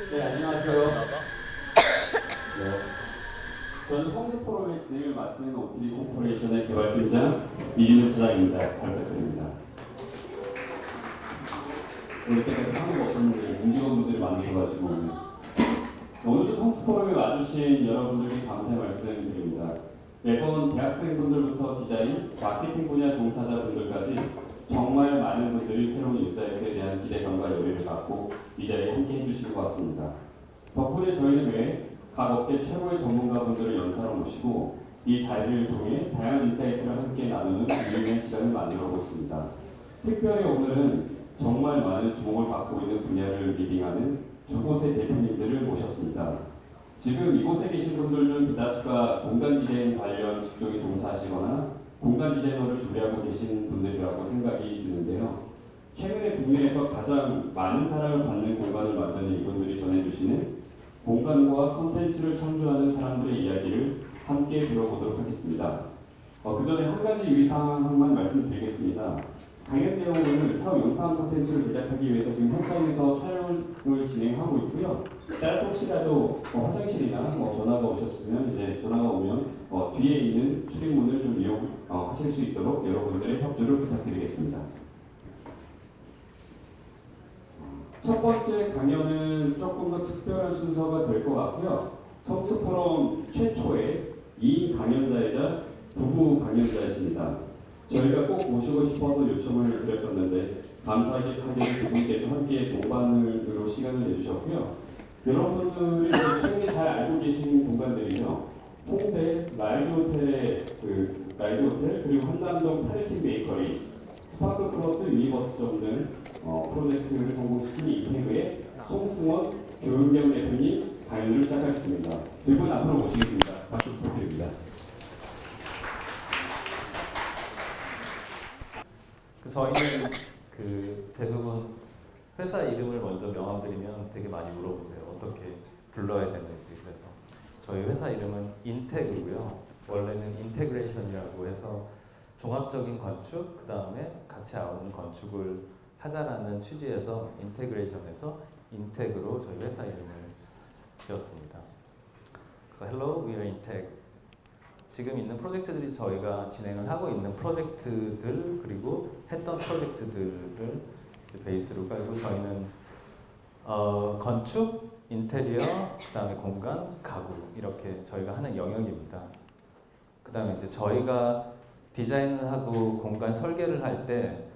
네, 안녕하세요. 네, 저는 성수포럼의 진행을 맡은 OPD 코퍼레이션의 개발팀장 이진우 차장입니다. 잘 부탁드립니다. 오늘 때까지 한국 없었는데 임직원분들이 많으셔가지고 오늘도 성수포럼에 와주신 여러분들께 감사의 말씀 드립니다. 매번 대학생분들부터 디자인, 마케팅 분야 종사자분들까지 정말 많은 분들이 새로운 인사이트에 대한 기대감과 열의를 갖고 이 자리에 함께 해주실 것 같습니다. 덕분에 저희는 매 각 업계 최고의 전문가분들을 연사로 모시고 이 자리를 통해 다양한 인사이트를 함께 나누는 유의미한 시간을 만들어 보겠습니다. 특별히 오늘은 정말 많은 주목을 받고 있는 분야를 리딩하는 두 곳의 대표님들을 모셨습니다. 지금 이곳에 계신 분들 중 대다수가 공간 디자인 관련 직종에 종사하시거나 공간 디자이너를 준비하고 계신 분들이라고 생각이 드는데요. 최근에 국내에서 가장 많은 사랑을 받는 공간을 만드는 이분들이 전해주시는 공간과 콘텐츠를 창조하는 사람들의 이야기를 함께 들어보도록 하겠습니다. 그 전에 한 가지 유의사항만 말씀드리겠습니다. 강연 내용은 차후 영상 콘텐츠를 제작하기 위해서 지금 현장에서 촬영을 진행하고 있고요. 따라서 혹시라도 화장실이나 전화가 오셨으면 전화가 오면 뒤에 있는 출입문을 좀 이용하실 수 있도록 여러분들의 협조를 부탁드리겠습니다. 첫 번째 강연은 조금 더 특별한 순서가 될 것 같고요. 성수포럼 최초의 2인 강연자이자 부부 강연자이십니다. 저희가 꼭 모시고 싶어서 요청을 드렸었는데 감사하게 두 분께서 함께 동반으로 시간을 내주셨고요. 여러분들이 최근에 잘 알고 계신 공간들이죠. 홍대 라이즈 호텔의 라이즈 호텔 그리고 한남동 팔레팅 베이커리, 스파크 플러스 유니버스점 등 프로젝트를 성공시킨 이태그의 송승원 교육경 대표님 강연을 시작하겠습니다. 두 분 앞으로 모시겠습니다. 박수 부탁드립니다. 저희는 대부분 회사 이름을 먼저 명함드리면 되게 많이 물어보세요. 어떻게 불러야 되는지. 그래서 저희 회사 이름은 인테그고요. 원래는 인테그레이션이라고 해서 종합적인 건축, 그 다음에 같이 아우는 건축을 하자라는 취지에서 인테그레이션에서 인테그로 저희 회사 이름을 지었습니다. 그래서 Hello, we are Integ. 지금 있는 프로젝트들이 저희가 진행을 하고 있는 프로젝트들 그리고 했던 프로젝트들을 이제 베이스로 깔고 저희는 건축, 인테리어, 그 다음에 공간, 가구 이렇게 저희가 하는 영역입니다. 그 다음에 이제 저희가 디자인을 하고 공간 설계를 할 때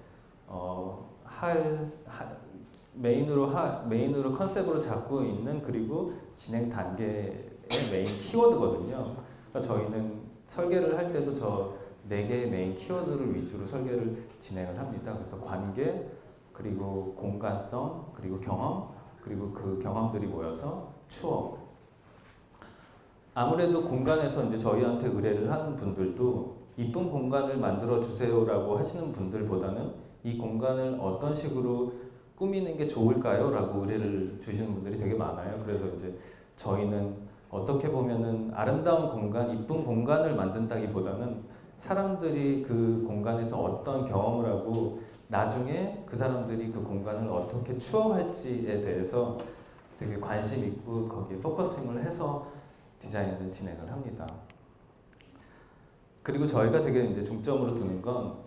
메인으로 컨셉으로 잡고 있는 그리고 진행 단계의 메인 키워드거든요. 그러니까 저희는 설계를 할 때도 저 4개의 메인 키워드를 위주로 설계를 진행을 합니다. 그래서 관계, 그리고 공간성, 그리고 경험, 그리고 그 경험들이 모여서 추억. 아무래도 공간에서 이제 저희한테 의뢰를 하는 분들도 이쁜 공간을 만들어 주세요라고 하시는 분들보다는 이 공간을 어떤 식으로 꾸미는 게 좋을까요? 라고 의뢰를 주시는 분들이 되게 많아요. 그래서 이제 저희는 어떻게 보면은 아름다운 공간, 이쁜 공간을 만든다기보다는 사람들이 그 공간에서 어떤 경험을 하고 나중에 그 사람들이 그 공간을 어떻게 추억할지에 대해서 되게 관심 있고 거기에 포커싱을 해서 디자인을 진행을 합니다. 그리고 저희가 되게 이제 중점으로 두는 건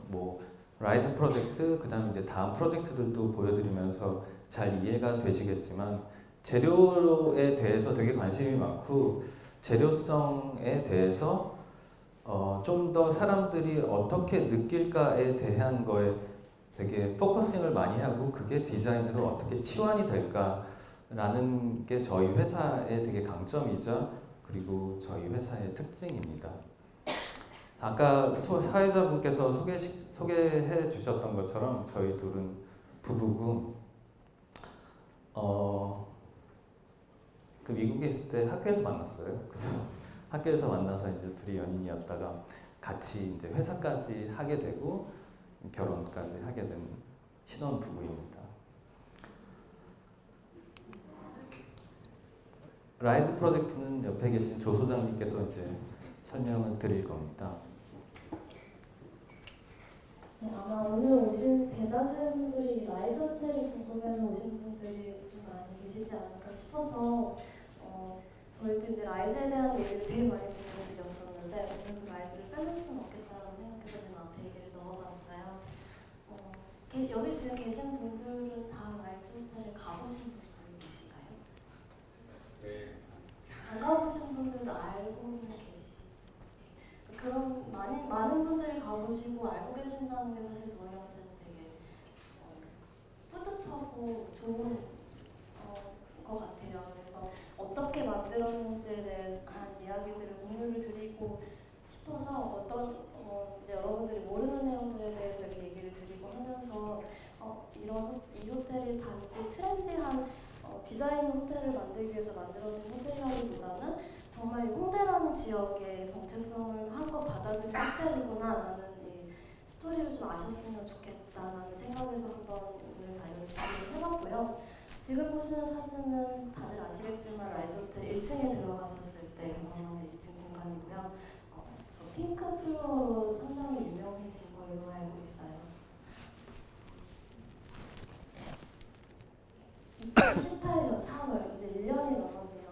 라이즈 프로젝트, 그 다음에 이제 다음 프로젝트들도 보여드리면서 잘 이해가 되시겠지만 재료에 대해서 되게 관심이 많고 재료성에 대해서 좀 더 사람들이 어떻게 느낄까에 대한 거에 되게 포커싱을 많이 하고 그게 디자인으로 어떻게 치환이 될까라는 게 저희 회사의 되게 강점이자 그리고 저희 회사의 특징입니다. 아까 사회자분께서 소개해 주셨던 것처럼 저희 둘은 부부고 그 미국에 있을 때 학교에서 만났어요. 그래서 학교에서 만나서 이제 둘이 연인이었다가 같이 이제 회사까지 하게 되고 결혼까지 하게 된 신혼 부부입니다. 라이즈 프로젝트는 옆에 계신 조 소장님께서 이제 설명을 드릴 겁니다. 네, 아마 오늘 오신 대다수 분들이 라이즈 호텔이 궁금해서 오신 분들이 좀 많이 계실 계시지 않을까 싶어서 저희도 이제 라이즈에 대한 얘기를 되게 많이 들려드렸었는데 오늘도 라이즈를 빼놓을 수는 없겠다라는 생각해서 맨 앞에 얘기를 넣어봤어요. 여기 지금 계신 분들은 다 라이즈 호텔에 가보신 분들이신가요? 네. 안 가보신 분들도 알고는 계시죠. 그런 많은 분들이 가보시고 알고 계신다는 게 사실 저희한테는 되게 뿌듯하고 좋은 것 같아요. 그래서 어떻게 만들었는지에 대한 이야기들을 공유를 드리고 싶어서 이제 여러분들이 모르는 내용들에 대해서 이렇게 얘기를 드리고 하면서 이 호텔이 단지 트렌디한 디자인 호텔을 만들기 위해서 만들어진 호텔이라기보다는 정말 이 홍대라는 지역의 정체성을 한껏 받아들인 호텔이구나라는 이 스토리를 좀 아셨으면 좋겠다라는 생각에서 한번 오늘 자료를 준비를 해봤고요. 지금 보시는 사진은 다들 아시겠지만 라이즈 호텔 1층에 들어가셨을 때 경험하는 1층 공간이고요. 저 핑크 플로어로 상당히 유명해진 걸로 알고 있어요. 2018년 4월, 이제 1년이 넘었네요.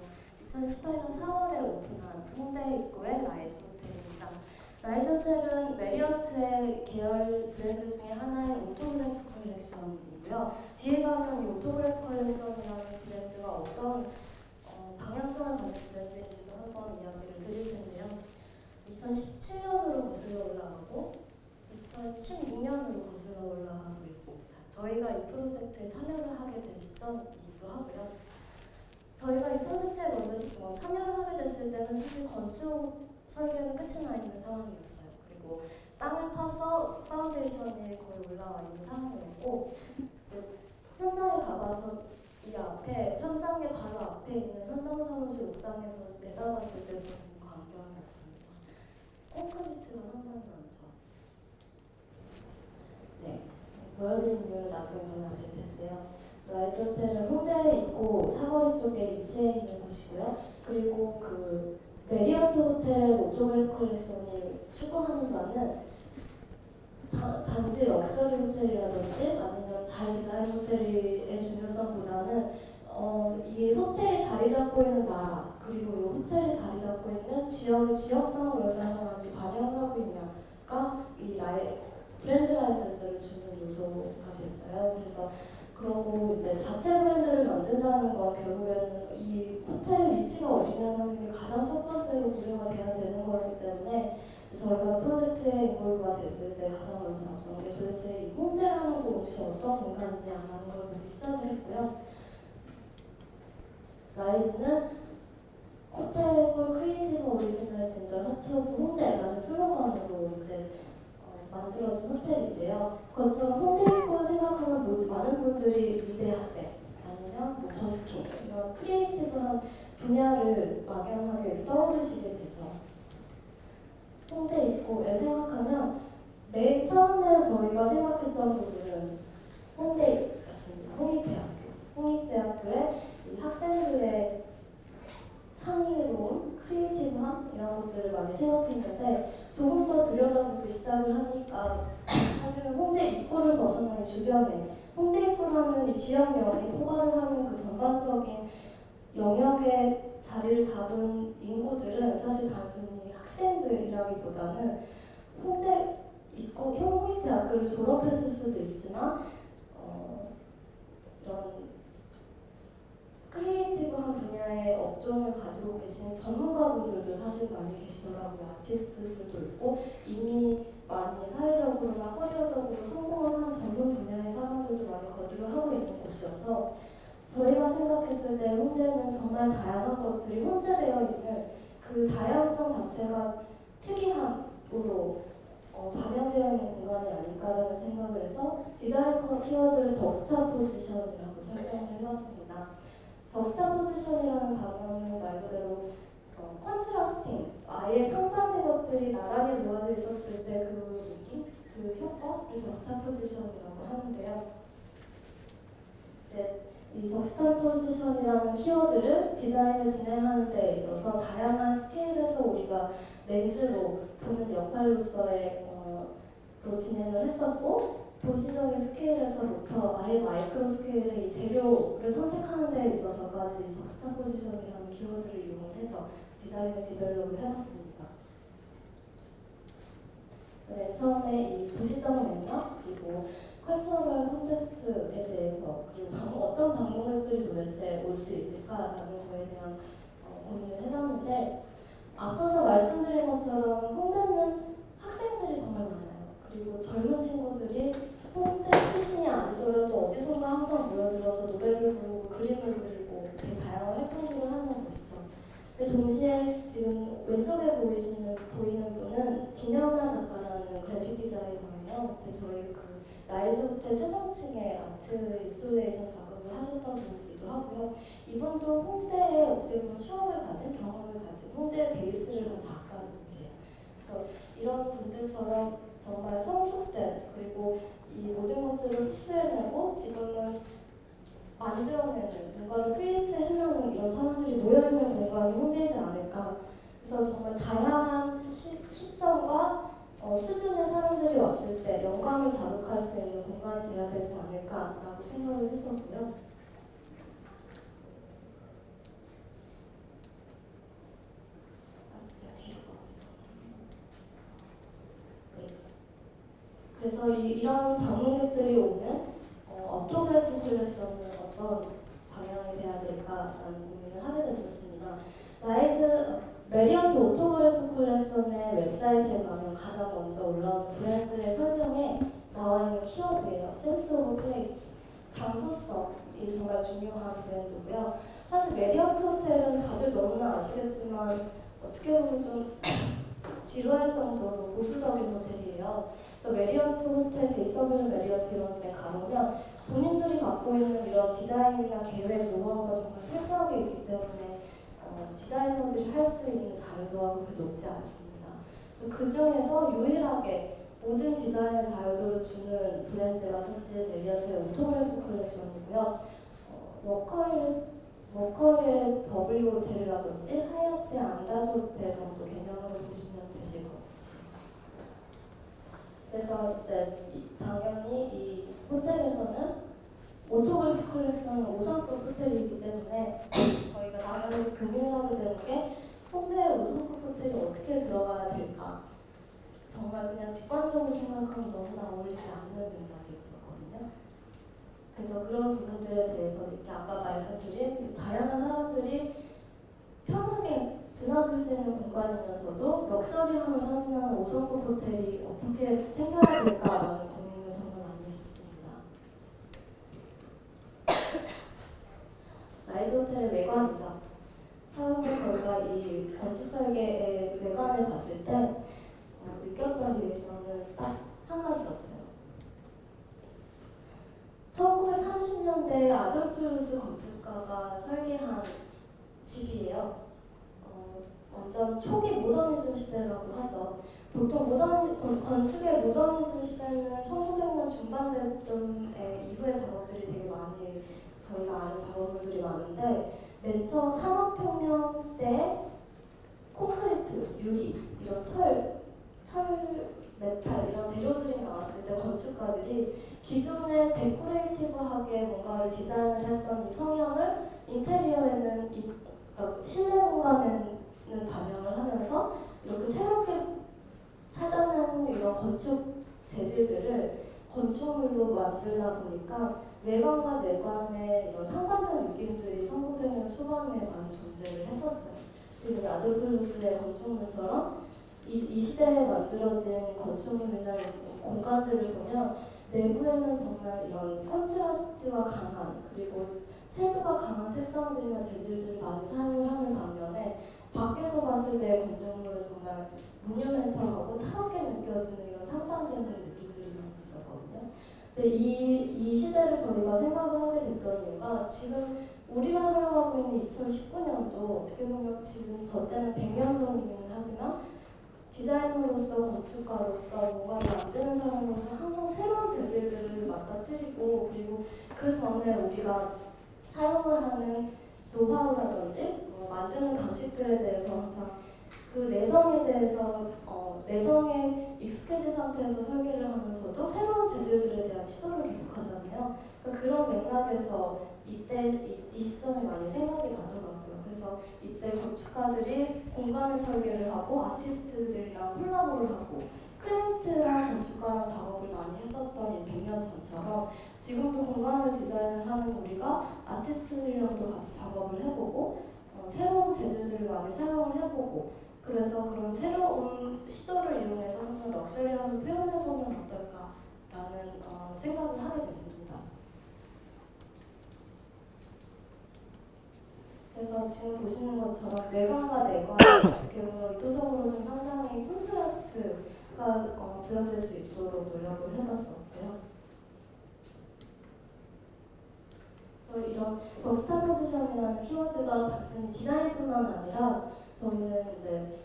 2018년 4월에 오픈한 홍대 입구의 라이즈 호텔입니다. 라이즈 호텔은 메리어트의 계열 브랜드 중에 하나인 오토그래프 컬렉션이고요. 뒤에 가면 이 오토그래프 컬렉션이라는 브랜드가 어떤 방향성을 가진 브랜드인지도 한번 이야기를 드릴 텐데요. 2017년으로 거슬러 올라가고 2016년으로 거슬러 올라가고 있습니다. 저희가 이 프로젝트에 참여를 하게 된 시점이기도 하고요. 저희가 이 프로젝트에 먼저 참여를 하게 됐을 때는 사실 건축 설계는 끝이 나 있는 상황이었어요. 그리고 땅을 파서 파운데이션이 거의 올라와 있는 상황이었고, 즉 현장에 가봐서 이 앞에 현장의 바로 앞에 있는 현장 사무실 옥상에서 내다봤을 때 보는 광경이었습니다. 콘크리트가 상당히 많죠. 네, 보여드린 이유는 나중에 더 아실 텐데요. 라이즈 호텔은 홍대에 있고 사거리 쪽에 위치해 있는 곳이고요. 그리고 그 메리어트 호텔 오토그래프 컬렉션이 추구하는 바는 단지 럭셔리 호텔이라든지 아니면 잘 디자인 호텔의 중요성보다는 이 호텔이 자리 잡고 있는 나라 그리고 이 호텔이 자리 잡고 있는 지역의 지역성을 얼마나 많이 반영하고 있냐가 이 브랜드 라이센스를 주는 요소가 됐어요. 그래서 그러고 이제 자체 브랜드를 만든다는 건 결국에는 이 호텔의 위치가 어디냐는 게 가장 첫 번째로 고려가 돼야 되는 거기 때문에 저희가 프로젝트에 인볼브가 됐을 때 가장 먼저 나왔던 게 도대체 이 홍대라는 곳이 어떤 공간이냐라는 걸 보기 시작을 했고요. 라이즈는 호텔 폴 크리에이티브 오리지널스 인더 하트 오브 홍대라는 슬로건으로 이제 만들어진 호텔인데요. 그것처럼 홍대 입구 생각하면 많은 분들이 미대 학생 아니면 버스킹 이런 크리에이티브한 분야를 막연하게 떠오르시게 되죠. 홍대 입구에 생각하면 맨 처음에 저희가 생각했던 부분은 홍대였습니다. 홍익대학교의 이 학생들의 창의로운 크리에이티브함 이런 것들을 많이 생각했는데 조금 더 들여다보기 시작을 하니까 사실은 홍대 입구를 벗어나는 주변에 홍대 입구라는 이 지역면이 포괄을 하는 그 전반적인 영역에 자리를 잡은 인구들은 사실 단순히 학생들이라기보다는 홍대 입구 홍익대학교를 졸업했을 수도 있지만 이런 크리에이티브한 분야의 업종을 가지고 계신 전문가분들도 사실 많이 계시더라고요. 아티스트들도 있고 이미 많이 사회적으로나 커리어적으로 성공을 한 전문 분야의 사람들도 많이 거주를 하고 있는 곳이어서 저희가 생각했을 때 홍대는 정말 다양한 것들이 혼재되어 있는 그 다양성 자체가 특이함으로 반영되어 있는 공간이 아닐까라는 생각을 해서 디자인 키워드를 저스타 포지션이라고 설정을 해봤습니다. 저스타 포지션이라는 단어는 말 그대로 컨트라스팅, 아예 상반된 것들이 나란히 모여져 있었을 때 그 느낌, 그 효과를 저스타 포지션이라고 하는데요. 이제 이 저스타 포지션이라는 키워드를 디자인을 진행하는 데 있어서 다양한 스케일에서 우리가 렌즈로 보는 역할로서의 로 진행을 했었고 도시적인 스케일에서부터 아예 마이크로 스케일의 이 재료를 선택하는 데 있어서까지 적스타포지션이라는 키워드를 이용을 해서 디자인을 디벨롭을 해봤습니다. 맨 처음에 이 도시적 맥락 그리고 컬처럴 콘텍스트에 대해서 그리고 어떤 방문객들이 도대체 올 수 있을까라는 거에 대한 고민을 해봤는데 앞서서 말씀드린 것처럼 홍대는 학생들이 정말 많아요. 그리고 젊은 친구들이 홍대 출신이 아니더라도 어디선가 항상 모여들어서 노래를 부르고 그림을 그리고 되게 다양한 활동들을 하는 곳이죠. 근데 동시에 지금 왼쪽에 보이는 분은 김영나 작가라는 그래픽 디자이너예요. 근데 저희 그 라이즈 호텔 최정층의 아트 인스톨레이션 작업을 하셨던 분이기도 하고요. 이분도 홍대에 어떻게 보면 추억을 가진 경험을 가진 홍대의 베이스를 한 작가분이세요. 그래서 이런 분들처럼 정말 성숙된 그리고 이 모든 것들을 흡수해내고 지금은 만들어내는 뭔가를 크리에이트해내는 이런 사람들이 모여있는 공간이 홍대이지 않을까. 그래서 정말 다양한 시점과 수준의 사람들이 왔을 때 영감을 자극할 수 있는 공간이 돼야 되지 않을까라고 생각을 했었고요. 네. 그래서 이런 방문객들이 오는 업토그래픽 컬렉션은 어떤 방향이 돼야 될까라는 고민을 하게 됐었습니다. 메리어트 오토그래픽 컬렉션의 웹사이트에 가면 가장 먼저 올라오는 브랜드의 설명에 나와 있는 키워드예요. 센스 오브 플레이스, 장소성이 정말 중요한 브랜드고요. 사실 메리어트 호텔은 다들 너무나 아시겠지만 어떻게 보면 좀 지루할 정도로 보수적인 호텔이에요. 그래서 메리어트 호텔, JW 메리어트 이런 데 가보면 본인들이 갖고 있는 이런 디자인이나 계획, 노하우가 정말 철저하게 있기 때문에 디자이너들이 할 수 있는 자유도가 그렇게 높지 않습니다. 그 중에서 유일하게 모든 디자인의 자유도를 주는 브랜드가 사실 메리어트의 오토그래픽 컬렉션이고요. 워커힐의 W 호텔이라든지 하얏트의 안다즈 호텔 정도 개념으로 보시면 되실 것 같습니다. 그래서 이제 당연히 이 호텔에서는 오토그래픽 컬렉션은 5성급 호텔이기 때문에 저희가 당연히 고민을 하게 되는 게 홍대에 5성급 호텔이 어떻게 들어가야 될까? 정말 그냥 직관적으로 생각하면 너무나 어울리지 않는 맥락이었거든요. 그래서 그런 부분들에 대해서 이렇게 아까 말씀드린 다양한 사람들이 편하게 드나들 수 있는 공간이면서도 럭셔리함을 상징하는 5성급 호텔이 어떻게 생겨야 될까라는 고민을 정말 많이 했었습니다. 라이즈 호텔의 외관이죠. 처음에 저희가 이 건축 설계의 외관을 봤을 때 느꼈던 리액션은 딱 한 가지였어요. 1930년대 아돌프 루스 건축가가 설계한 집이에요. 완전 초기 모더니즘 시대라고 하죠. 보통 건축의 모더니즘 시대는 1900년 중반대쯤 이후의 작업들이 되게 많이 저희가 아는 작업들이 많은데 맨 처음 산업혁명 때 콘크리트, 유리, 이런 철, 메탈 이런 재료들이 나왔을 때 건축가들이 기존의 데코레이티브하게 뭔가를 디자인을 했던 이 성향을 인테리어에는 실내 공간에는 반영을 하면서 이렇게 새롭게 찾아낸 이런 건축 재질들을 건축물로 만들다 보니까 외관과 내관의 이런 상반된 느낌들이 1900년 초반에 많이 존재를 했었어요. 지금 아돌프 루스의 건축물처럼 이 시대에 만들어진 건축물이나 공간들을 보면 내부에는 정말 이런 컨트라스트가 강한 그리고 채도가 강한 색상들이나 재질들을 많이 사용을 하는 반면에 밖에서 봤을 때 건축물은 정말 모뉴멘털하고 차갑게 느껴지는 이런 상반되는 느낌들이 많이 있었거든요. 근데 이 시대를 저희가 생각을 하게 됐던 이유가 지금 우리가 살아가고 있는 2019년도 어떻게 보면 지금 저 때는 100년 전이기는 하지만 디자이너로서 건축가로서 뭔가를 만드는 사람으로서 항상 새로운 재질들을 맞닥뜨리고 그리고 그 전에 우리가 사용을 하는 노하우라든지 만드는 방식들에 대해서 항상 그 내성에 대해서 내성에 익숙해진 상태에서 설계를 하면서도 새로운 재질들에 대한 시도를 계속하잖아요. 그러니까 그런 맥락에서 이때 이 시점이 많이 생각이 나더라고요. 그래서 이때 건축가들이 공간을 설계를 하고 아티스트들이랑 콜라보를 하고 클라이언트랑 건축가랑 작업을 많이 했었던 이 100년 전처럼 지금도 공간을 디자인을 하는 우리가 아티스트들이랑도 같이 작업을 해보고 새로운 재질들을 많이 사용을 해보고 그래서 그런 새로운 시도를 이용해서 한번 럭셔리함을 표현해보면 어떨까라는 생각을 하게 됐습니다. 그래서 지금 보시는 것처럼 외관과 내관이 어떻게 보면 의도적으로 좀 상당히 콘트라스트가 드러질 수 있도록 노력을 해봤었고요. 그래서 이런 저스타포지션이라는 키워드가 단순히 디자인뿐만 아니라 저희는 이제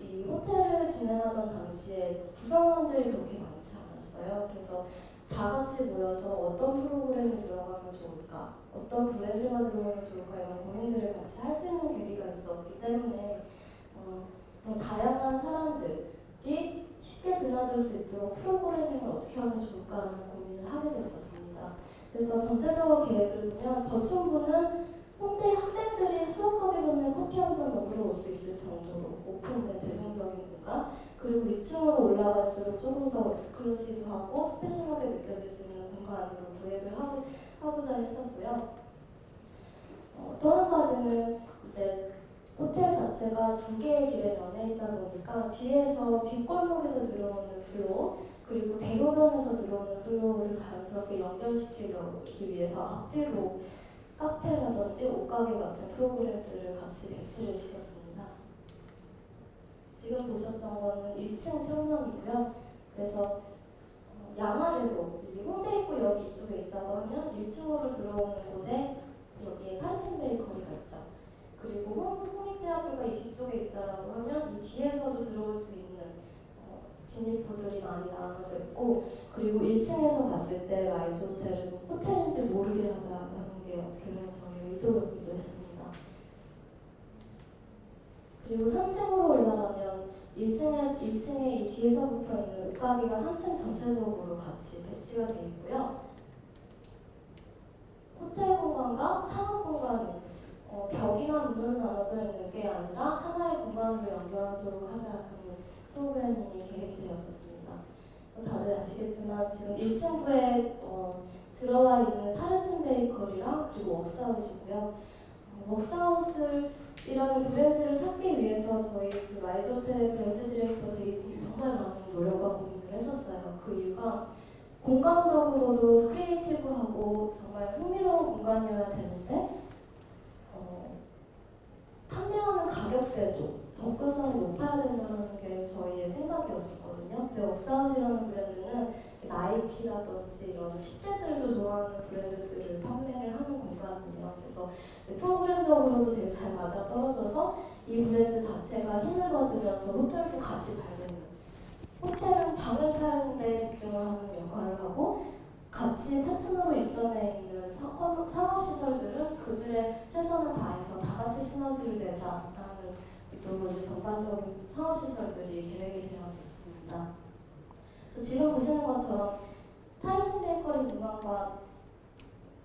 이 호텔을 진행하던 당시에 구성원들이 그렇게 많지 않았어요. 그래서 다 같이 모여서 어떤 프로그램이 들어가면 좋을까, 어떤 브랜드가 들어가면 좋을까 이런 고민들을 같이 할 수 있는 계기가 있었기 때문에 그런 다양한 사람들이 쉽게 드나들 수 있도록 프로그래밍을 어떻게 하면 좋을까라는 고민을 하게 됐었습니다. 그래서 전체적으로 계획을 보면 저층부는 홍대 학생들이 수업하기 전에 커피 한 잔 먹으러 올 수 있을 정도로 오픈된 대중적인 공간, 그리고 2층으로 올라갈수록 조금 더 엑스클루시브하고 스페셜하게 느껴질 수 있는 공간으로 구획을 하고자 했었고요. 또 한 가지는 이제 호텔 자체가 두 개의 길에 연해 있다 보니까 뒤에서 뒷골목에서 들어오는 플로어 그리고 대로변에서 들어오는 플로어를 자연스럽게 연결시키기 위해서 앞뒤로 카페라든지 옷가게 같은 프로그램들을 같이 배치를 시켰습니다. 지금 보셨던 거는 1층 평면이고요. 그래서 양아래로 홍대 입구 여기 이쪽에 있다고 하면 1층으로 들어오는 곳에 여기에 타르틴 베이커리가 있죠. 그리고 홍익대학교가 이 뒤쪽에 있다라고 하면 이 뒤에서도 들어올 수 있는 진입구들이 많이 나눠져 있고, 그리고 1층에서 봤을 때 라이즈 호텔은 호텔인지 모르게 하자라는 게 어떻게 보면 저희 의도였기도 했습니다. 그리고 3층으로 올라가면 1층에 이 뒤에서 붙어 있는 옷가게가 3층 전체적으로 같이 배치가 되어 있고요. 호텔 공간과 상업 공간은 벽이나 문으로 나눠져 있는 게 아니라 하나의 공간으로 연결하도록 하자는 프로그래밍이 계획이 되었었습니다. 다들 아시겠지만 지금 1층부에 들어와 있는 타르틴 베이커리랑 그리고 웍스아웃이고요. 웍스아웃이라는 브랜드를 찾기 위해서 저희 그 라이즈 호텔의 브랜드 디렉터 제이슨이 정말 많은 노력과 고민을 했었어요. 그 이유가 공간적으로도 크리에이티브하고 정말 흥미로운 공간이어야 되는데 판매하는 가격대도 접근성이 높아야 된다는 게 저희의 생각이었었거든요. 근데 웍스아웃이라는 브랜드는 나이키라든지 이런 10대들도 좋아하는 브랜드들을 판매를 하는 공간이에요. 그래서 프로그램적으로도 되게 잘 맞아 떨어져서 이 브랜드 자체가 힘을 받으면서 호텔도 같이 잘 되는, 호텔은 방을 타는 데 집중을 하는 역할을 하고 같이 파트너로 입점해 있는 상업시설들은 그들의 최선을 다해서 다 같이 시너지를 내자라는 의도로 이제 전반적인 상업시설들이 계획이 되었습니다. 지금 보시는 것처럼 타르틴 베이커리 공간과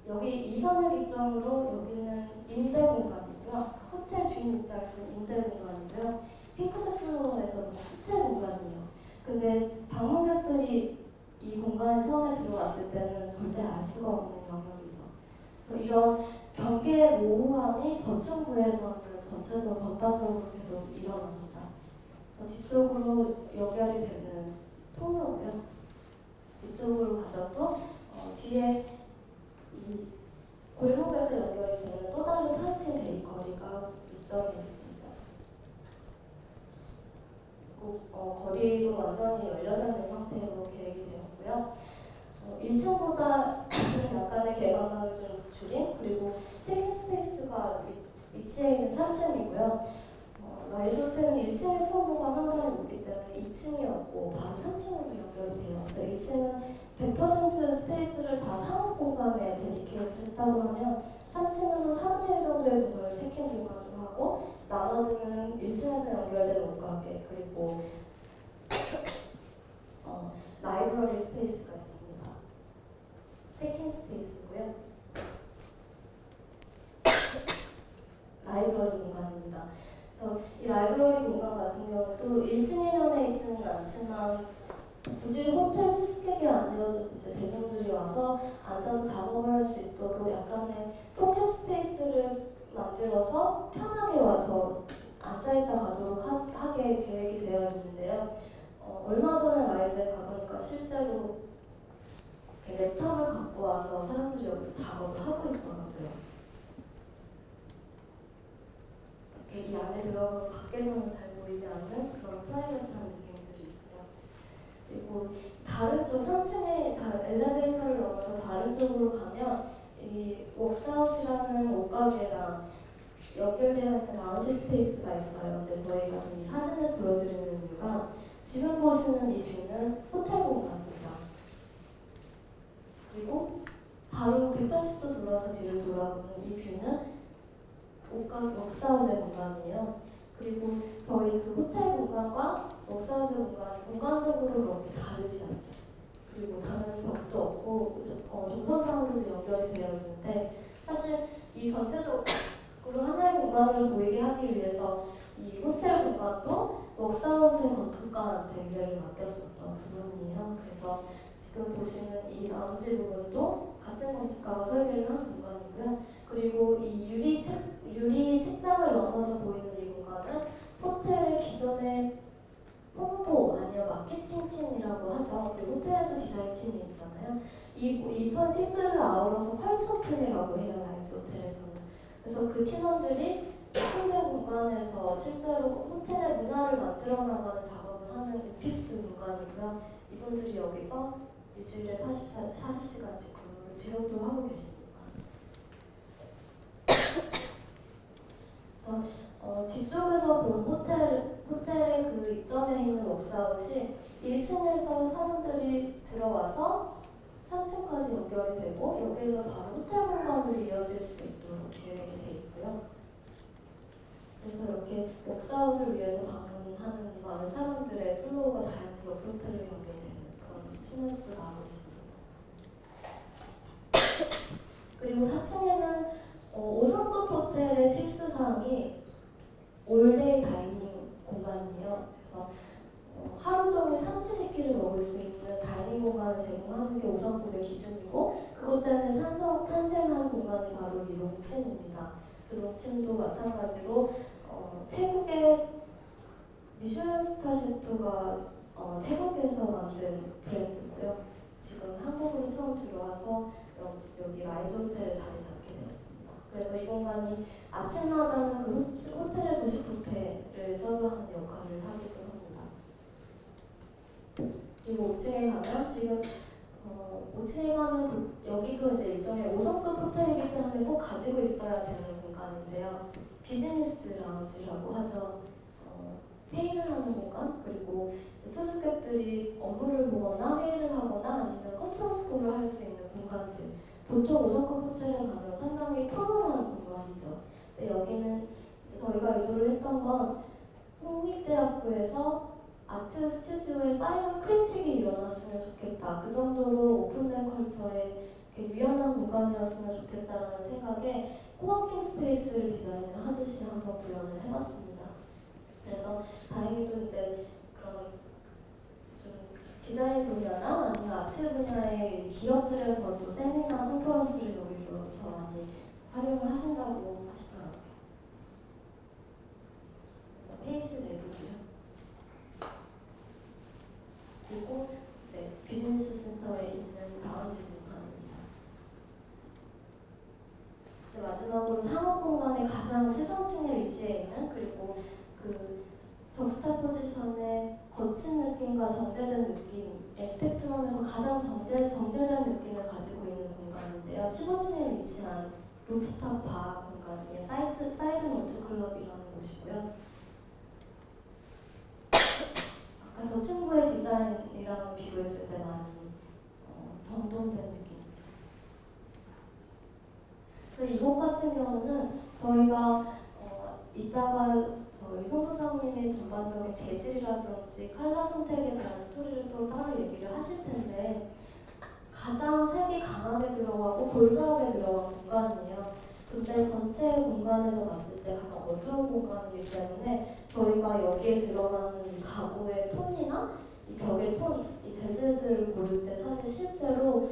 여기 2선을 기점으로 여기는 임대 공간이고요. 호텔 주인 입장에서는 임대 공간이고요. 핑크색 플로어에서는 호텔 공간이에요. 근데 방문객들이 이 공간에 처음에 들어왔을 때는 절대 알 수가 없는 영역이죠. 그래서 이런 경계의 모호함이 저층부에서는 전반적으로 계속 일어납니다. 뒤쪽으로 연결이 되는 통로고요. 뒤쪽으로 가셔도 뒤에 이 골목에서 연결이 되는 또 다른 타르틴 베이커리가 입점이 있습니다. 거리도 완전히 열려져 있는 형태로 계획이 되었고요. 1층보다 약간의 개방감을 좀 줄인, 그리고 체킹 스페이스가 위치해 있는 3층이고요. 라이즈 호텔은 1층의 수업료가 상당히 높기 때문에 2층이었고 바로 3층으로 연결이 돼요. 그래서 1층은 100% 스페이스를 다 상업 공간에 데디케이트 했다고 하면 3층은 한 4분의 1 정도의 공간을 체킹 공간으로 하고 나머지는 1층에서 연결된 옷가게 그리고 라이브러리 스페이스가 있습니다. 체킹 스페이스고요. 라이브러리 공간입니다. 그래서 이 라이브러리 공간 같은 경우도 1층에 면에 있지는 않지만 굳이 호텔 투숙객이 아니어도 이제 대중들이 와서 앉아서 작업을 할 수 있도록 약간의 포켓 스페이스를 만들어서 편하게 와서 앉아있다 가도록 하게 계획이 되어 있는데요. 얼마 전에 라이즈에 가보니까 실제로 이렇게 랩탑을 갖고 와서 사람들이 여기서 작업을 하고 있더라고요. 이렇게 이 안에 들어가면 밖에서는 잘 보이지 않는 그런 프라이빗한 느낌들이 있고요. 그리고 다른 쪽 3층에 엘리베이터를 넘어서 다른 쪽으로 가면 이 웍스아웃이라는 옷가게랑 연결되어 있는 라운지 스페이스가 있어요. 근데 저희가 지금 이 사진을 보여드리는 이유가 지금 보시는 이 뷰는 호텔 공간입니다. 그리고 바로 180도 돌아서 뒤를 돌아보는 이 뷰는 웍스아웃의 공간이에요. 그리고 저희 그 호텔 공간과 웍스아웃의 공간이 공간적으로 그렇게 다르지 않죠. 그리고 다른 벽도 없고 동선상으로도 연결이 되어 있는데 사실 이 전체적으로 하나의 공간으로 보이게 하기 위해서 이 호텔 공간도 웍스아웃의 건축가한테 의뢰를 맡겼었던 부분이에요. 그래서 지금 보시는 이 라운지 부분도 같은 건축가가 설계를 한 공간이고요. 그리고 이 유리 책장을 넘어서 보이는 이 공간은 호텔의 기존의 홍보 아니면 마케팅 팀이라고 하죠. 그리고 호텔에도 디자인 팀이 있잖아요. 이 팀들을 아우러서 컬처 팀이라고 해요. 라이즈 호텔에서는. 그래서 그 팀원들이 홍대 공간에서 실제로 호텔의 문화를 만들어 나가는 작업을 하는 오피스 공간이고요. 이분들이 여기서 일주일에 40시간씩 근무를 지금도 하고 계십니다. 그래서 뒤쪽에서 본 호텔의 그 입점에 있는 웍스아웃이 1층에서 사람들이 들어와서 3층까지 연결이 되고 여기에서 바로 호텔 공간으로 이어질 수 있도록 계획이 되어 있고요. 그래서 이렇게 웍스아웃을 위해서 방문하는 많은 사람들의 플로우가 자연스럽게 호텔로 연결되는 그런 시너지도 나오고 있습니다. 그리고 4층에는 5성급 호텔의 필수사항이 올데이 다이닝 공간이에요. 그래서 하루 종일 삼시세끼를 먹을 수 있는 다이닝 공간을 제공하는 게 5성급의 기준이고 그것 때문에 탄생한 공간이 바로 이 롱침입니다. 그래서 롱침도 마찬가지로 태국의 미슐랭 스타 셰프가 태국에서 만든 브랜드고요. 지금 한국으로 처음 들어와서 여기 라이즈 호텔에 자리 잡게 되었습니다. 그래서 이 공간이 아침마다는 그 호텔의 조식 뷔페를 서브하는 역할을 하기도 합니다. 그리고 5층에 가면 지금 5층에 가면 여기도 이제 일종의 5성급 호텔이기 때문에 꼭 가지고 있어야 되는 공간인데요. 비즈니스 라운지라고 하죠. 회의를 하는 공간, 그리고 투숙객들이 업무를 보거나 회의를 하거나 아니면 컨퍼런스콜을 할 수 있는 공간들. 보통 5성급 호텔에 가면 상당히 포멀한 공간이죠. 근데 여기는 이제 저희가 의도를 했던 건 홍익대학교에서 아트 스튜디오의 파이널 크리틱이 일어났으면 좋겠다. 그 정도로 오픈된 컬처에 유연한 공간이었으면 좋겠다라는 생각에 코워킹 스페이스를 디자인을 하듯이 한번 구현을 해봤습니다. 그래서 다행히도 이제 그런 좀 디자인 분야나 아니면 아트 분야의 기업들에서도 세미나 컨퍼런스를 여기로 더 많이 활용을 하신다고 하시더라고요. 그래서 페이스 내부고요. 그리고 비즈니스 센터에 있는 라운지 공간입니다. 이제 마지막으로 상업 공간의 가장 최상층에 위치해 있는 그리고 그 적스타 포지션의 거친 느낌과 정제된 느낌의 스펙트럼에서 가장 정제된 느낌을 가지고 있는 공간인데요. 15층에 위치한 루프탑 바 공간이에요. 사이드 노트클럽이라는 곳이고요. 아까 저층부의 디자인이랑 비교했을 때 많이 정돈된 느낌이죠. 그래서 이곳 같은 경우는 저희가 이따가 저희 송 부장님이 전반적인 재질이라든지 컬러 선택에 대한 스토리를 또 따로 얘기를 하실 텐데 가장 색이 강하게 들어가고 볼드하게 들어간 공간이에요. 근데 전체 공간에서 봤을 때 가장 어두운 공간이기 때문에 저희가 여기에 들어가는 이 가구의 톤이나 이 벽의 톤, 이 재질들을 고를 때 사실 실제로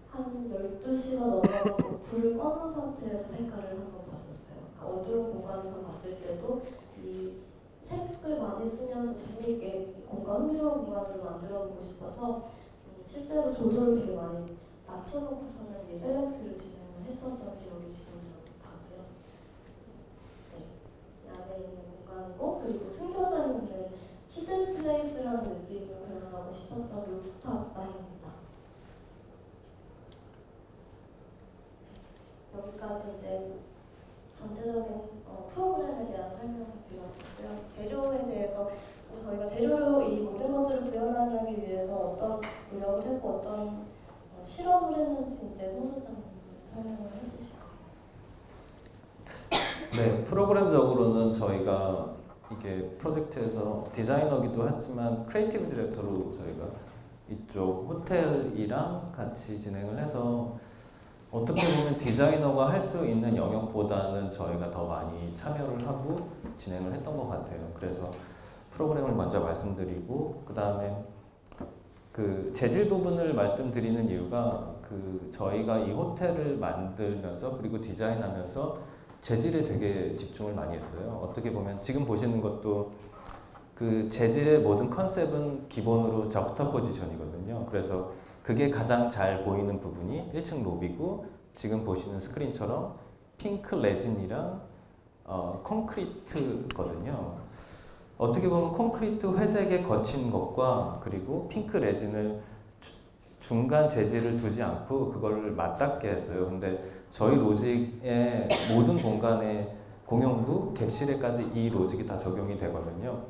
한 12시가 넘어가고 불을 꺼놓은 상태에서 색깔을 한번 봤었어요. 그러니까 어두운 공간에서 봤을 때도 이 색을 많이 쓰면서 재미있게 공간, 흥미로운 공간을 만들어보고 싶어서 실제로 조도를 되게 많이 낮춰놓고서는 이 셀렉트를 진행을 했었던 기억이 지금 나고요. 네, 이 안에 있는 공간이고 그리고 숨겨져 있는 히든 플레이스라는 느낌을 표현하고 싶었던 루프탑 라인입니다. 여기까지 이제 전체적인 프로그램에 대한 설명을 드렸었고요. 재료에 대해서 저희가 재료로 이 모든 것들을 구현하기 위해서 어떤 노력을 했고 어떤 실험을 했는지 이제 송 소장님 설명을 해주시고. 네, 프로그램적으로는 저희가 이게 프로젝트에서 디자이너기도 하지만 크리에이티브 디렉터로 저희가 이쪽 호텔이랑 같이 진행을 해서 어떻게 보면 디자이너가 할 수 있는 영역보다는 저희가 더 많이 참여를 하고 진행을 했던 것 같아요. 그래서 프로그램을 먼저 말씀드리고 그 다음에 그 재질 부분을 말씀드리는 이유가 그 저희가 이 호텔을 만들면서 그리고 디자인하면서 재질에 되게 집중을 많이 했어요. 어떻게 보면 지금 보시는 것도 그 재질의 모든 컨셉은 기본으로 적스타 포지션이거든요. 그래서 그게 가장 잘 보이는 부분이 1층 로비고 지금 보시는 스크린처럼 핑크 레진이랑 콘크리트거든요. 어떻게 보면 콘크리트 회색에 거친 것과 그리고 핑크 레진을 중간 재질을 두지 않고 그걸 맞닿게 했어요. 근데 저희 로직의 모든 공간에 공용부, 객실에까지 이 로직이 다 적용이 되거든요.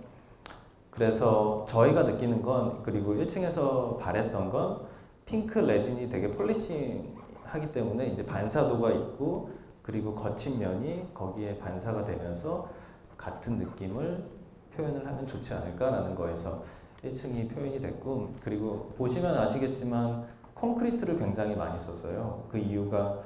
그래서 저희가 느끼는 건 그리고 1층에서 바랬던 건 핑크 레진이 되게 폴리싱 하기 때문에 이제 반사도가 있고 그리고 거친 면이 거기에 반사가 되면서 같은 느낌을 표현을 하면 좋지 않을까라는 거에서 1층이 표현이 됐고 그리고 보시면 아시겠지만 콘크리트를 굉장히 많이 썼어요. 그 이유가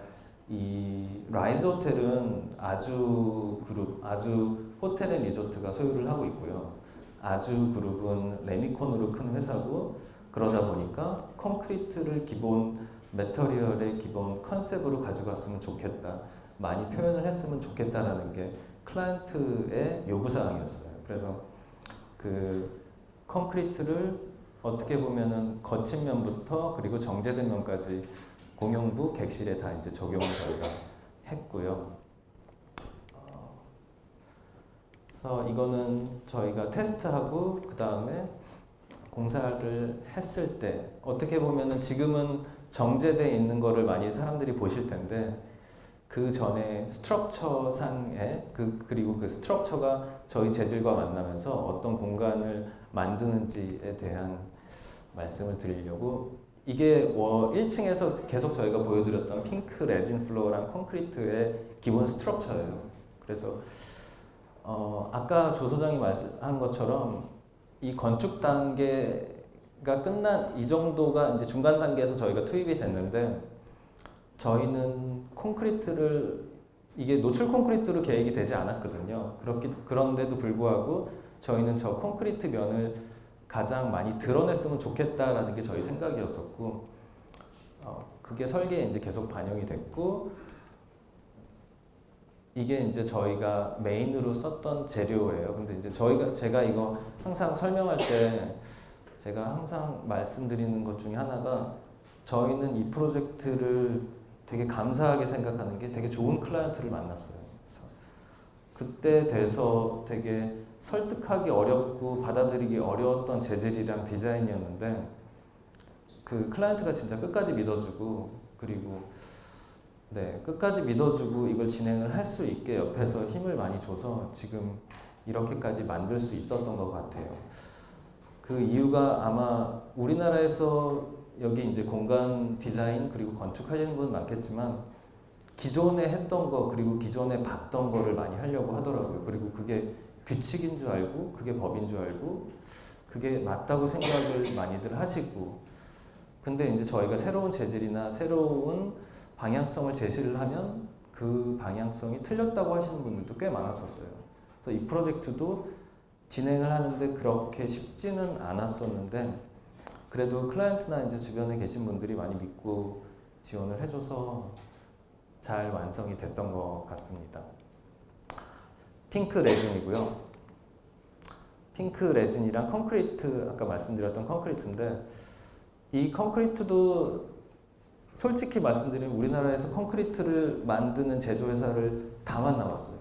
이 라이즈 호텔은 아주 그룹, 아주 호텔 앤 리조트가 소유를 하고 있고요. 아주 그룹은 레미콘으로 큰 회사고 그러다 보니까 콘크리트를 기본 매터리얼의 기본 컨셉으로 가져갔으면 좋겠다. 많이 표현을 했으면 좋겠다라는 게 클라이언트의 요구사항이었어요. 그래서 그 콘크리트를 어떻게 보면은 거친 면부터 그리고 정제된 면까지 공용부 객실에 다 이제 적용을 저희가 했고요. 그래서 이거는 저희가 테스트하고 그 다음에 공사를 했을 때 어떻게 보면은 지금은 정제돼 있는 거를 많이 사람들이 보실 텐데 그 전에 스트럭처 상에 그리고 그 스트럭처가 저희 재질과 만나면서 어떤 공간을 만드는지에 대한 말씀을 드리려고 이게 1층에서 계속 저희가 보여드렸던 핑크 레진 플로어랑 콘크리트의 기본 스트럭처예요. 그래서 아까 조 소장이 말씀한 것처럼 이 건축 단계가 끝난 이 정도가 이제 중간 단계에서 저희가 투입이 됐는데 저희는 콘크리트를 이게 노출 콘크리트로 계획이 되지 않았거든요. 그런데도 불구하고 저희는 저 콘크리트 면을 가장 많이 드러냈으면 좋겠다라는 게 저희 생각이었었고 그게 설계에 이제 계속 반영이 됐고 이게 이제 저희가 메인으로 썼던 재료예요. 근데 이제 제가 이거 항상 설명할 때 제가 항상 말씀드리는 것 중에 하나가 저희는 이 프로젝트를 되게 감사하게 생각하는 게 되게 좋은 클라이언트를 만났어요. 그래서 그때 돼서 되게 설득하기 어렵고 받아들이기 어려웠던 재질이랑 디자인이었는데 그 클라이언트가 진짜 끝까지 믿어주고 그리고 끝까지 믿어주고 이걸 진행을 할 수 있게 옆에서 힘을 많이 줘서 지금 이렇게까지 만들 수 있었던 것 같아요. 그 이유가 아마 우리나라에서 여기 이제 공간 디자인 그리고 건축하시는 분 많겠지만 기존에 했던 거 그리고 기존에 봤던 거를 많이 하려고 하더라고요. 그리고 그게 규칙인 줄 알고 그게 법인 줄 알고 그게 맞다고 생각을 많이들 하시고, 근데 이제 저희가 새로운 재질이나 새로운 방향성을 제시를 하면 그 방향성이 틀렸다고 하시는 분들도 꽤 많았었어요. 그래서 이 프로젝트도 진행을 하는데 그렇게 쉽지는 않았었는데, 그래도 클라이언트나 이제 주변에 계신 분들이 많이 믿고 지원을 해줘서 잘 완성이 됐던 것 같습니다. 핑크 레진이고요. 핑크 레진이랑 콘크리트, 아까 말씀드렸던 콘크리트인데, 이 콘크리트도 솔직히 말씀드리면 우리나라에서 콘크리트를 만드는 제조회사를 다 만나봤어요.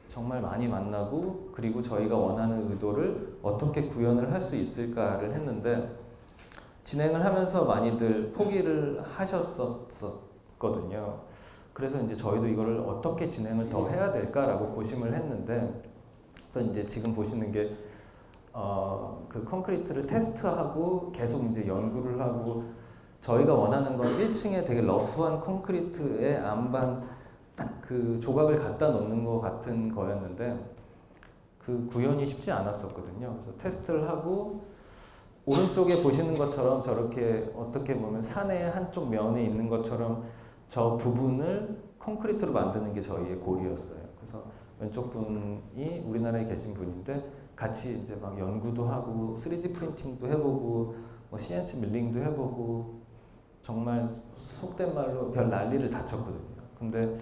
정말 많이 만나고, 그리고 저희가 원하는 의도를 어떻게 구현을 할 수 있을까를 했는데, 진행을 하면서 많이들 포기를 하셨었거든요. 그래서 이제 저희도 이거를 어떻게 진행을 더 해야 될까라고 고심을 했는데, 그래서 이제 지금 보시는 게 그 콘크리트를 테스트하고 계속 이제 연구를 하고, 저희가 원하는 건 1층에 되게 러프한 콘크리트에 안반 딱 그 조각을 갖다 놓는 것 같은 거였는데, 그 구현이 쉽지 않았었거든요. 그래서 테스트를 하고, 오른쪽에 보시는 것처럼 저렇게 어떻게 보면 산의 한쪽 면에 있는 것처럼 저 부분을 콘크리트로 만드는 게 저희의 골이었어요. 그래서 왼쪽 분이 우리나라에 계신 분인데, 같이 이제 막 연구도 하고 3D 프린팅도 해보고 뭐 CNC 밀링도 해보고 정말 속된 말로 별 난리를 다 쳤거든요. 근데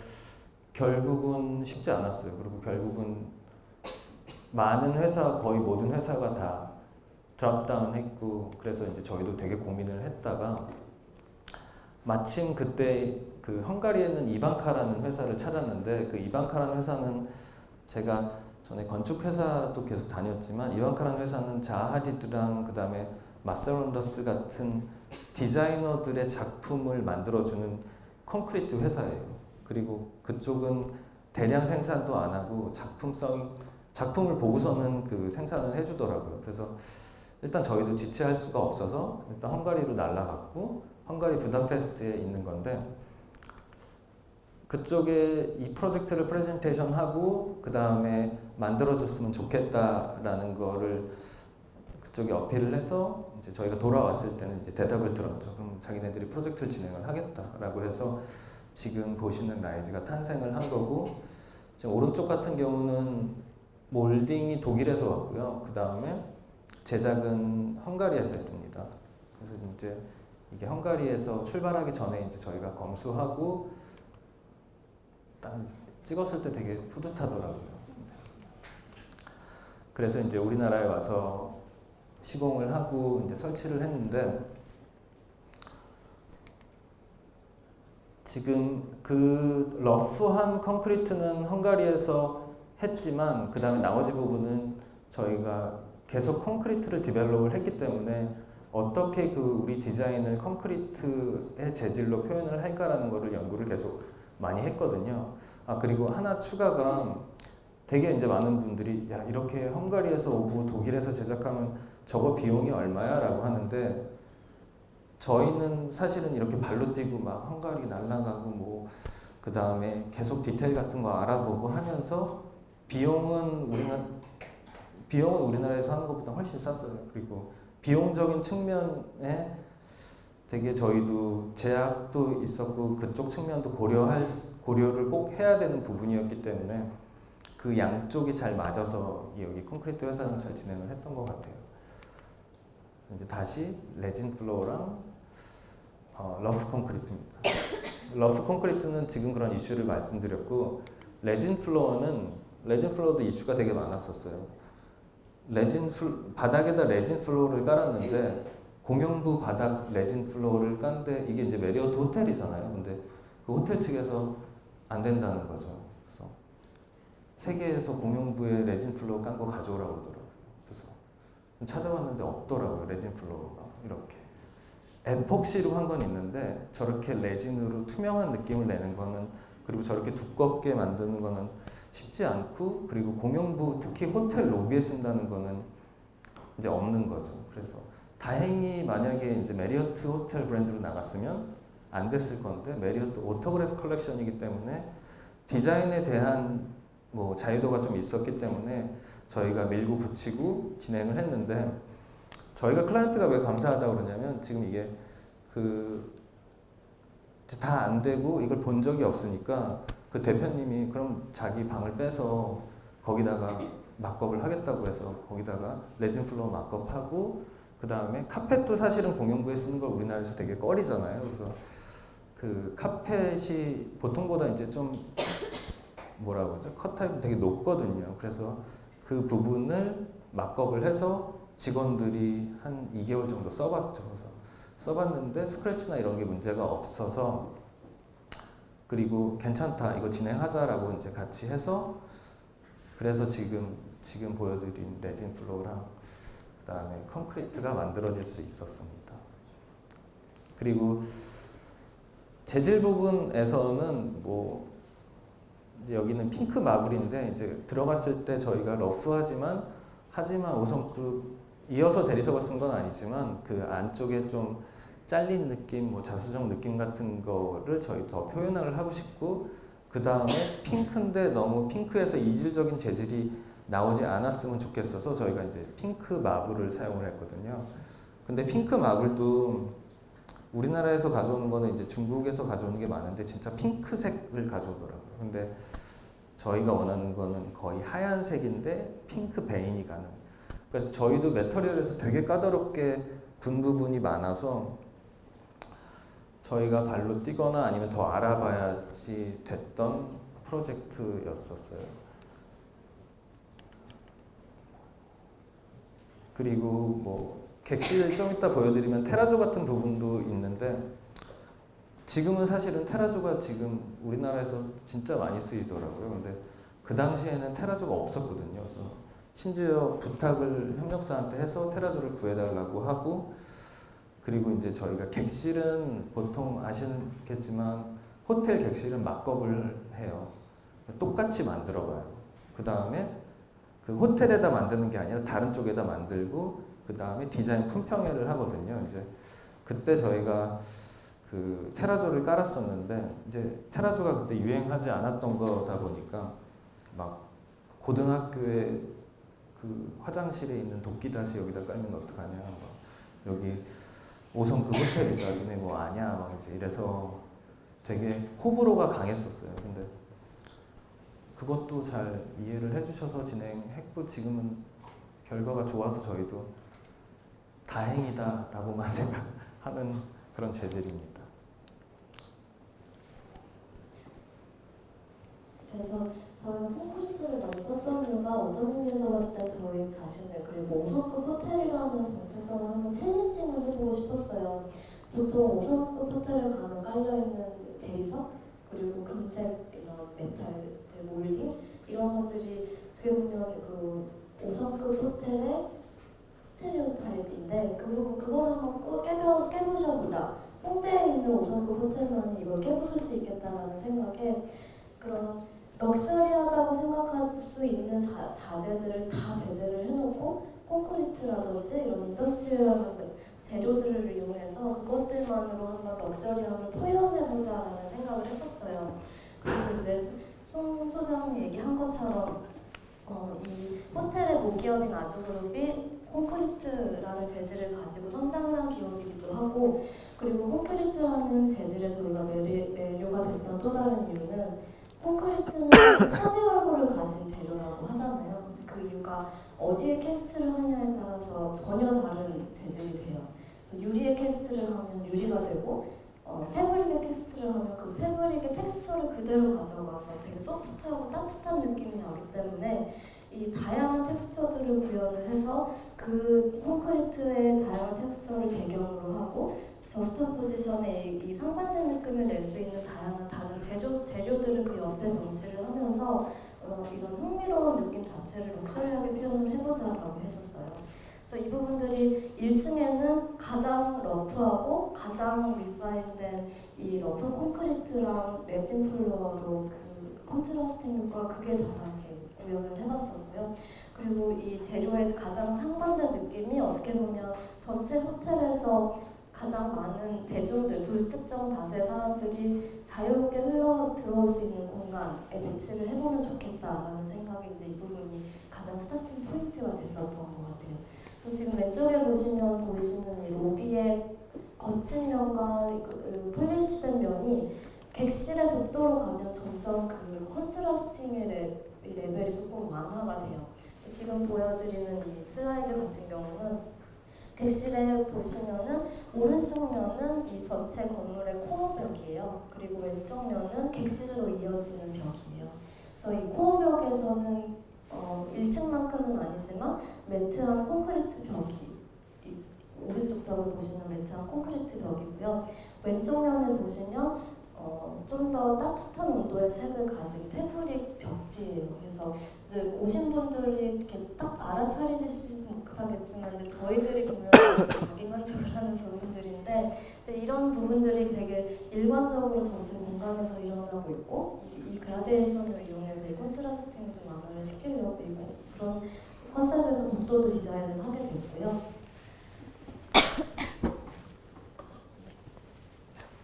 결국은 쉽지 않았어요. 그리고 결국은 많은 회사, 거의 모든 회사가 다 드랍다운 했고, 그래서 이제 저희도 되게 고민을 했다가 마침 그때 그 헝가리에는 이방카라는 회사를 찾았는데, 그 이방카라는 회사는 제가 전에 건축 회사도 계속 다녔지만, 이방카라는 회사는 자하 하디드랑 그 다음에 마셀 론더스 같은 디자이너들의 작품을 만들어주는 콘크리트 회사예요. 그리고 그쪽은 대량 생산도 안 하고 작품을 보고서는 그 생산을 해주더라고요. 그래서 일단 저희도 지체할 수가 없어서 일단 헝가리로 날아갔고, 헝가리 부다페스트에 있는 건데, 그쪽에 이 프로젝트를 프레젠테이션 하고 그 다음에 만들어줬으면 좋겠다라는 거를 그쪽에 어필을 해서 이제 저희가 돌아왔을 때는 이제 대답을 들었죠. 그럼 자기네들이 프로젝트를 진행을 하겠다라고 해서 지금 보시는 라이즈가 탄생을 한 거고, 지금 오른쪽 같은 경우는 몰딩이 독일에서 왔고요. 그 다음에 제작은 헝가리에서 했습니다. 그래서 이제 이게 헝가리에서 출발하기 전에 이제 저희가 검수하고 딱 찍었을 때 되게 뿌듯하더라고요. 그래서 이제 우리나라에 와서 시공을 하고 이제 설치를 했는데, 지금 그 러프한 콘크리트는 헝가리에서 했지만, 그 다음에 나머지 부분은 저희가 계속 콘크리트를 디벨롭을 했기 때문에 어떻게 그 우리 디자인을 콘크리트의 재질로 표현을 할까라는 거를 연구를 계속 많이 했거든요. 아, 그리고 하나 추가가, 되게 이제 많은 분들이 야, 이렇게 헝가리에서 오고 독일에서 제작하면 저거 비용이 얼마야? 라고 하는데, 저희는 사실은 이렇게 발로 뛰고 막 헝가리 날아가고 뭐 그 다음에 계속 디테일 같은 거 알아보고 하면서 비용은 우리나라에서 하는 것보다 훨씬 쌌어요. 그리고 비용적인 측면에 되게 저희도 제약도 있었고 그쪽 측면도 고려를 꼭 해야 되는 부분이었기 때문에 그 양쪽이 잘 맞아서 여기 콘크리트 회사는 잘 진행을 했던 것 같아요. 이제 다시 레진 플로어랑 러프 콘크리트입니다. 러프 콘크리트는 지금 그런 이슈를 말씀드렸고, 레진 플로어도 이슈가 되게 많았었어요. 바닥에다 레진 플로어를 깔았는데, 공용부 바닥 레진 플로어를 깐데 이게 이제 메리어트 호텔이잖아요. 근데 그 호텔 측에서 안 된다는 거죠. 그래서 세계에서 공용부에 레진 플로어 깐 거 가져오라고 그러더라고요. 그래서 찾아봤는데 없더라고요. 레진 플로어가 이렇게 에폭시로 한 건 있는데, 저렇게 레진으로 투명한 느낌을 내는 거는, 그리고 저렇게 두껍게 만드는 거는 쉽지 않고, 그리고 공용부 특히 호텔 로비에 쓴다는 거는 이제 없는 거죠. 그래서 다행히 만약에 이제 메리어트 호텔 브랜드로 나갔으면 안 됐을 건데 메리어트 오토그래프 컬렉션이기 때문에 디자인에 대한 뭐 자유도가 좀 있었기 때문에 저희가 밀고 붙이고 진행을 했는데 저희가 클라이언트가 왜 감사하다고 그러냐면 지금 이게 다 안 되고 이걸 본 적이 없으니까 그 대표님이 그럼 자기 방을 빼서 거기다가 막업을 하겠다고 해서 거기다가 레진 플로어 막업하고 그 다음에 카펫도 사실은 공용부에 쓰는 걸 우리나라에서 되게 꺼리잖아요. 그래서 그 카펫이 보통보다 이제 좀 뭐라고 하죠? 컷 타입이 되게 높거든요. 그래서 그 부분을 막업을 해서 직원들이 한 2개월 정도 써봤죠. 그래서 써봤는데 스크래치나 이런 게 문제가 없어서 그리고 괜찮다 이거 진행하자라고 이제 같이 해서 그래서 지금 보여드린 레진 플로어랑 그 다음에 콘크리트가 만들어질 수 있었습니다. 그리고 재질 부분에서는 뭐 이제 여기는 핑크 마블인데 이제 들어갔을 때 저희가 러프하지만 5성급 이어서 대리석을 쓴 건 아니지만 그 안쪽에 좀 잘린 느낌, 뭐 자수정 느낌 같은 거를 저희 더 표현을 하고 싶고 그 다음에 핑크인데 너무 핑크에서 이질적인 재질이 나오지 않았으면 좋겠어서 저희가 이제 핑크 마블을 사용을 했거든요. 근데 핑크 마블도 우리나라에서 가져오는 거는 이제 중국에서 가져오는 게 많은데 진짜 핑크색을 가져오더라고요. 근데 저희가 원하는 거는 거의 하얀색인데 핑크 베인이 가는. 그래서 저희도 매터리얼에서 되게 까다롭게 군 부분이 많아서 저희가 발로 뛰거나 아니면 더 알아봐야지 됐던 프로젝트였었어요. 그리고 뭐 객실 좀 이따 보여드리면 테라조 같은 부분도 있는데 지금은 사실은 테라조가 지금 우리나라에서 진짜 많이 쓰이더라고요. 근데 그 당시에는 테라조가 없었거든요. 그래서 심지어 부탁을 협력사한테 해서 테라조를 구해달라고 하고 그리고 이제 저희가 객실은 보통 아시겠지만 호텔 객실은 막업을 해요. 똑같이 만들어봐요. 그 다음에 그 호텔에다 만드는 게 아니라 다른 쪽에다 만들고 그 다음에 디자인 품평회를 하거든요. 이제 그때 저희가 그 테라조를 깔았었는데 이제 테라조가 그때 유행하지 않았던 거다 보니까 막 고등학교에 그 화장실에 있는 도끼다시 여기다 깔면 어떡하냐, 막 여기 5성급 호텔이다, 니네 뭐 아냐, 막 이제 이래서 되게 호불호가 강했었어요. 근데 그것도 잘 이해를 해주셔서 진행했고 지금은 결과가 좋아서 저희도 다행이다라고만 생각하는 그런 재질입니다. 그래서 저희가 콘크리트를 많이 썼던 이유가 어떤 의미에서 봤을 때 저희 자신을 그리고 5성급 호텔이라는 정체성을 한번 챌린징을 해보고 싶었어요. 보통 5성급 호텔에 가면 깔려있는 대리석 그리고 금색 이런 메탈 몰딩 이런 것들이 어떻게 보면 그 5성급 호텔의 스테레오 타입인데 그걸 한번 깨부셔보자. 홍대에 있는 5성급 호텔만이 이걸 깨부술 수 있겠다라는 생각에 그런 럭셔리하다고 생각할 수 있는 자재들을 다 배제를 해놓고 콘크리트라든지 이런 인더스트리얼 재료들을 이용해서 그것들만으로 한번 럭셔리함을 표현해보자라는 생각을 했었어요. 그리고 이제 송 소장님 얘기한 것처럼 이 호텔의 모기업인 아주그룹이 콘크리트라는 재질을 가지고 성장한 기업이기도 하고 그리고 콘크리트라는 재질에서 우리가 매료가 됐던 또 다른 이유는 콘크리트는 사내 얼굴을 가진 재료라고 하잖아요. 그 이유가 어디에 캐스트를 하냐에 따라서 전혀 다른 재질이 돼요. 유리에 캐스트를 하면 유리가 되고 패브릭에 캐스트를 하면 그 패브릭의 텍스처를 그대로 가져가서 되게 소프트하고 따뜻한 느낌이 나기 때문에 이 다양한 텍스처들을 구현을 해서 그 콘크리트의 다양한 텍스처를 배경으로 하고 저스트 포지션에 이 상반된 느낌을 낼 수 있는 다양한 다른 재료들을 그 옆에 명시를 하면서 이런 흥미로운 느낌 자체를 럭셔리하게 표현을 해보자라고 했었어요. 그래서 이 부분들이 1층에는 가장 러프하고 가장 리파인된 이 러프 콘크리트랑 레진 플로어로 그 컨트라스팅 효과가 극에 달하게 구현을 해봤었고요. 그리고 이 재료의 가장 상반된 느낌이 어떻게 보면 전체 호텔에서 가장 많은 대중들, 불특정 다수의 사람들이 자유롭게 흘러 들어올 수 있는 공간에 배치를 해보면 좋겠다라는 생각이 이제 이 부분이 가장 스타팅 포인트가 됐었던 것 같아요. 그래서 지금 왼쪽에 보시는 이 로비의 거친 면과 폴리시된 면이 객실의 복도로 가면 점점 그 컨트라스팅의 레벨이 조금 완화가 돼요. 지금 보여드리는 이 슬라이드 같은 경우는 객실에 보시면은 오른쪽 면은 이 전체 건물의 코어 벽이에요. 그리고 왼쪽 면은 객실로 이어지는 벽이에요. 그래서 이 코어 벽에서는 1층만큼은 아니지만 매트한 콘크리트 벽이 오른쪽 벽을 보시면 매트한 콘크리트 벽이고요. 왼쪽 면을 보시면 좀 더 따뜻한 온도의 색을 가진 패브릭 벽지예요. 그래서 이제 오신 분들이 이렇게 딱 알아차리시겠지만 저희들이 보면 자기 만족을 하는 부분들인데 이런 부분들이 되게 일관적으로 전체 공간에서 일어나고 있고 이 그라데이션을 이용해서 이 콘트라스팅을 좀 완화를 시키려고 그런 컨셉에서 복도도 디자인을 하게 됐고요.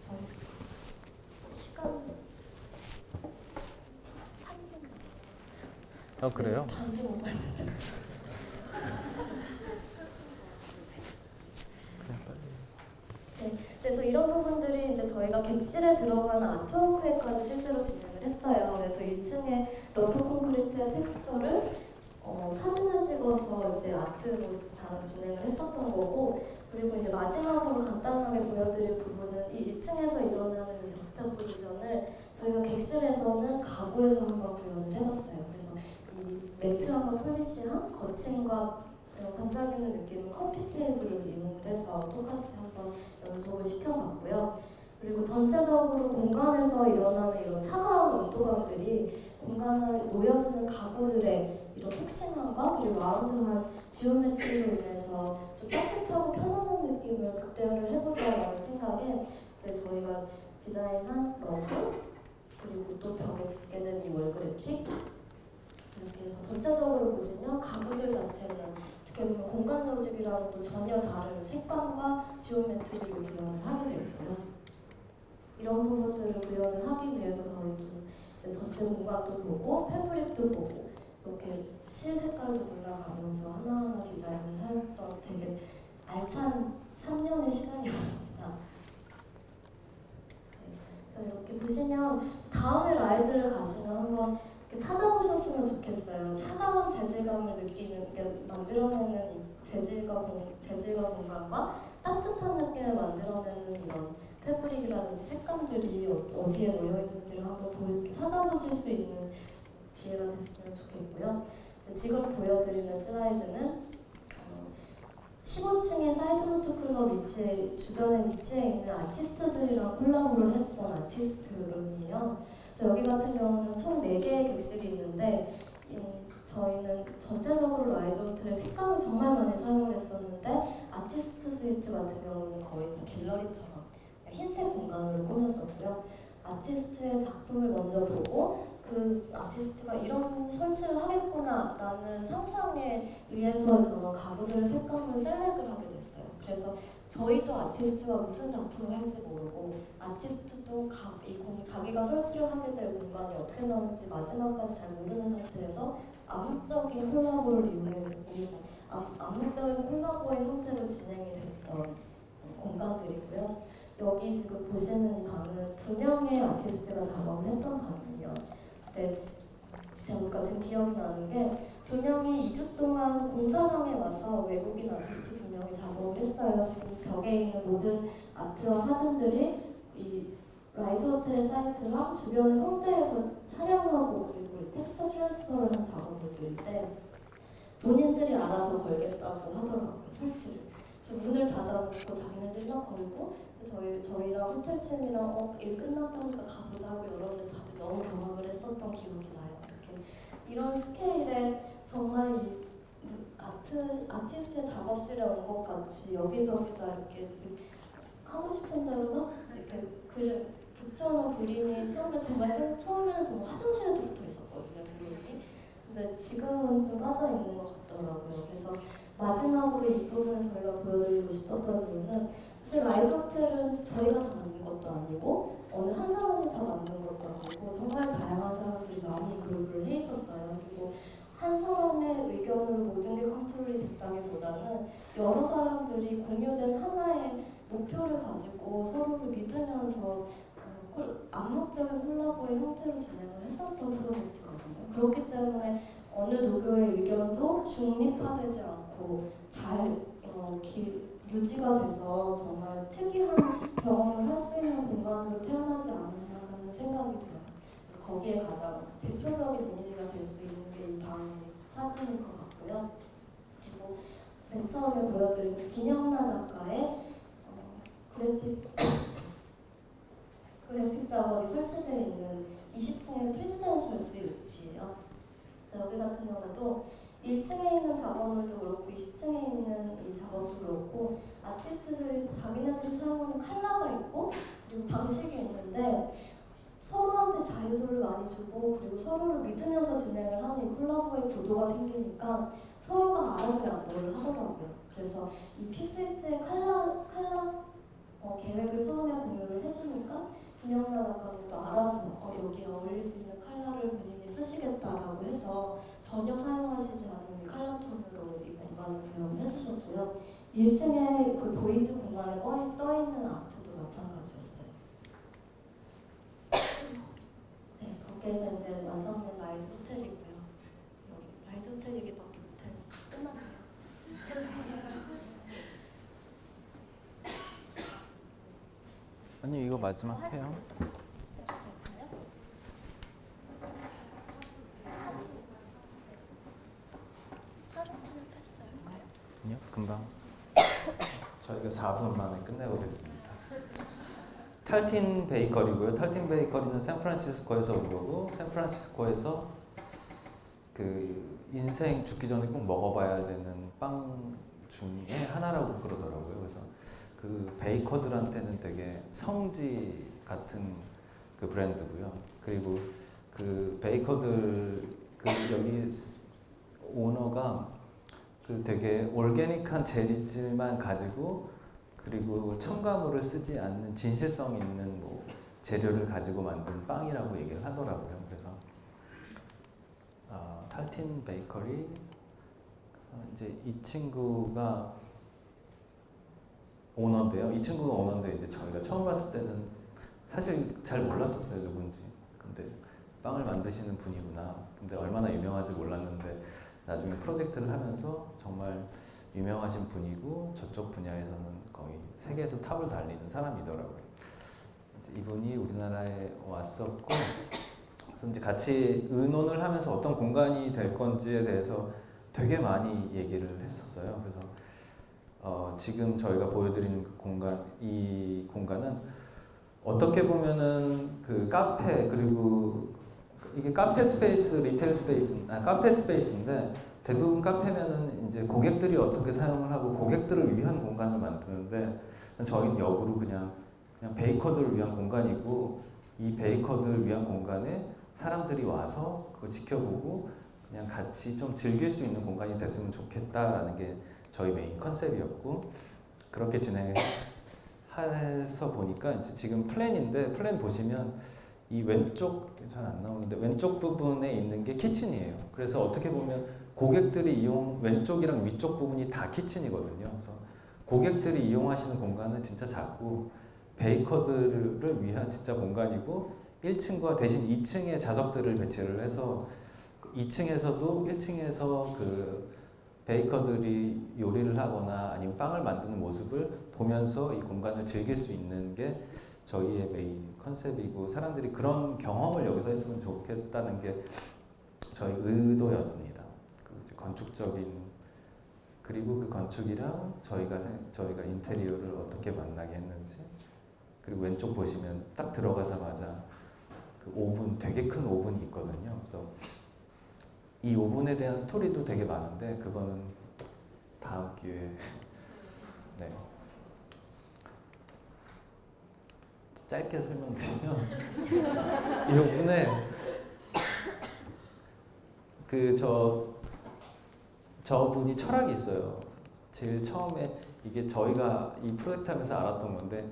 저희 시간 3분 그래요? 네, 그래서 이런 부분들이 이제 저희가 객실에 들어가는 아트워크에까지 실제로 진행을 했어요. 그래서 1층에 러프 콘크리트의 텍스처를 사진을 찍어서 이제 아트로 진행을 했었던 거고, 그리고 이제 마지막으로 간단하게 보여드릴 부분은 이 1층에서 일어나는 이 적스타포지션을 저희가 객실에서는 가구에서 한번 구현을 해봤어요. 그래서 이 매트함과 폴리시함, 거침과 반짝이는 느낌은 커피 테이블을 이용을 해서 똑같이 한번 연속을 시켜봤고요. 그리고 전체적으로 공간에서 일어나는 이런 차가운 온도감들이 공간에 놓여지는 가구들의 이런 폭신함과 그리고 라운드한 지오메트리로 인해서 좀 따뜻하고 편안한 느낌을 극대화를 해보자라는 생각에 이제 저희가 디자인한 러브 그리고 또 벽에 붙게 된 이 월그래픽 이렇게 해서 전체적으로 보시면 가구들 자체는 어떻게 보면 공간 요직이랑은 또 전혀 다른 색감과 지오메트리로 구현을 하게 됐고요. 이런 부분들을 구현을 하기 위해서 저희도 이제 전체 공간도 보고 패브릭도 보고 이렇게 실 색깔도 골라가면서 하나하나 디자인을 했던 되게 알찬 3년의 시간이었습니다. 그래서 이렇게 보시면 다음에 라이즈를 가시면 한번 찾아보셨으면 좋겠어요. 차가운 재질감을 느끼는, 만들어내는 이 재질과 공간과 따뜻한 느낌을 만들어내는 이런 패브릭이라든지 색감들이 어디에 놓여 있는지를 한번 찾아보실 수 있는 기회가 됐으면 좋겠고요. 지금 보여드리는 슬라이드는 15층의 사이드노트 클럽 주변에 위치해 있는 아티스트들이랑 콜라보를 했던 아티스트룸이에요. 여기 같은 경우는 총 4개의 객실이 있는데 저희는 전체적으로 라이즈 호텔의 색감을 정말 많이 사용을 했었는데 아티스트 스위트 같은 경우는 거의 다 갤러리처럼 흰색 공간으로 꾸몄었고요. 아티스트의 작품을 먼저 보고 그 아티스트가 이런 설치를 하겠구나라는 상상에 의해서 저는 가구들의 색감을 셀렉을 하게 됐어요. 그래서 저희도 아티스트가 무슨 작품을 할지 모르고 아티스트도 자기가 설치를 하게 될 공간이 어떻게 나올지 마지막까지 잘 모르는 상태에서 암묵적인 콜라보를 이용해서 암묵적인 콜라보의 형태로 진행이 됐던 공간들이고요. 여기 지금 보시는 이 방은 2명의 아티스트가 작업을 했던 방이에요. 근데 제가 지금 기억이 나는 게 2명이 2주 동안 공사장에 와서 외국인 아티스트 2명이 작업을 했어요. 지금 벽에 있는 모든 아트와 사진들이 이 라이즈 호텔 사이트랑 주변의 홍대에서 촬영하고 그리고 텍스처 트랜스퍼를 한 작업물들인데 본인들이 알아서 걸겠다고 하더라고요, 설치를. 그래서 문을 닫아놓고 자기네들이 막 걸고 저희랑 호텔팀이랑 일 끝났다니까 가보자고 여러분들 다들 너무 경악을 했었던 기억이 나요. 이런 스케일에 정말 이 아티스트의 작업실에 온 것 같이 여기저기 다 이렇게 하고 싶은 대로 막 이렇게 붙여놓은 그림이 처음에는 정말 화장실에 붙어 있었거든요, 그림이. 근데 지금은 좀 빠져 있는 것 같더라고요. 그래서 마지막으로 이 부분을 저희가 보여드리고 싶었던 이유는 사실 라이즈 호텔은 저희가 다 만든 것도 아니고 어느 한 사람이 다 만든 것도 아니고 정말 다양한 사람들이 많이 그룹을 해 있었어요. 그리고 한 사람의 의견으로 모든 게 컨트롤이 됐다기보다는 여러 사람들이 공유된 하나의 목표를 가지고 서로를 믿으면서 암묵적인 콜라보의 형태로 진행을 했었던 프로젝트거든요. 그렇기 때문에 어느 누구의 의견도 중립화되지 않고 잘 유지가 돼서 정말 특이한 경험을 할 수 있는 공간으로 태어나지 않았나라는 생각이 들어요. 거기에 가장 대표적인 이미지가 될 수 있는 게 이 다음 사진일 것 같고요. 그리고 맨 처음에 보여드린 김영나 작가의 그래픽 작업이 설치되어 있는 20층의 프레지던셜 스윗이에요. 여기 같은 경우도 1층에 있는 작업물도 그렇고 20층에 있는 이 작업도 그렇고 아티스트들이 자기네들이 사용하는 컬러가 있고 그리고 방식이 있는데 서로한테 자유도를 많이 주고 그리고 서로를 믿으면서 진행을 하는 이 콜라보의 구도가 생기니까 서로가 알아서 양보를 하더라고요. 그래서 이 피스위트의 컬러 계획을 처음에 공유를 해주니까 김영나 작가님도 알아서 여기에 어울릴 수 있는 컬러를 본인이 쓰시겠다라고 해서 전혀 사용하시지 않는 이 컬러 톤으로 이 공간을 구현을 해주셨고요. 1층에 그 보이드 공간에 떠있는 아트도 마찬가지였어요. 네, 거기에서 이제 완성된 라이즈 호텔이고요. 여기 라이즈 호텔이기밖에 못해. 끝났네요. 아니 이거 마지막 해요. 아니요, 금방. 저희가 4분 만에 끝내보겠습니다. 탈틴 베이커리고요. 탈틴 베이커리는 샌프란시스코에서 온 거고, 샌프란시스코에서 그 인생 죽기 전에 꼭 먹어봐야 되는 빵 중에 하나라고 그러더라고요. 그래서 그 베이커들한테는 되게 성지 같은 그 브랜드고요. 그리고 그 베이커들 그 여기 오너가 그 되게 올게닉한 재질만 가지고 그리고 첨가물을 쓰지 않는 진실성 있는 뭐 재료를 가지고 만든 빵이라고 얘기를 하더라고요. 그래서 탈틴 베이커리. 그래서 이제 이 친구가 오너인데요. 이 친구가 오너인데 이제 저희가 처음 봤을 때는 사실 잘 몰랐었어요, 누군지. 근데 빵을 만드시는 분이구나. 근데 얼마나 유명한지 몰랐는데 나중에 프로젝트를 하면서 정말 유명하신 분이고 저쪽 분야에서는 거의 세계에서 탑을 달리는 사람이더라고요. 이제 이분이 우리나라에 왔었고, 그래서 이제 같이 의논을 하면서 어떤 공간이 될 건지에 대해서 되게 많이 얘기를 했었어요. 그래서 지금 저희가 보여드리는 그 공간, 이 공간은 어떻게 보면은 그 카페 그리고 이게 카페 스페이스, 리테일 스페이스, 카페 스페이스인데 대부분 카페면은 이제 고객들이 어떻게 사용을 하고 고객들을 위한 공간을 만드는데 저희는 역으로 그냥 베이커들을 위한 공간이고 이 베이커들을 위한 공간에 사람들이 와서 그거 지켜보고 그냥 같이 좀 즐길 수 있는 공간이 됐으면 좋겠다라는 게 저희 메인 컨셉이었고 그렇게 진행해서 보니까 이제 지금 플랜인데 플랜 보시면 이 왼쪽 잘 안 나오는데 왼쪽 부분에 있는 게 키친이에요. 그래서 어떻게 보면 고객들이 왼쪽이랑 위쪽 부분이 다 키친이거든요. 그래서 고객들이 이용하시는 공간은 진짜 작고 베이커들을 위한 진짜 공간이고 1층과 대신 2층에 좌석들을 배치를 해서 2층에서도 1층에서 그 베이커들이 요리를 하거나 아니면 빵을 만드는 모습을 보면서 이 공간을 즐길 수 있는 게 저희의 메인 컨셉이고 사람들이 그런 경험을 여기서 했으면 좋겠다는 게 저희 의도였습니다. 그 건축적인 그리고 그 건축이랑 저희가 인테리어를 어떻게 만나게 했는지 그리고 왼쪽 보시면 딱 들어가자마자 그 오븐 되게 큰 오븐이 있거든요. 그래서 이 오븐에 대한 스토리도 되게 많은데 그거는 다음 기회에 네. 짧게 설명드리면 이 오븐에 저분이 철학이 있어요. 제일 처음에 이게 저희가 이 프로젝트 하면서 알았던 건데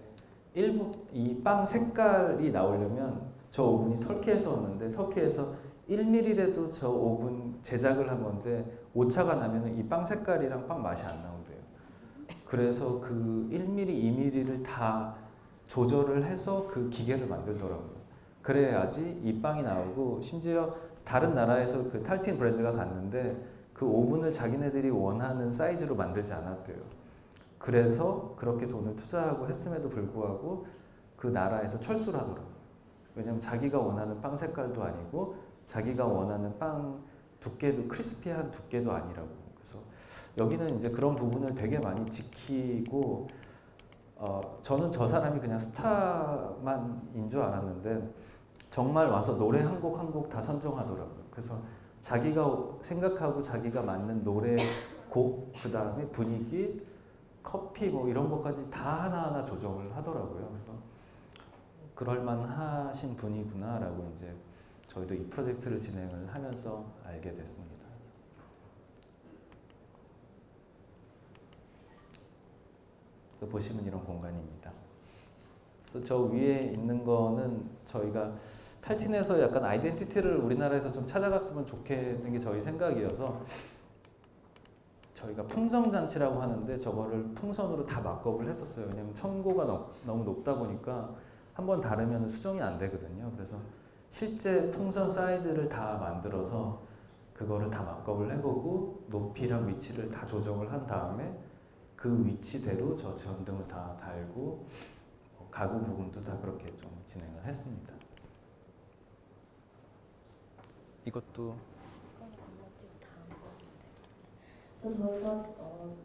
일부 이 빵 색깔이 나오려면 저 오븐이 터키에서 왔는데 터키에서 1mm라도 저 오븐 제작을 한 건데 오차가 나면 이 빵 색깔이랑 빵 맛이 안 나온대요. 그래서 그 1mm, 2mm를 다 조절을 해서 그 기계를 만들더라고요. 그래야지 이 빵이 나오고 심지어 다른 나라에서 그 탈틴 브랜드가 갔는데 그 오븐을 자기네들이 원하는 사이즈로 만들지 않았대요. 그래서 그렇게 돈을 투자하고 했음에도 불구하고 그 나라에서 철수를 하더라고요. 왜냐면 자기가 원하는 빵 색깔도 아니고 자기가 원하는 빵 두께도 크리스피한 두께도 아니라고. 그래서 여기는 이제 그런 부분을 되게 많이 지키고 저는 저 사람이 그냥 스타만인 줄 알았는데 정말 와서 노래 한 곡 한 곡 다 선정하더라고요. 그래서 자기가 생각하고 자기가 맞는 노래 곡 그다음에 분위기 커피 뭐 이런 것까지 다 하나하나 조정을 하더라고요. 그래서 그럴만하신 분이구나라고 이제 저희도 이 프로젝트를 진행을 하면서 알게 됐습니다. 그래서 보시면 이런 공간입니다. 그래서 저 위에 있는 거는 저희가 탈틴에서 약간 아이덴티티를 우리나라에서 좀 찾아갔으면 좋겠는 게 저희 생각이어서 저희가 풍성잔치라고 하는데 저거를 풍선으로 다 막업을 했었어요. 왜냐면 첨고가 너무 높다 보니까 한번 다르면 수정이 안 되거든요. 그래서 실제 풍선 사이즈를 다 만들어서 그거를 다 막업을 해보고 높이랑 위치를 다 조정을 한 다음에 그 위치대로 저 전등을 다 달고 가구 부분도 다 그렇게 좀 진행을 했습니다. 이것도 그래서 저희가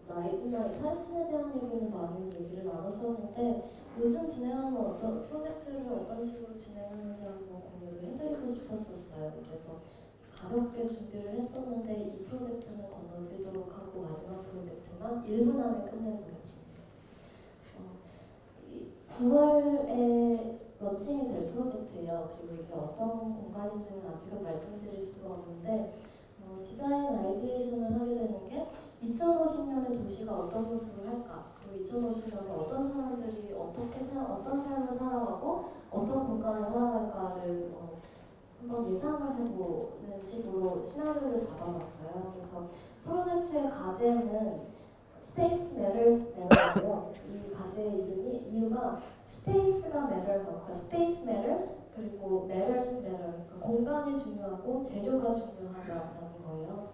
라이즈나 탈틴에 대한 얘기는 많은 얘기를 나눴었는데 요즘 진행하는 어떤 프로젝트를 어떤 식으로 진행하는지 한번 공유를 해드리고 싶었었어요. 그래서 가볍게 준비를 했었는데 이 프로젝트는 건너뛰도록 하고 마지막 프로젝트만 1분 안에 끝내보겠습니다. 9월에 런칭이 될 프로젝트예요. 그리고 이게 어떤 공간인지는 아직은 말씀드릴 수가 없는데 디자인 아이디에이션을 하게 되는 게 2050년에 도시가 어떤 모습을 할까, 그리고 2050년에 어떤 사람들이 어떤 삶을 살아가고 어떤 공간을 살아갈까를 한번 예상을 해보는 식으로 시나리오를 잡아봤어요. 그래서 프로젝트의 과제는 Space Matters Matter고요. 이 과제의 이유가 스페이스가 matter하고, 그러니까 Space Matters 그리고 Matters Matter, 그러니까 공간이 중요하고 재료가 중요하다라는 거예요.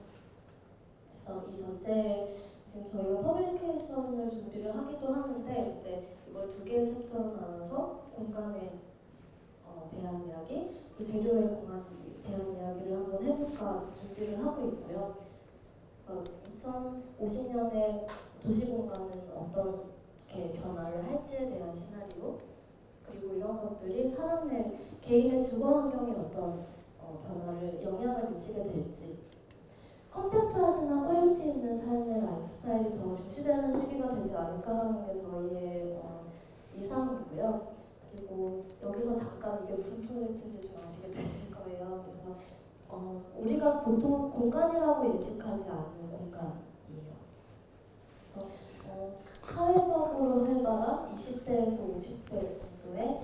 그래서 이 전체 지금 저희가 퍼블리케이션을 준비를 하기도 하는데 이제 이걸 두 개의 챕터로 나눠서 공간에 대한 이야기, 그 재료의 공간에 대한 이야기를 한번 해볼까 준비를 하고 있고요. 그래서 2050년에 도시공간은 어떻게 변화를 할지에 대한 시나리오, 그리고 이런 것들이 사람의 개인의 주거 환경에 어떤 변화를 영향을 미치게 될지, 컴팩트하지만 퀄리티 있는 삶의 라이프 스타일이 더 중시되는 시기가 되지 않을까라는 게 저희의 예상이고요. 그리고 여기서 잠깐 이게 무슨 프로젝트인지 좀 아시게 되실 거예요. 그래서 우리가 보통 공간이라고 인식하지 않는 공간이에요. 그래서 사회적으로 활발한 20대에서 50대 정도의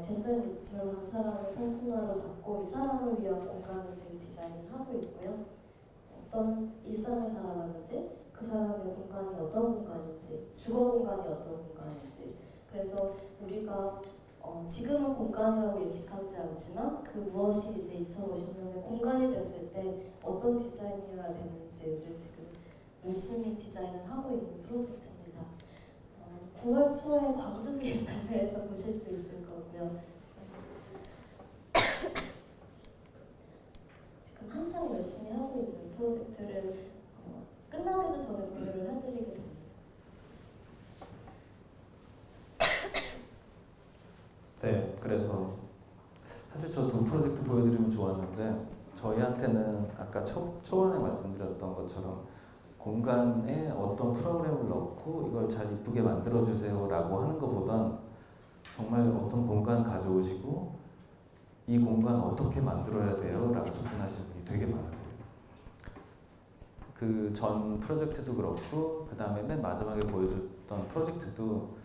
젠더 뉴트럴한 사람을 퍼스널로 잡고 이 사람을 위한 공간을 지금 디자인을 하고 있고요. 어떤 일상을 살아가는지, 그 사람의 공간이 어떤 공간인지, 주거 공간이 어떤 공간인지, 그래서 우리가 지금은 공간이라고 인식하지 않지만 그 무엇이 이제 2050년에 공간이 됐을 때 어떤 디자인이어야 되는지를 지금 열심히 디자인을 하고 있는 프로젝트입니다. 9월 초에 광주 비엔날레에서 보실 수 있을 거고요. 지금 한창 열심히 하고 있는 프로젝트를 끝나기도 전에 공유를 해드리게 됩니다. 네, 그래서 사실 저 두 프로젝트 보여드리면 좋았는데 저희한테는 아까 초반에 말씀드렸던 것처럼 공간에 어떤 프로그램을 넣고 이걸 잘 이쁘게 만들어주세요 라고 하는 것보단 정말 어떤 공간 가져오시고 이 공간 어떻게 만들어야 돼요? 라고 접근하시는 분이 되게 많으세요. 그 전 프로젝트도 그렇고 그 다음에 맨 마지막에 보여줬던 프로젝트도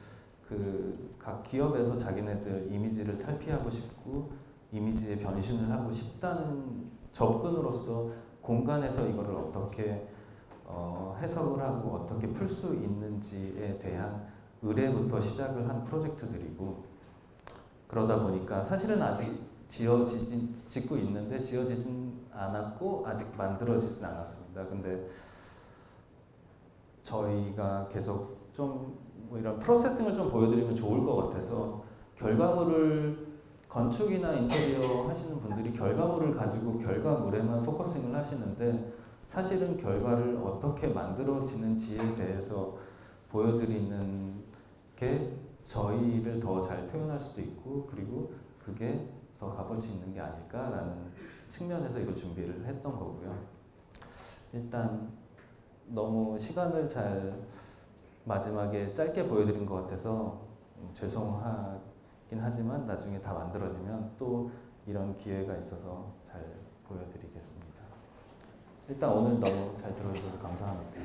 그 각 기업에서 자기네들 이미지를 탈피하고 싶고 이미지에 변신을 하고 싶다는 접근으로서 공간에서 이거를 어떻게 해석을 하고 어떻게 풀 수 있는지에 대한 의뢰부터 시작을 한 프로젝트들이고 그러다 보니까 사실은 아직 짓고 있는데 지어지진 않았고 아직 만들어지진 않았습니다. 근데 저희가 계속 좀 뭐 이런 프로세싱을 좀 보여드리면 좋을 것 같아서 결과물을 건축이나 인테리어 하시는 분들이 결과물을 가지고 결과물에만 포커싱을 하시는데 사실은 결과를 어떻게 만들어지는지에 대해서 보여드리는 게 저희를 더 잘 표현할 수도 있고 그리고 그게 더 값어치 있는 게 아닐까라는 측면에서 이걸 준비를 했던 거고요. 일단 너무 시간을 잘 마지막에 짧게 보여드린 것 같아서 죄송하긴 하지만 나중에 다 만들어지면 또 이런 기회가 있어서 잘 보여드리겠습니다. 일단 오늘 너무 잘 들어주셔서 감사합니다.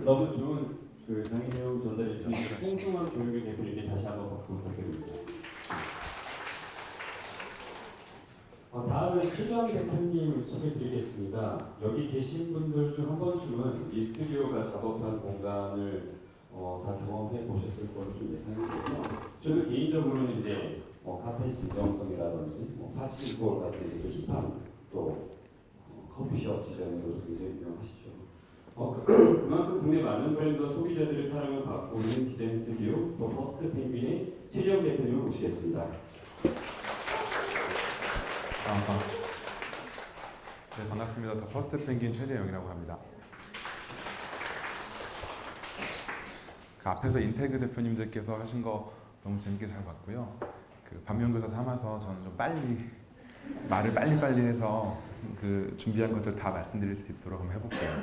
너무 좋은 그 강의 내용 전달해 주신 홍승환 조용규 대표님께 다시 한번 박수 부탁드립니다. 다음은 최주환 대표님 소개드리겠습니다. 여기 계신 분들 중 한 번쯤은 이 스튜디오가 작업한 공간을 다 경험해 보셨을 거로 좀 예상이 되고요. 저는 개인적으로는 이제 카페 진정성이라든지 파치 수월 같은 힙한 또 커피숍 디자인으로 굉장히 유명하시죠. 그만큼 국내 많은 브랜드와 소비자들의 사랑을 받고 있는 디자인 스튜디오 더 퍼스트 펭귄의 최재형 대표님을 모시겠습니다. 네, 반갑습니다. 더 퍼스트 펭귄 최재영이라고 합니다. 그 앞에서 인테그 대표님들께서 하신 거 너무 재밌게 잘 봤고요. 그 반면교사 삼아서 저는 좀 말을 빨리 해서 그 준비한 것들 다 말씀드릴 수 있도록 한번 해볼게요.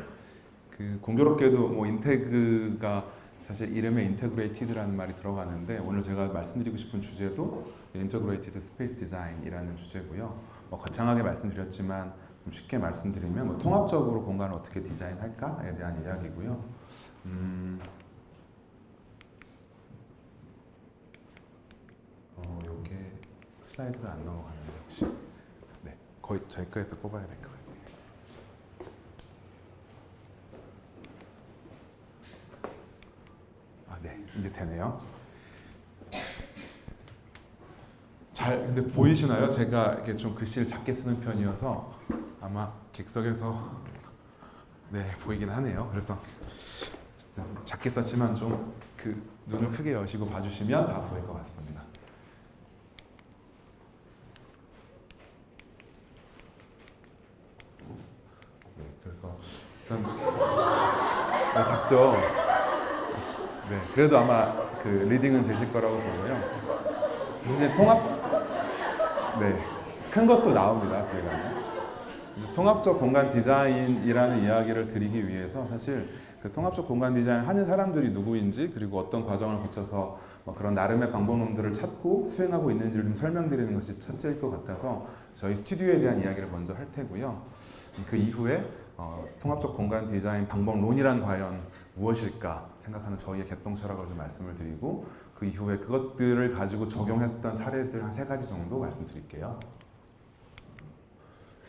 그 공교롭게도 뭐 인테그가 사실 이름에 인테그레이티드라는 말이 들어가는데 오늘 제가 말씀드리고 싶은 주제도 인테그레이티드 스페이스 디자인이라는 주제고요. 거창하게 말씀드렸지만 좀 쉽게 말씀드리면 통합적으로 공간을 어떻게 디자인할까에 대한 이야기고요. 요게 슬라이드가 안 넘어가는데 혹시 네 거의 저희 거에도 꼽아야 될 것 같아요. 네, 이제 되네요. 근데 보이시나요? 제가 이렇게 좀 글씨를 작게 쓰는 편이어서 아마 객석에서 네 보이긴 하네요. 그래서 어쨌든 작게 썼지만 좀 그 눈을 크게 여시고 봐주시면 다 보일 것 같습니다. 네, 그래서 일단 네, 작죠. 네, 그래도 아마 그 리딩은 되실 거라고 보고요. 이제 큰 것도 나옵니다. 뒤에 가면. 통합적 공간 디자인이라는 이야기를 드리기 위해서 사실 그 통합적 공간 디자인을 하는 사람들이 누구인지 그리고 어떤 과정을 거쳐서 그런 나름의 방법론들을 찾고 수행하고 있는지를 좀 설명드리는 것이 첫째일 것 같아서 저희 스튜디오에 대한 이야기를 먼저 할 테고요. 그 이후에 통합적 공간 디자인 방법론이란 과연 무엇일까 생각하는 저희의 개똥 철학을 좀 말씀을 드리고 그 이후에 그것들을 가지고 적용했던 사례들 한 3가지 정도 말씀드릴게요.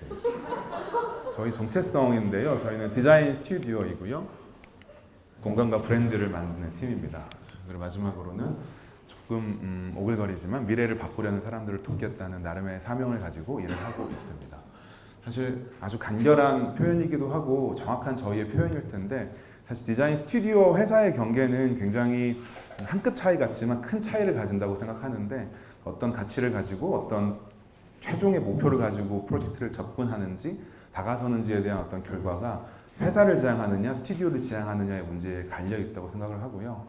네. 저희 정체성인데요. 저희는 디자인 스튜디오이고요. 공간과 브랜드를 만드는 팀입니다. 그리고 마지막으로는 조금 오글거리지만 미래를 바꾸려는 사람들을 돕겠다는 나름의 사명을 가지고 일을 하고 있습니다. 사실 아주 간결한 표현이기도 하고 정확한 저희의 표현일 텐데 사실 디자인 스튜디오 회사의 경계는 굉장히 한 끗 차이 같지만 큰 차이를 가진다고 생각하는데 어떤 가치를 가지고 어떤 최종의 목표를 가지고 프로젝트를 접근하는지 다가서는지에 대한 어떤 결과가 회사를 지향하느냐 스튜디오를 지향하느냐의 문제에 갈려 있다고 생각을 하고요.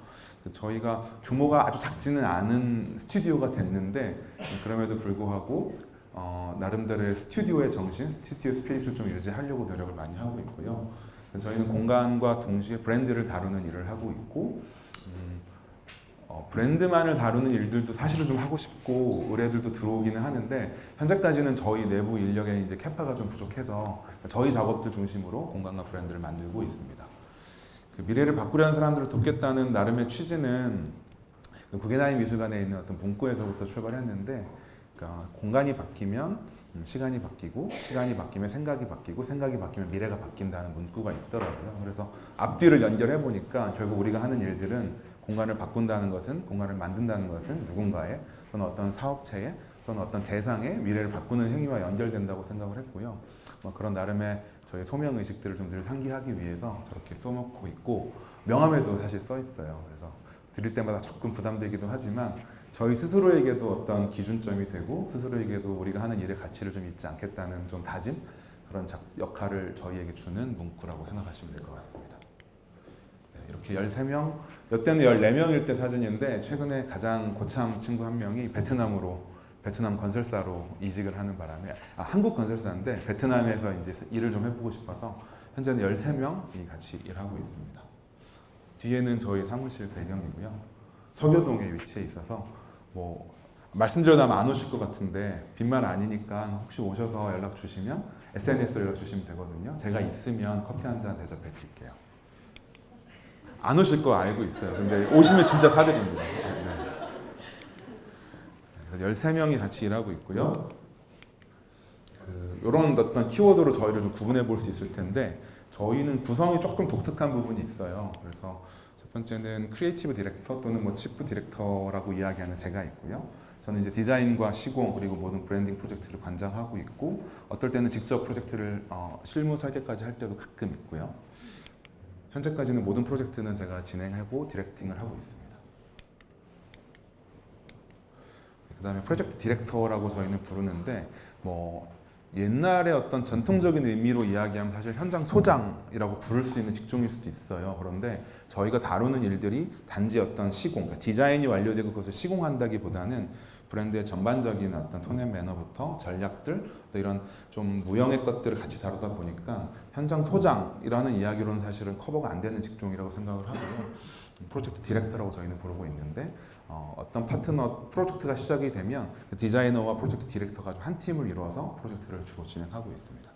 저희가 규모가 아주 작지는 않은 스튜디오가 됐는데 그럼에도 불구하고 나름대로의 스튜디오의 정신, 스튜디오 스페이스를 좀 유지하려고 노력을 많이 하고 있고요. 저희는 공간과 동시에 브랜드를 다루는 일을 하고 있고 브랜드만을 다루는 일들도 사실은 좀 하고 싶고 의뢰들도 들어오기는 하는데 현재까지는 저희 내부 인력의 이제 캐파가 좀 부족해서 저희 작업들 중심으로 공간과 브랜드를 만들고 있습니다. 그 미래를 바꾸려는 사람들을 돕겠다는 나름의 취지는 그 구겐하임 미술관에 있는 어떤 문구에서부터 출발했는데, 그러니까 공간이 바뀌면 시간이 바뀌고, 시간이 바뀌면 생각이 바뀌고, 생각이 바뀌면 미래가 바뀐다는 문구가 있더라고요. 그래서 앞뒤를 연결해 보니까 결국 우리가 하는 일들은 공간을 바꾼다는 것은, 공간을 만든다는 것은 누군가의 또는 어떤 사업체의 또는 어떤 대상의 미래를 바꾸는 행위와 연결된다고 생각을 했고요. 그런 나름의 저희 소명 의식들을 좀 늘 상기하기 위해서 저렇게 써놓고 있고, 명함에도 사실 써 있어요. 그래서 드릴 때마다 조금 부담되기도 하지만 저희 스스로에게도 어떤 기준점이 되고, 스스로에게도 우리가 하는 일의 가치를 좀 잊지 않겠다는 좀 다짐, 그런 역할을 저희에게 주는 문구라고 생각하시면 될 것 같습니다. 네, 이렇게 13명, 이때는 14명일 때 사진인데 최근에 가장 고참 친구 한 명이 베트남 건설사로 이직을 하는 바람에, 한국 건설사인데 베트남에서 이제 일을 좀 해보고 싶어서 현재는 13명이 같이 일하고 있습니다. 뒤에는 저희 사무실 배경이고요. 서교동에 위치해 있어서 뭐 말씀드려도 아마 안 오실 것 같은데 빈말 아니니까 혹시 오셔서 연락 주시면 SNS로 연락 주시면 되거든요. 제가 있으면 커피 한 잔 대접해 드릴게요. 안 오실 거 알고 있어요. 근데 오시면 진짜 사드립니다. 네. 13명이 같이 일하고 있고요. 이런 어떤 키워드로 저희를 좀 구분해 볼 수 있을 텐데, 저희는 구성이 조금 독특한 부분이 있어요. 그래서 첫 번째는 크리에이티브 디렉터 또는 뭐 치프 디렉터라고 이야기하는 제가 있고요. 저는 이제 디자인과 시공 그리고 모든 브랜딩 프로젝트를 관장하고 있고, 어떨 때는 직접 프로젝트를 실무 설계까지 할 때도 가끔 있고요. 현재까지는 모든 프로젝트는 제가 진행하고 디렉팅을 하고 있습니다. 그 다음에 프로젝트 디렉터라고 저희는 부르는데, 뭐 옛날에 어떤 전통적인 의미로 이야기하면 사실 현장 소장이라고 부를 수 있는 직종일 수도 있어요. 그런데 저희가 다루는 일들이 단지 어떤 시공, 그러니까 디자인이 완료되고 그것을 시공한다기보다는 브랜드의 전반적인 어떤 톤 앤 매너부터 전략들, 또 이런 좀 무형의 것들을 같이 다루다 보니까 현장 소장이라는 이야기로는 사실은 커버가 안 되는 직종이라고 생각을 하고요. 프로젝트 디렉터라고 저희는 부르고 있는데, 어떤 파트너 프로젝트가 시작이 되면 디자이너와 프로젝트 디렉터가 한 팀을 이루어서 프로젝트를 주로 진행하고 있습니다.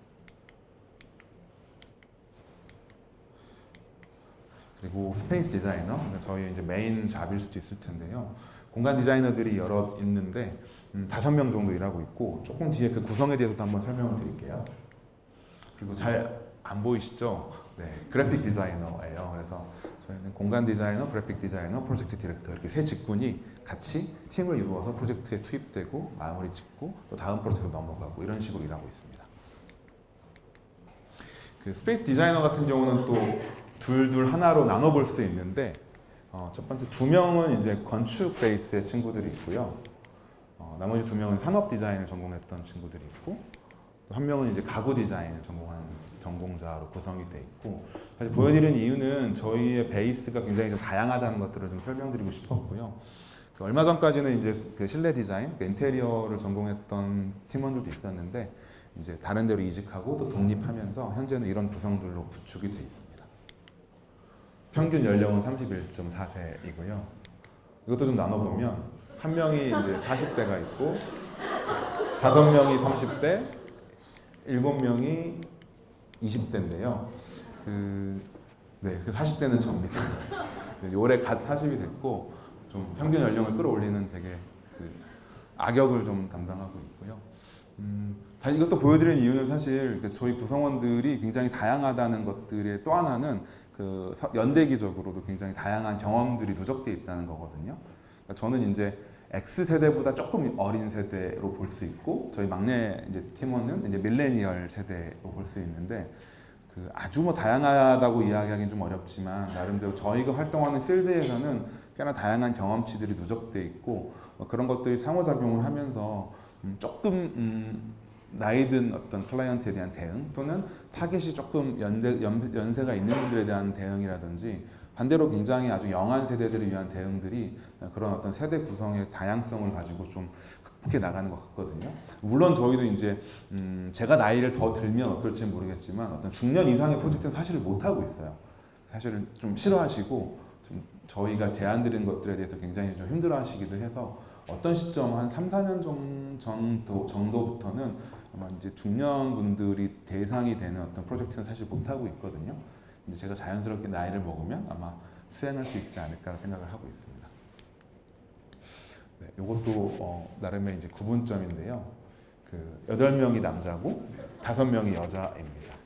그리고 스페이스 디자이너, 저희 이제 메인 잡일 수도 있을 텐데요. 공간 디자이너들이 여러 있는데 5명 정도 일하고 있고, 조금 뒤에 그 구성에 대해서도 한번 설명을 드릴게요. 그리고 잘 안 보이시죠? 네, 그래픽 디자이너예요. 그래서 저희는 공간 디자이너, 그래픽 디자이너, 프로젝트 디렉터 이렇게 세 직군이 같이 팀을 이루어서 프로젝트에 투입되고 마무리 짓고 또 다음 프로젝트로 넘어가고 이런 식으로 일하고 있습니다. 그 스페이스 디자이너 같은 경우는 또 둘 하나로 나눠볼 수 있는데, 첫 번째 2명은 이제 건축 베이스의 친구들이 있고요. 나머지 2명은 산업 디자인을 전공했던 친구들이 있고, 또 1명은 이제 가구 디자인을 전공한 전공자로 구성이 돼 있고, 사실 보여드리는 이유는 저희의 베이스가 굉장히 좀 다양하다는 것들을 좀 설명드리고 싶었고요. 얼마 전까지는 이제 그 실내 디자인, 그 인테리어를 전공했던 팀원들도 있었는데 이제 다른 데로 이직하고 또 독립하면서 현재는 이런 구성들로 구축이 돼 있습니다. 평균 연령은 31.4세이고요. 이것도 좀 나눠보면 1명이 이제 40대가 있고, 5명이 30대, 7명이 20대인데요. 그 40대는 접니다. 올해 갓 40이 됐고, 좀 평균 연령을 끌어올리는 되게 그 악역을 좀 담당하고 있고요. 이것도 보여드리는 이유는 사실 저희 구성원들이 굉장히 다양하다는 것들의 또 하나는 그 연대기적으로도 굉장히 다양한 경험들이 누적되어 있다는 거거든요. 그러니까 저는 이제 X세대보다 조금 어린 세대로 볼 수 있고, 저희 막내 이제 팀원은 이제 밀레니얼 세대로 볼 수 있는데, 그 아주 뭐 다양하다고 이야기하기는 좀 어렵지만 나름대로 저희가 활동하는 필드에서는 꽤나 다양한 경험치들이 누적돼 있고, 그런 것들이 상호작용을 하면서 조금 나이 든 어떤 클라이언트에 대한 대응, 또는 타겟이 조금 연세가 있는 분들에 대한 대응이라든지, 반대로 굉장히 아주 영한 세대들을 위한 대응들이 그런 어떤 세대 구성의 다양성을 가지고 좀 극복해 나가는 것 같거든요. 물론 저희도 이제 제가 나이를 더 들면 어떨지 모르겠지만 어떤 중년 이상의 프로젝트는 사실을 못 하고 있어요. 사실은 좀 싫어하시고, 좀 저희가 제안드린 것들에 대해서 굉장히 좀 힘들어하시기도 해서 어떤 시점 한 3, 4년 정도부터는 아마 이제 중년 분들이 대상이 되는 어떤 프로젝트는 사실 못 하고 있거든요. 근데 제가 자연스럽게 나이를 먹으면 아마 수행할 수 있지 않을까 생각을 하고 있습니다. 네, 이것도 나름의 이제 구분점인데요. 그 8명이 남자고 5명이 여자입니다.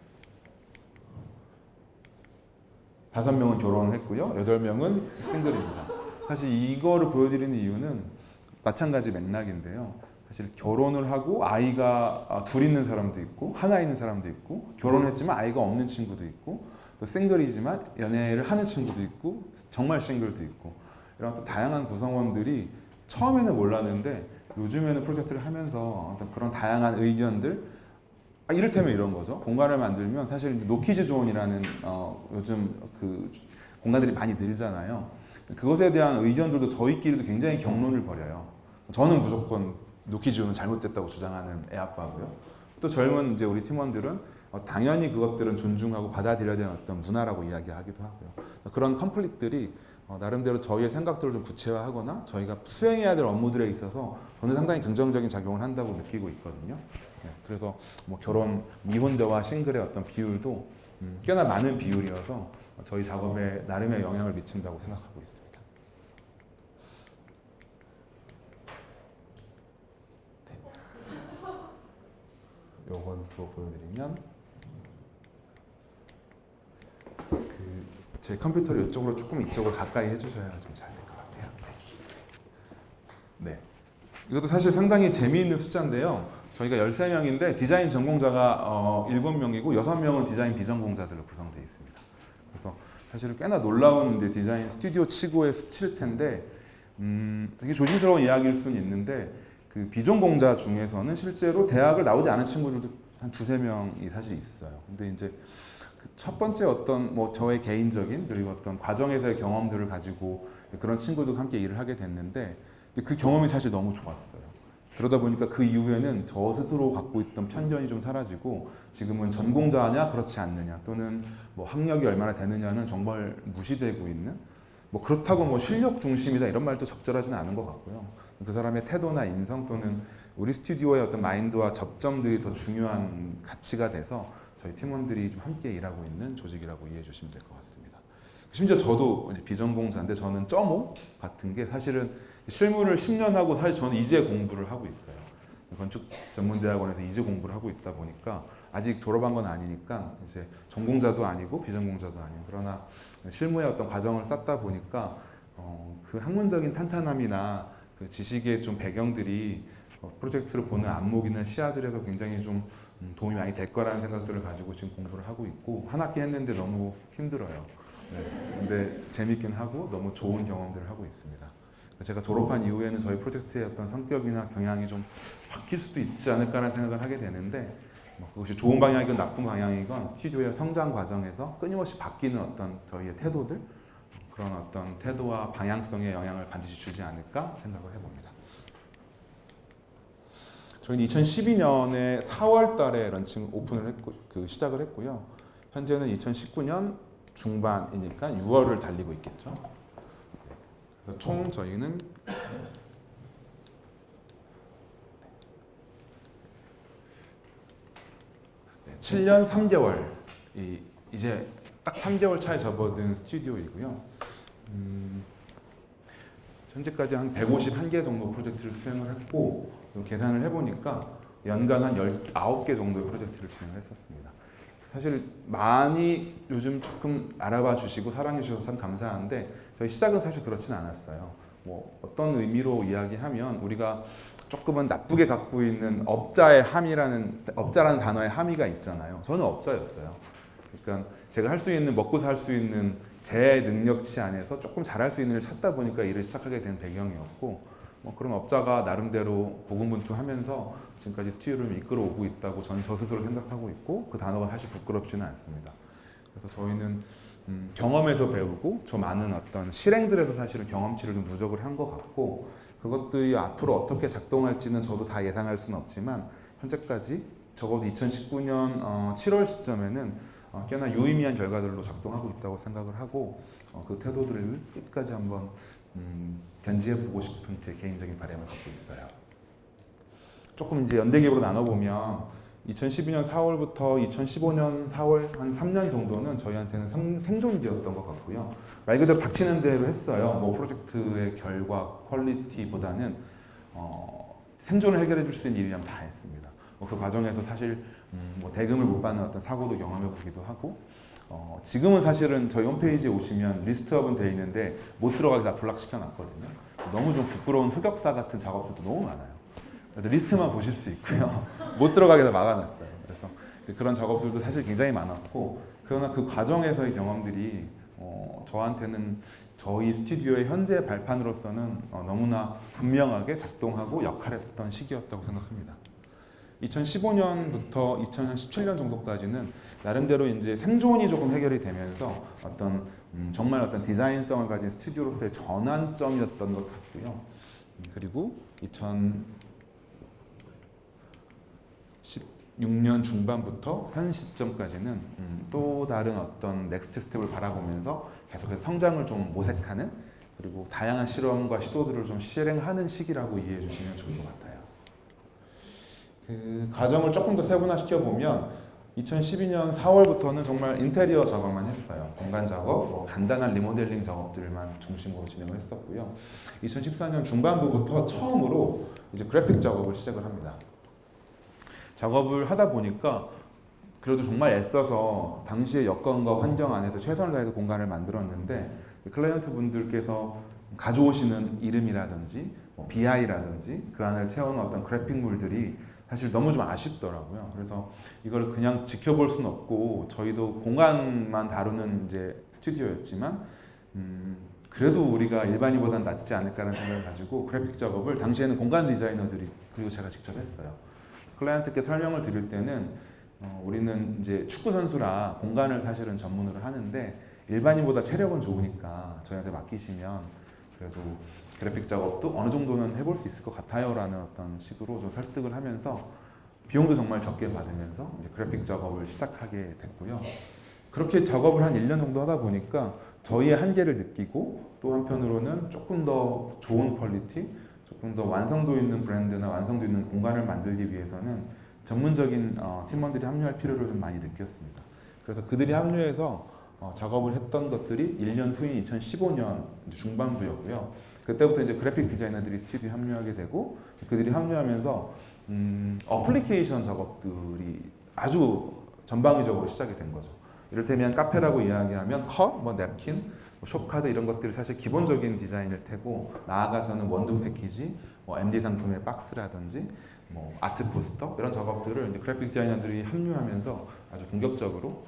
5명은 결혼을 했고요. 8명은 싱글입니다. 사실 이거를 보여드리는 이유는 마찬가지 맥락인데요. 사실 결혼을 하고 아이가 둘 있는 사람도 있고 하나 있는 사람도 있고 결혼했지만 아이가 없는 친구도 있고 또 싱글이지만 연애를 하는 친구도 있고 정말 싱글도 있고 이런 또 다양한 구성원들이 처음에는 몰랐는데 요즘에는 프로젝트를 하면서 어떤 그런 다양한 의견들 이를테면 이런 거죠. 공간을 만들면 사실 노키즈 존이라는 요즘 그 공간들이 많이 늘잖아요. 그것에 대한 의견들도 저희끼리도 굉장히 격론을 벌여요. 저는 무조건 노키즈 존은 잘못됐다고 주장하는 애아빠고요. 또 젊은 이제 우리 팀원들은 당연히 그것들은 존중하고 받아들여야 되는 어떤 문화라고 이야기하기도 하고요. 그런 컨플릭트들이 나름대로 저희의 생각들을 좀 구체화하거나 저희가 수행해야 될 업무들에 있어서 저는 상당히 긍정적인 작용을 한다고 느끼고 있거든요. 네, 그래서 뭐 결혼 미혼자와 싱글의 어떤 비율도 꽤나 많은 비율이어서 저희 작업에 나름의 영향을 미친다고 생각하고 있습니다. 네. 요것도 보여드리면 제 컴퓨터를 이쪽으로 조금 이쪽으로 가까이 해주셔야 좀 잘 될 것 같아요. 네. 이것도 사실 상당히 재미있는 숫자인데요. 저희가 13명인데 디자인 전공자가 7명이고 6명은 디자인 비전공자들로 구성되어 있습니다. 그래서 사실 꽤나 놀라운 디자인 스튜디오 치고의 수치일 텐데 되게 조심스러운 이야기일 수는 있는데 그 비전공자 중에서는 실제로 대학을 나오지 않은 친구들도 한 2, 3명이 사실 있어요. 근데 이제 첫 번째 어떤 뭐 저의 개인적인 그리고 어떤 과정에서의 경험들을 가지고 그런 친구들과 함께 일을 하게 됐는데 그 경험이 사실 너무 좋았어요. 그러다 보니까 그 이후에는 저 스스로 갖고 있던 편견이 좀 사라지고 지금은 전공자냐 그렇지 않느냐 또는 뭐 학력이 얼마나 되느냐는 정말 무시되고 있는 뭐 그렇다고 뭐 실력 중심이다 이런 말도 적절하지는 않은 것 같고요. 그 사람의 태도나 인성 또는 우리 스튜디오의 어떤 마인드와 접점들이 더 중요한 가치가 돼서 저희 팀원들이 좀 함께 일하고 있는 조직이라고 이해해 주시면 될 것 같습니다. 심지어 저도 이제 비전공자인데 저는 점오 같은 게 사실은 실무를 10년 하고 사실 저는 이제 공부를 하고 있어요. 건축 전문대학원에서 이제 공부를 하고 있다 보니까 아직 졸업한 건 아니니까 이제 전공자도 아니고 비전공자도 아니고 그러나 실무의 어떤 과정을 쌓다 보니까 그 학문적인 탄탄함이나 그 지식의 좀 배경들이 프로젝트를 보는 안목이나 시야들에서 굉장히 좀 도움이 많이 될 거라는 생각들을 가지고 지금 공부를 하고 있고 한 학기 했는데 너무 힘들어요. 네. 근데 재밌긴 하고 너무 좋은 경험들을 하고 있습니다. 제가 졸업한 이후에는 저희 프로젝트의 어떤 성격이나 경향이 좀 바뀔 수도 있지 않을까라는 생각을 하게 되는데 그것이 좋은 방향이건 나쁜 방향이건 스튜디오의 성장 과정에서 끊임없이 바뀌는 어떤 저희의 태도들 그런 어떤 태도와 방향성에 영향을 반드시 주지 않을까 생각을 해봅니다. 저희는 2012년에 4월 달에 런칭 오픈을 했고 시작을 했고요. 현재는 2019년 중반이니까 6월을 달리고 있겠죠. 그래서 총 저희는 7년 3개월 이제 딱 3개월 차에 접어든 스튜디오이고요. 현재까지 한 151개 정도 프로젝트를 수행을 했고 계산을 해보니까 연간 한 19개 정도의 프로젝트를 진행을 했었습니다. 사실 많이 요즘 조금 알아봐 주시고 사랑해 주셔서 참 감사한데 저희 시작은 사실 그렇진 않았어요. 뭐 어떤 의미로 이야기하면 우리가 조금은 나쁘게 갖고 있는 업자라는 단어의 함의가 있잖아요. 저는 업자였어요. 그러니까 제가 할 수 있는 먹고 살 수 있는 제 능력치 안에서 조금 잘할 수 있는 일을 찾다 보니까 일을 시작하게 된 배경이었고 뭐 그런 업자가 나름대로 고군분투하면서 지금까지 스튜디오를 이끌어오고 있다고 저는 저 스스로 생각하고 있고 그 단어가 사실 부끄럽지는 않습니다. 그래서 저희는 경험에서 배우고 저 많은 어떤 실행들에서 사실은 경험치를 좀 누적을 한 것 같고 그것들이 앞으로 어떻게 작동할지는 저도 다 예상할 수는 없지만 현재까지 적어도 2019년 7월 시점에는 꽤나 유의미한 결과들로 작동하고 있다고 생각을 하고 그 태도들을 끝까지 한번 견지해보고 싶은 제 개인적인 바람을 갖고 있어요. 조금 이제 연대 기업으로 나눠보면 2012년 4월부터 2015년 4월 한 3년 정도는 저희한테는 생존기였던 것 같고요. 말 그대로 닥치는 대로 했어요. 뭐 프로젝트의 결과, 퀄리티보다는 생존을 해결해 줄 수 있는 일이라면 다 했습니다. 그 과정에서 사실 뭐 대금을 못 받는 어떤 사고도 경험해 보기도 하고 지금은 사실은 저희 홈페이지에 오시면 리스트업은 되어 있는데 못 들어가게 다 블락시켜 놨거든요. 너무 좀 부끄러운 흑역사 같은 작업들도 너무 많아요. 그래서 리스트만 보실 수 있고요. 못 들어가게 다 막아놨어요. 그래서 그런 작업들도 사실 굉장히 많았고 그러나 그 과정에서의 경험들이 저한테는 저희 스튜디오의 현재 발판으로서는 너무나 분명하게 작동하고 역할했던 시기였다고 생각합니다. 2015년부터 2017년 정도까지는 나름대로 이제 생존이 조금 해결이 되면서 정말 어떤 디자인성을 가진 스튜디오로서의 전환점이었던 것 같고요. 그리고 2016년 중반부터 현 시점까지는 또 다른 어떤 넥스트 스텝을 바라보면서 계속해서 성장을 좀 모색하는 그리고 다양한 실험과 시도들을 좀 실행하는 시기라고 이해해 주시면 좋을 것 같아요. 그 과정을 조금 더 세분화시켜 보면 2012년 4월부터는 정말 인테리어 작업만 했어요. 공간 작업, 간단한 리모델링 작업들만 중심으로 진행을 했었고요. 2014년 중반부부터 처음으로 이제 그래픽 작업을 시작을 합니다. 작업을 하다 보니까 그래도 정말 애써서 당시의 여건과 환경 안에서 최선을 다해서 공간을 만들었는데 클라이언트 분들께서 가져오시는 이름이라든지 BI라든지 그 안을 채우는 어떤 그래픽물들이 사실 너무 좀 아쉽더라고요. 그래서 이걸 그냥 지켜볼 수는 없고 저희도 공간만 다루는 이제 스튜디오였지만 그래도 우리가 일반인보다는 낫지 않을까라는 생각을 가지고 그래픽 작업을 당시에는 공간 디자이너들이 그리고 제가 직접 했어요. 클라이언트께 설명을 드릴 때는 우리는 이제 축구 선수라 공간을 사실은 전문으로 하는데 일반인보다 체력은 좋으니까 저희한테 맡기시면 그래도 그래픽 작업도 어느 정도는 해볼 수 있을 것 같아요라는 어떤 식으로 좀 설득을 하면서 비용도 정말 적게 받으면서 이제 그래픽 작업을 시작하게 됐고요. 그렇게 작업을 한 1년 정도 하다 보니까 저희의 한계를 느끼고 또 한편으로는 조금 더 좋은 퀄리티, 조금 더 완성도 있는 브랜드나 완성도 있는 공간을 만들기 위해서는 전문적인 팀원들이 합류할 필요를 좀 많이 느꼈습니다. 그래서 그들이 합류해서 작업을 했던 것들이 1년 후인 2015년 중반부였고요. 그때부터 이제 그래픽 디자이너들이 스튜디오에 합류하게 되고 그들이 합류하면서 어플리케이션 작업들이 아주 전방위적으로 시작이 된 거죠. 이를테면 카페라고 이야기하면 컵, 냅킨, 숍카드 이런 것들이 사실 기본적인 디자인일 테고 나아가서는 원두 패키지, MD 상품의 박스라든지 아트 포스터 이런 작업들을 이제 그래픽 디자이너들이 합류하면서 아주 본격적으로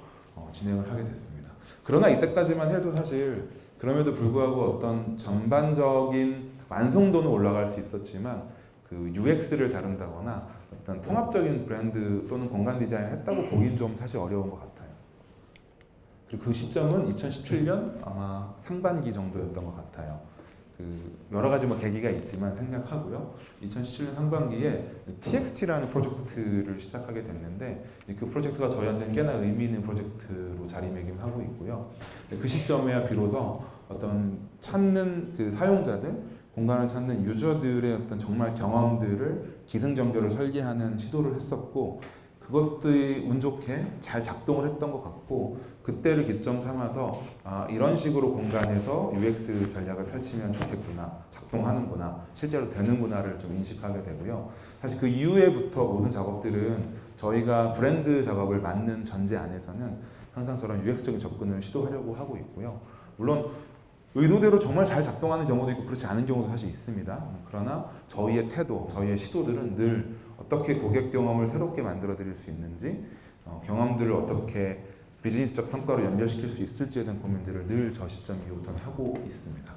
진행을 하게 됐습니다. 그러나 이때까지만 해도 사실 그럼에도 불구하고 어떤 전반적인 완성도는 올라갈 수 있었지만 그 UX를 다룬다거나 어떤 통합적인 브랜드 또는 공간 디자인을 했다고 보긴 좀 사실 어려운 것 같아요. 그리고 그 시점은 2017년 아마 상반기 정도였던 것 같아요. 여러 가지 계기가 있지만 생략하고요. 2017년 상반기에 TXT라는 프로젝트를 시작하게 됐는데 그 프로젝트가 저희한테는 꽤나 의미 있는 프로젝트로 자리매김하고 있고요. 그 시점에야 비로소 어떤 찾는 그 사용자들, 공간을 찾는 유저들의 어떤 정말 경험들을 기승전결을 설계하는 시도를 했었고 그것들이 운 좋게 잘 작동을 했던 것 같고 그때를 기점 삼아서 이런 식으로 공간에서 UX 전략을 펼치면 좋겠구나, 작동하는구나, 실제로 되는구나를 좀 인식하게 되고요. 사실 그 이후에부터 모든 작업들은 저희가 브랜드 작업을 맡는 전제 안에서는 항상 저런 UX적인 접근을 시도하려고 하고 있고요. 물론 의도대로 정말 잘 작동하는 경우도 있고 그렇지 않은 경우도 사실 있습니다. 그러나 저희의 태도, 저희의 시도들은 늘 어떻게 고객 경험을 새롭게 만들어 드릴 수 있는지 경험들을 어떻게 비즈니스적 성과로 연결시킬 수 있을지에 대한 고민들을 늘 저 시점 이후부터 하고 있습니다.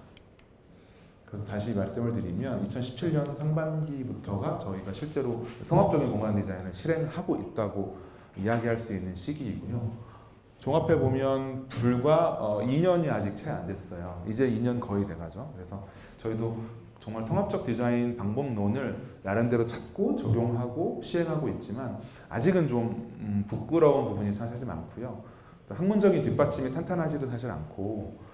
그래서 다시 말씀을 드리면 2017년 상반기부터가 저희가 실제로 통합적인 공간 디자인을 실행하고 있다고 이야기할 수 있는 시기이고요. 종합해 보면 불과 2년이 아직 채 안 됐어요. 이제 2년 거의 돼가죠. 그래서 저희도 정말 통합적 디자인 방법론을 나름대로 찾고 적용하고 시행하고 있지만 아직은 좀 부끄러운 부분이 사실 많고요. 학문적인 뒷받침이 탄탄하지도 사실 않고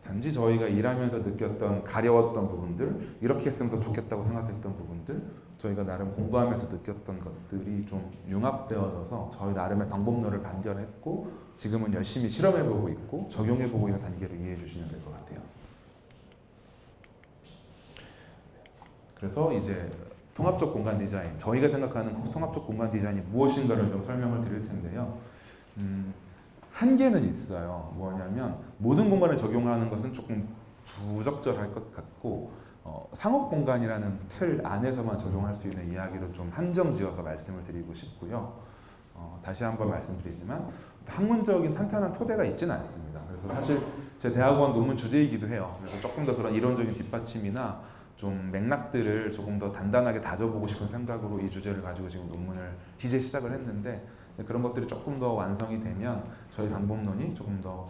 단지 저희가 일하면서 느꼈던 가려웠던 부분들, 이렇게 했으면 더 좋겠다고 생각했던 부분들, 저희가 나름 공부하면서 느꼈던 것들이 좀 융합되어져서 저희 나름의 방법론을 발견했고 지금은 열심히 실험해보고 있고 적용해보고 있는 단계를 이해해 주시면 될 것 같아요. 그래서 이제 통합적 공간 디자인, 저희가 생각하는 통합적 공간 디자인이 무엇인가를 좀 설명을 드릴 텐데요. 한계는 있어요. 뭐냐면 모든 공간을 적용하는 것은 조금 부적절할 것 같고 상업 공간이라는 틀 안에서만 적용할 수 있는 이야기를 좀 한정지어서 말씀을 드리고 싶고요. 다시 한번 말씀드리지만 학문적인 탄탄한 토대가 있지는 않습니다. 그래서 사실 제 대학원 논문 주제이기도 해요. 그래서 조금 더 그런 이론적인 뒷받침이나 좀 맥락들을 조금 더 단단하게 다져보고 싶은 생각으로 이 주제를 가지고 지금 논문을 이제 시작을 했는데 그런 것들이 조금 더 완성이 되면 저희 방법론이 조금 더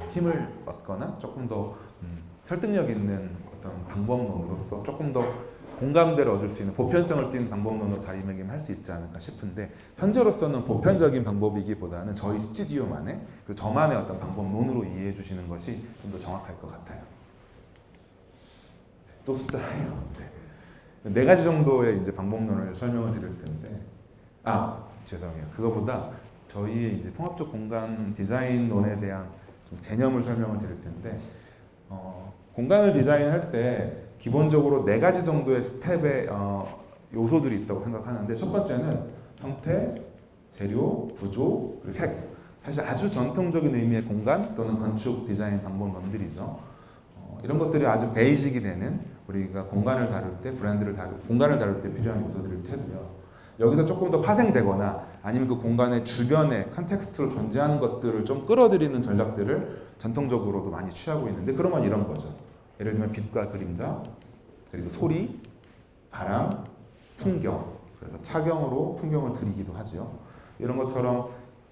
힘을 얻거나 조금 더 설득력 있는 어떤 방법론으로서 조금 더 공감대를 얻을 수 있는 보편성을 띠는 방법론으로 자리매김할 수 있지 않을까 싶은데 현재로서는 보편적인 방법이기보다는 저희 스튜디오만의 그 저만의 어떤 방법론으로 이해해 주시는 것이 좀 더 정확할 것 같아요. 또 숫자예요. 네 가지 정도의 이제 방법론을 설명을 드릴 텐데 죄송해요. 그거보다 저희의 이제 통합적 공간 디자인론에 대한 좀 개념을 설명을 드릴 텐데 공간을 디자인할 때 기본적으로 4가지 정도의 스텝의 요소들이 있다고 생각하는데 첫 번째는 형태, 재료, 구조, 그리고 색. 사실 아주 전통적인 의미의 공간 또는 건축 디자인 방법론들이죠. 이런 것들이 아주 베이직이 되는 우리가 공간을 다룰 때 공간을 다룰 때 필요한 요소들일 테고요. 여기서 조금 더 파생되거나 아니면 그 공간의 주변에 컨텍스트로 존재하는 것들을 좀 끌어들이는 전략들을 전통적으로도 많이 취하고 있는데 그런 건 이런 거죠. 예를 들면 빛과 그림자, 그리고 소리, 바람, 풍경. 그래서 차경으로 풍경을 드리기도 하죠. 이런 것처럼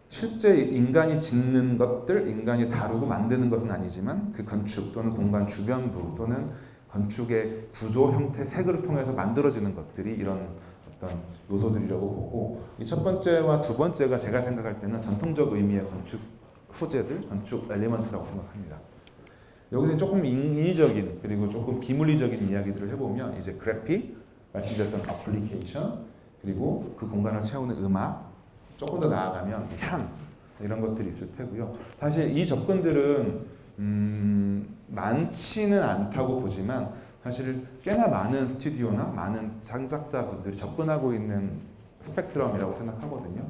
실제 인간이 짓는 것들, 인간이 다루고 만드는 것은 아니지만 그 건축 또는 공간 주변부 또는 건축의 구조, 형태, 색을 통해서 만들어지는 것들이 이런 어떤 요소들이라고 보고 이 첫 번째와 두 번째가 제가 생각할 때는 전통적 의미의 건축 소재들, 건축 엘리먼트라고 생각합니다. 여기서 조금 인위적인 그리고 조금 비물리적인 이야기들을 해보면 이제 그래픽, 말씀드렸던 어플리케이션, 그리고 그 공간을 채우는 음악, 조금 더 나아가면 향 이런 것들이 있을 테고요. 사실 이 접근들은 많지는 않다고 보지만 사실 꽤나 많은 스튜디오나 많은 창작자분들이 접근하고 있는 스펙트럼이라고 생각하거든요.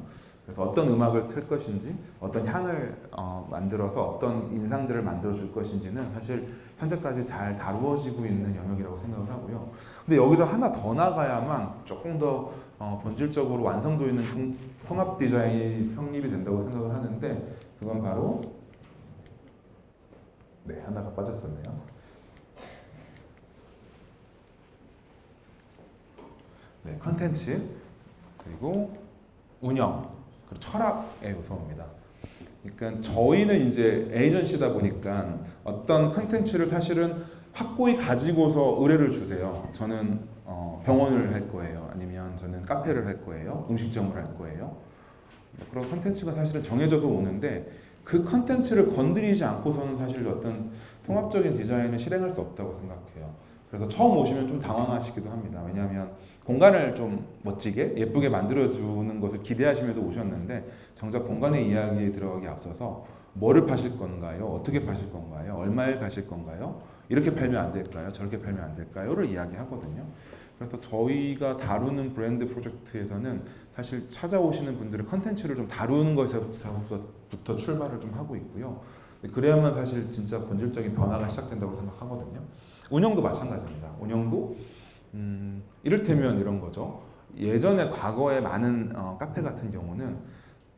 그래서 어떤 음악을 틀 것인지, 어떤 향을 만들어서 어떤 인상들을 만들어줄 것인지는 사실 현재까지 잘 다루어지고 있는 영역이라고 생각을 하고요. 근데 여기서 하나 더 나가야만 조금 더 본질적으로 완성도 있는 통합 디자인이 성립이 된다고 생각을 하는데 그건 바로 하나가 빠졌었네요. 컨텐츠, 그리고 운영, 그리고 철학의 요소입니다. 그러니까 저희는 이제 에이전시다 보니까 어떤 컨텐츠를 사실은 확고히 가지고서 의뢰를 주세요. 저는 병원을 할 거예요. 아니면 저는 카페를 할 거예요. 음식점을 할 거예요. 그런 컨텐츠가 사실은 정해져서 오는데 그 컨텐츠를 건드리지 않고서는 사실 어떤 통합적인 디자인을 실행할 수 없다고 생각해요. 그래서 처음 오시면 좀 당황하시기도 합니다. 왜냐하면 공간을 좀 멋지게 예쁘게 만들어주는 것을 기대하시면서 오셨는데 정작 공간의 이야기에 들어가기 앞서서 뭐를 파실 건가요? 어떻게 파실 건가요? 얼마에 가실 건가요? 이렇게 팔면 안 될까요? 저렇게 팔면 안 될까요?를 이야기하거든요. 그래서 저희가 다루는 브랜드 프로젝트에서는 사실 찾아오시는 분들의 컨텐츠를 좀 다루는 것에서부터 출발을 좀 하고 있고요. 그래야만 사실 진짜 본질적인 변화가 시작된다고 생각하거든요. 운영도 마찬가지입니다. 운영도 이를테면 이런 거죠. 예전에 과거에 많은 카페 같은 경우는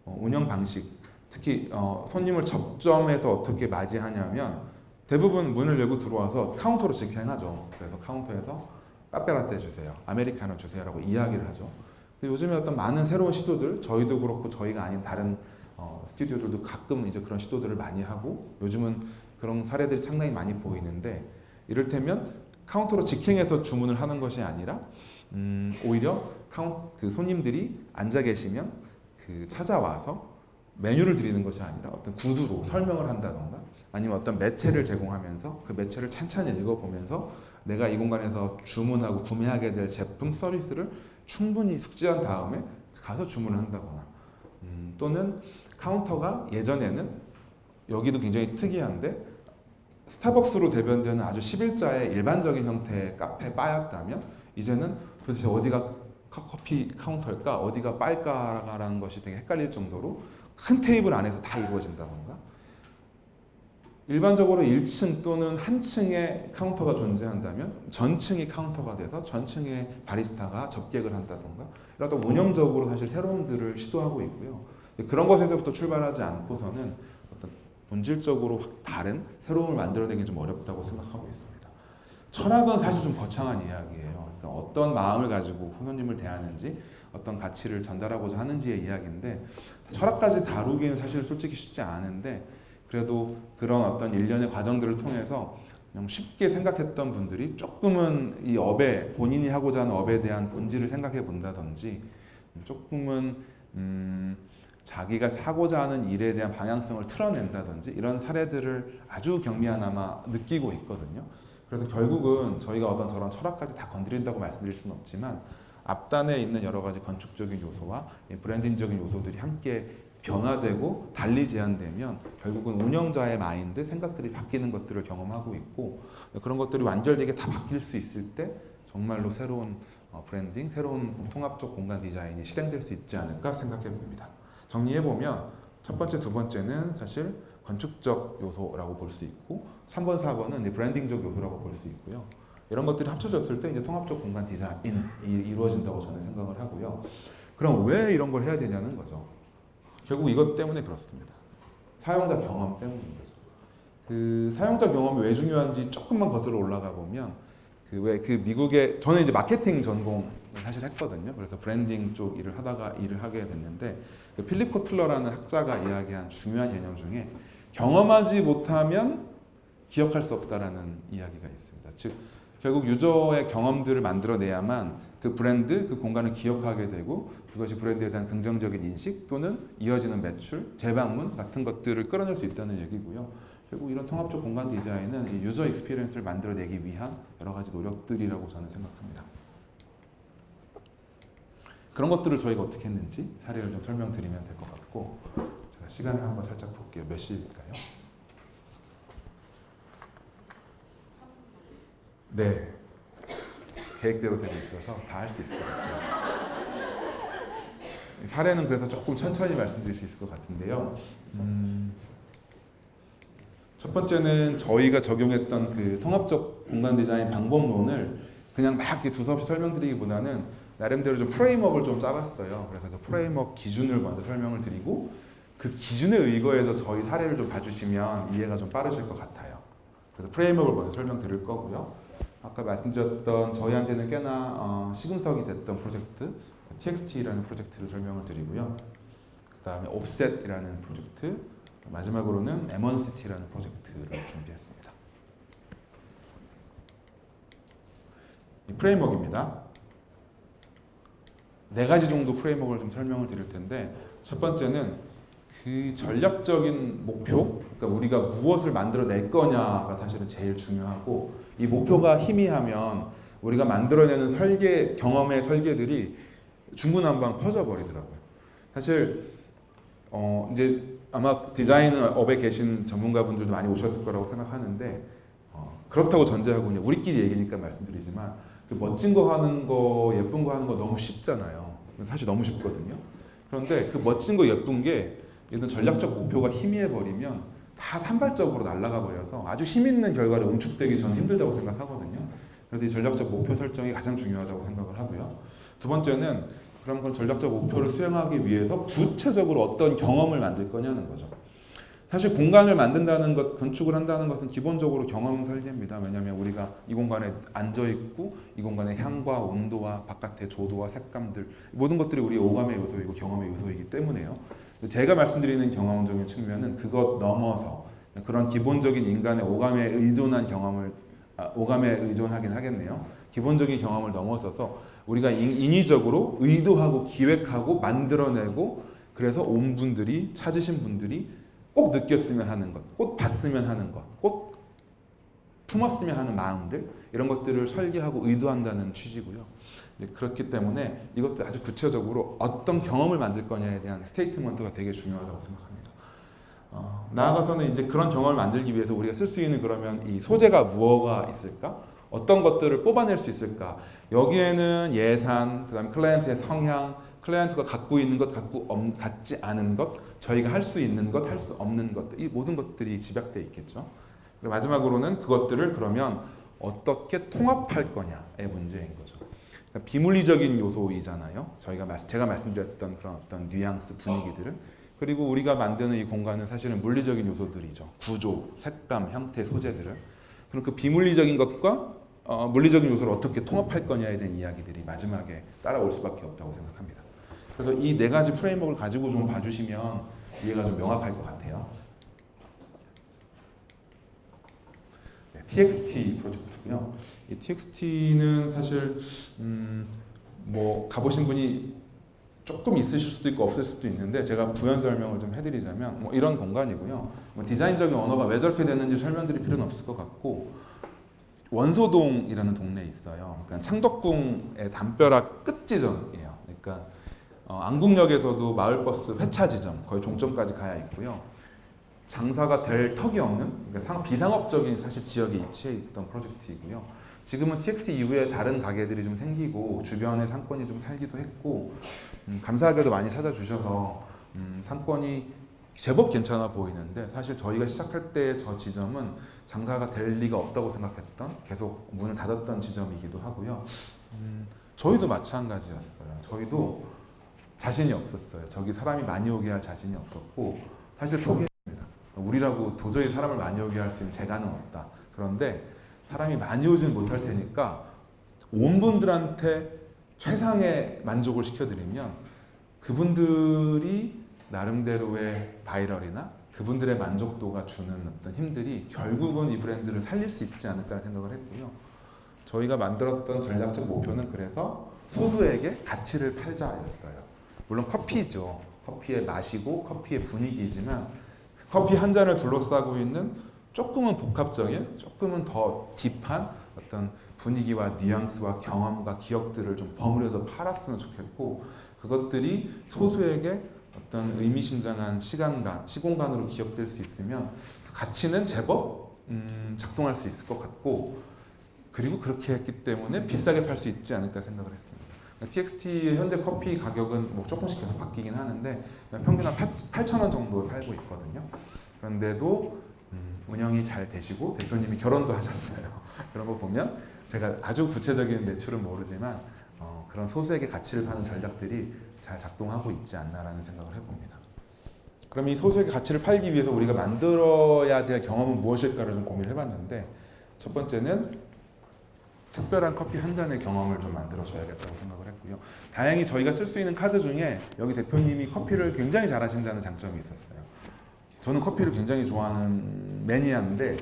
운영 방식, 특히 손님을 접점에서 어떻게 맞이하냐면 대부분 문을 열고 들어와서 카운터로 직행하죠. 그래서 카운터에서 카페라떼 주세요, 아메리카노 주세요라고 이야기를 하죠. 근데 요즘에 어떤 많은 새로운 시도들, 저희도 그렇고 저희가 아닌 다른 스튜디오들도 가끔 이제 그런 시도들을 많이 하고 요즘은 그런 사례들이 상당히 많이 보이는데 이를테면 카운터로 직행해서 주문을 하는 것이 아니라 오히려 그 손님들이 앉아 계시면 그 찾아와서 메뉴를 드리는 것이 아니라 어떤 구두로 설명을 한다던가 아니면 어떤 매체를 제공하면서 그 매체를 찬찬히 읽어보면서 내가 이 공간에서 주문하고 구매하게 될 제품, 서비스를 충분히 숙지한 다음에 가서 주문을 한다거나 또는 카운터가 예전에는 여기도 굉장히 특이한데 스타벅스로 대변되는 아주 11자의 일반적인 형태의 카페 바였다면 이제는 도대체 어디가 커피 카운터일까 어디가 바일까라는 것이 되게 헷갈릴 정도로 큰 테이블 안에서 다 이루어진다던가 일반적으로 1층 또는 한 층의 카운터가 존재한다면 전층이 카운터가 돼서 전층의 바리스타가 접객을 한다던가 이런 어떤 운영적으로 사실 새로움들을 시도하고 있고요. 그런 것에서부터 출발하지 않고서는 어떤 본질적으로 다른 새로움을 만들어내기 좀 어렵다고 생각하고 있습니다. 철학은 사실 좀 거창한 이야기예요. 그러니까 어떤 마음을 가지고 호노님을 대하는지 어떤 가치를 전달하고자 하는지의 이야기인데 철학까지 다루기는 사실 솔직히 쉽지 않은데 그래도 그런 어떤 일련의 과정들을 통해서 그냥 쉽게 생각했던 분들이 조금은 이 업에 본인이 하고자 하는 업에 대한 본질을 생각해 본다든지 조금은 자기가 하고자 하는 일에 대한 방향성을 틀어낸다든지 이런 사례들을 아주 경미하나마 느끼고 있거든요. 그래서 결국은 저희가 어떤 저런 철학까지 다 건드린다고 말씀드릴 수는 없지만 앞단에 있는 여러 가지 건축적인 요소와 브랜딩적인 요소들이 함께 변화되고 달리 제한되면 결국은 운영자의 마인드, 생각들이 바뀌는 것들을 경험하고 있고 그런 것들이 완결되게 다 바뀔 수 있을 때 정말로 새로운 브랜딩, 새로운 통합적 공간 디자인이 실행될 수 있지 않을까 생각해 봅니다. 정리해보면 첫 번째, 두 번째는 사실 건축적 요소라고 볼 수 있고 3번, 4번은 이제 브랜딩적 요소라고 볼 수 있고요. 이런 것들이 합쳐졌을 때 이제 통합적 공간 디자인이 이루어진다고 저는 생각을 하고요. 그럼 왜 이런 걸 해야 되냐는 거죠. 결국 이것 때문에 그렇습니다. 사용자 경험 때문인 거죠. 그 사용자 경험이 왜 중요한지 조금만 거슬러 올라가 보면 그 미국의 저는 이제 마케팅 전공을 사실 했거든요. 그래서 브랜딩 쪽 일을 하다가 일을 하게 됐는데 그 필립 코틀러라는 학자가 이야기한 중요한 개념 중에 경험하지 못하면 기억할 수 없다라는 이야기가 있습니다. 즉 결국 유저의 경험들을 만들어내야만 그 브랜드, 그 공간을 기억하게 되고 그것이 브랜드에 대한 긍정적인 인식 또는 이어지는 매출, 재방문 같은 것들을 끌어낼 수 있다는 얘기고요. 결국 이런 통합적 공간 디자인은 이 유저 익스피리언스를 만들어내기 위한 여러 가지 노력들이라고 저는 생각합니다. 그런 것들을 저희가 어떻게 했는지 사례를 좀 설명드리면 될 것 같고 제가 시간을 한번 살짝 볼게요. 몇 시일까요? 네. 계획대로 되고 있어서 다 할 수 있을 것 같아요. 사례는 그래서 조금 천천히 말씀드릴 수 있을 것 같은데요. 첫 번째는 저희가 적용했던 그 통합적 공간 디자인 방법론을 그냥 막 이렇게 두서없이 설명드리기보다는 나름대로 좀 프레임워크를 좀 짜봤어요. 그래서 그 프레임워크 기준을 먼저 설명을 드리고 그 기준에 의거해서 저희 사례를 좀 봐주시면 이해가 좀 빠르실 것 같아요. 그래서 프레임워크를 먼저 설명드릴 거고요. 아까 말씀드렸던 저희한테는 꽤나 시금석이 됐던 프로젝트 TXT라는 프로젝트를 설명을 드리고요. 그 다음에 옵셋이라는 프로젝트, 마지막으로는 에먼시티라는 프로젝트를 준비했습니다. 이 프레임워크입니다. 4가지 정도 프레임워크를 좀 설명을 드릴 텐데 첫 번째는 그 전략적인 목표, 그러니까 우리가 무엇을 만들어낼 거냐가 사실은 제일 중요하고 이 목표가 희미하면 우리가 만들어내는 설계, 경험의 설계들이 중구난방 퍼져버리더라고요. 사실 이제 아마 디자인 업에 계신 전문가분들도 많이 오셨을 거라고 생각하는데 그렇다고 전제하고 그냥 우리끼리 얘기니까 말씀드리지만 그 멋진 거 하는 거, 예쁜 거 하는 거 너무 쉽잖아요. 사실 너무 쉽거든요. 그런데 그 멋진 거, 예쁜 게 이런 전략적 목표가 희미해버리면 다 산발적으로 날아가 버려서 아주 힘있는 결과를 응축되기 저는 힘들다고 생각하거든요. 그래서 이 전략적 목표 설정이 가장 중요하다고 생각을 하고요. 두 번째는 그럼 그 전략적 목표를 수행하기 위해서 구체적으로 어떤 경험을 만들 거냐는 거죠. 사실 공간을 만든다는 것, 건축을 한다는 것은 기본적으로 경험 설계입니다. 왜냐하면 우리가 이 공간에 앉아 있고 이 공간의 향과 온도와 바깥의 조도와 색감들 모든 것들이 우리의 오감의 요소이고 경험의 요소이기 때문에요. 제가 말씀드리는 경험적인 측면은 그것 넘어서 그런 기본적인 인간의 오감에 의존한 경험을 오감에 의존하긴 하겠네요. 기본적인 경험을 넘어서서 우리가 인위적으로 의도하고 기획하고 만들어내고 그래서 온 분들이 찾으신 분들이 꼭 느꼈으면 하는 것, 꼭 봤으면 하는 것, 꼭 품었으면 하는 마음들 이런 것들을 설계하고 의도한다는 취지고요. 그렇기 때문에 이것도 아주 구체적으로 어떤 경험을 만들 거냐에 대한 스테이트먼트가 되게 중요하다고 생각합니다. 나아가서는 이제 그런 경험을 만들기 위해서 우리가 쓸 수 있는 그러면 이 소재가 무엇가 있을까? 어떤 것들을 뽑아낼 수 있을까? 여기에는 예산, 그다음에 클라이언트의 성향, 클라이언트가 갖고 있는 것, 갖지 않은 것, 저희가 할 수 있는 것, 할 수 없는 것, 이 모든 것들이 집약되어 있겠죠. 그리고 마지막으로는 그것들을 그러면 어떻게 통합할 거냐의 문제인 거죠. 그러니까 비물리적인 요소이잖아요. 제가 말씀드렸던 그런 어떤 뉘앙스, 분위기들은. 그리고 우리가 만드는 이 공간은 사실은 물리적인 요소들이죠. 구조, 색감, 형태, 소재들을. 그럼 그 비물리적인 것과 물리적인 요소를 어떻게 통합할 거냐에 대한 이야기들이 마지막에 따라올 수밖에 없다고 생각합니다. 그래서 이 네 가지 프레임워크를 가지고 좀 봐주시면 이해가 좀 명확할 것 같아요. 네, TXT 프로젝트고요. 이 TXT는 사실 뭐 가보신 분이 조금 있으실 수도 있고 없을 수도 있는데 제가 부연 설명을 좀 해드리자면 뭐 이런 공간이고요. 뭐 디자인적인 언어가 왜 저렇게 됐는지 설명드릴 필요는 없을 것 같고 원소동이라는 동네에 있어요. 그러니까 창덕궁의 담벼락 끝 지점이에요. 그러니까 안국역에서도 마을버스 회차 지점 거의 종점까지 가야 있고요. 장사가 될 턱이 없는 그러니까 비상업적인 사실 지역에 위치해 있던 프로젝트이고요. 지금은 TXT 이후에 다른 가게들이 좀 생기고 주변에 상권이 좀 살기도 했고 감사하게도 많이 찾아주셔서 상권이 제법 괜찮아 보이는데 사실 저희가 시작할 때 저 지점은 장사가 될 리가 없다고 생각했던 계속 문을 닫았던 지점이기도 하고요. 저희도 마찬가지였어요. 저희도 자신이 없었어요. 저기 사람이 많이 오게 할 자신이 없었고 사실 포기했습니다. 우리라고 도저히 사람을 많이 오게 할 수 있는 재간은 없다. 그런데 사람이 많이 오지는 못할 테니까 온 분들한테 최상의 만족을 시켜드리면 그분들이 나름대로의 바이럴이나 그분들의 만족도가 주는 어떤 힘들이 결국은 이 브랜드를 살릴 수 있지 않을까 생각을 했고요. 저희가 만들었던 전략적 목표는 그래서 소수에게 가치를 팔자였어요. 물론 커피죠. 커피의 맛이고 커피의 분위기이지만 커피 한 잔을 둘러싸고 있는 조금은 복합적인, 조금은 더 딥한 어떤 분위기와 뉘앙스와 경험과 기억들을 좀 버무려서 팔았으면 좋겠고 그것들이 소수에게 어떤 의미심장한 시공간으로 기억될 수 있으면 그 가치는 제법 작동할 수 있을 것 같고 그리고 그렇게 했기 때문에 비싸게 팔 수 있지 않을까 생각을 했습니다. TXT의 현재 커피 가격은 뭐 조금씩 계속 바뀌긴 하는데 평균 한 8,000원 정도 팔고 있거든요. 그런데도 운영이 잘 되시고 대표님이 결혼도 하셨어요. 그런 거 보면 제가 아주 구체적인 매출은 모르지만 그런 소수에게 가치를 파는 전략들이 잘 작동하고 있지 않나라는 생각을 해봅니다. 그럼 이 소수에게 가치를 팔기 위해서 우리가 만들어야 될 경험은 무엇일까를 좀 고민해봤는데 첫 번째는 특별한 커피 한 잔의 경험을 좀 만들어줘야겠다고 생각을 했고요. 다행히 저희가 쓸 수 있는 카드 중에 여기 대표님이 커피를 굉장히 잘하신다는 장점이 있었어요. 저는 커피를 굉장히 좋아하는 매니아인데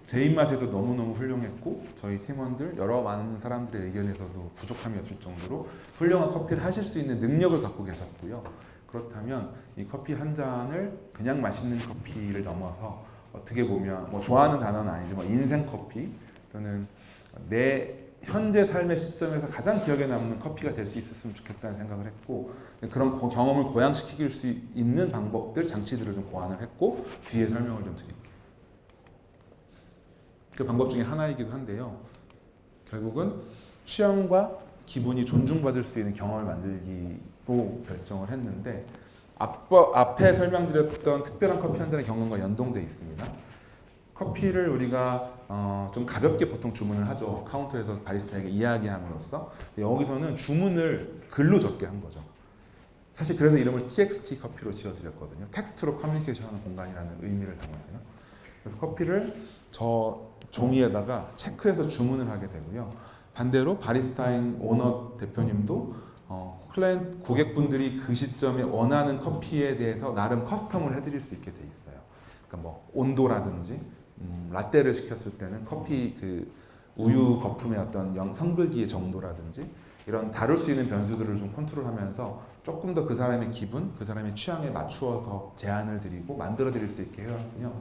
제 입맛에서 너무너무 훌륭했고 저희 팀원들 여러 많은 사람들의 의견에서도 부족함이 없을 정도로 훌륭한 커피를 하실 수 있는 능력을 갖고 계셨고요. 그렇다면 이 커피 한 잔을 그냥 맛있는 커피를 넘어서 어떻게 보면 뭐 좋아하는 단어는 아니지만 인생 커피 또는 내 현재 삶의 시점에서 가장 기억에 남는 커피가 될 수 있었으면 좋겠다는 생각을 했고 그런 경험을 고양시킬 수 있는 방법들, 장치들을 좀 고안을 했고 뒤에 설명을 좀 드릴게요. 그 방법 중에 하나이기도 한데요. 결국은 취향과 기분이 존중받을 수 있는 경험을 만들기로 결정을 했는데 앞에 설명드렸던 특별한 커피 한 잔의 경험과 연동되어 있습니다. 커피를 우리가 좀 가볍게 보통 주문을 하죠. 카운터에서 바리스타에게 이야기함으로써. 여기서는 주문을 글로 적게 한 거죠. 사실 그래서 이름을 TXT 커피로 지어드렸거든요. 텍스트로 커뮤니케이션하는 공간이라는 의미를 담아서요. 그래서 커피를 저 종이에다가 체크해서 주문을 하게 되고요. 반대로 바리스타인 오너 대표님도 클라이언트 고객분들이 그 시점에 원하는 커피에 대해서 나름 커스텀을 해드릴 수 있게 돼 있어요. 그러니까 뭐 온도라든지 라떼를 시켰을 때는 커피 그 우유 거품의 어떤 성글기의 정도라든지 이런 다룰 수 있는 변수들을 좀 컨트롤하면서 조금 더 그 사람의 기분, 그 사람의 취향에 맞추어서 제안을 드리고 만들어 드릴 수 있게 해왔군요.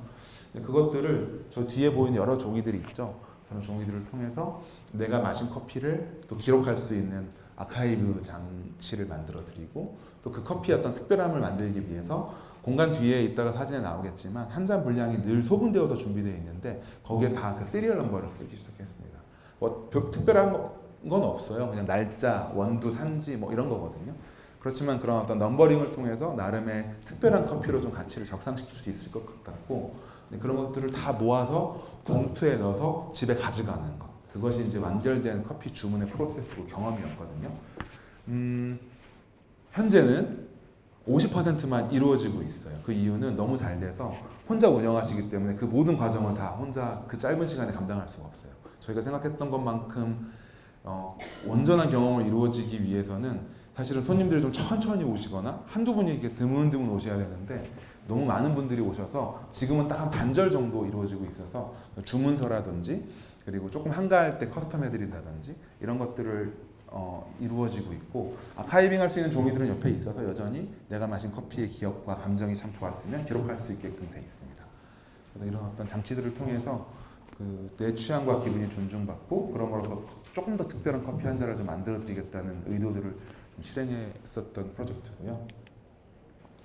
그것들을 저 뒤에 보이는 여러 종이들이 있죠. 그런 종이들을 통해서 내가 마신 커피를 또 기록할 수 있는 아카이브 장치를 만들어 드리고 또 그 커피의 어떤 특별함을 만들기 위해서 공간 뒤에 있다가 사진에 나오겠지만 한 잔 분량이 늘 소분되어서 준비되어 있는데 거기에 다 그 시리얼 넘버를 쓰기 시작했습니다. 뭐 특별한 건 없어요. 그냥 날짜, 원두, 산지 뭐 이런 거거든요. 그렇지만 그런 어떤 넘버링을 통해서 나름의 특별한 커피로 좀 가치를 적상시킬 수 있을 것 같고 그런 것들을 다 모아서 봉투에 넣어서 집에 가져가는 것. 그것이 이제 완결된 커피 주문의 프로세스고 경험이었거든요. 현재는 50%만 이루어지고 있어요. 그 이유는 너무 잘 돼서 혼자 운영하시기 때문에 그 모든 과정을 다 혼자 그 짧은 시간에 감당할 수가 없어요. 저희가 생각했던 것만큼 온전한 경험을 이루어지기 위해서는 사실은 손님들이 좀 천천히 오시거나 한두 분이 이렇게 드문드문 오셔야 되는데 너무 많은 분들이 오셔서 지금은 딱 한 반절 정도 이루어지고 있어서 주문서라든지 그리고 조금 한가할 때 커스텀 해드린다든지 이런 것들을 이루어지고 있고 아카이빙 할 수 있는 종이들은 옆에 있어서 여전히 내가 마신 커피의 기억과 감정이 참 좋았으면 기록할 수 있게끔 돼 있습니다. 그래서 이런 어떤 장치들을 통해서 내 취향과 기분이 존중받고 그런 거로서 조금 더 특별한 커피 한 잔을 좀 만들어드리겠다는 의도들을 좀 실행했었던 프로젝트고요.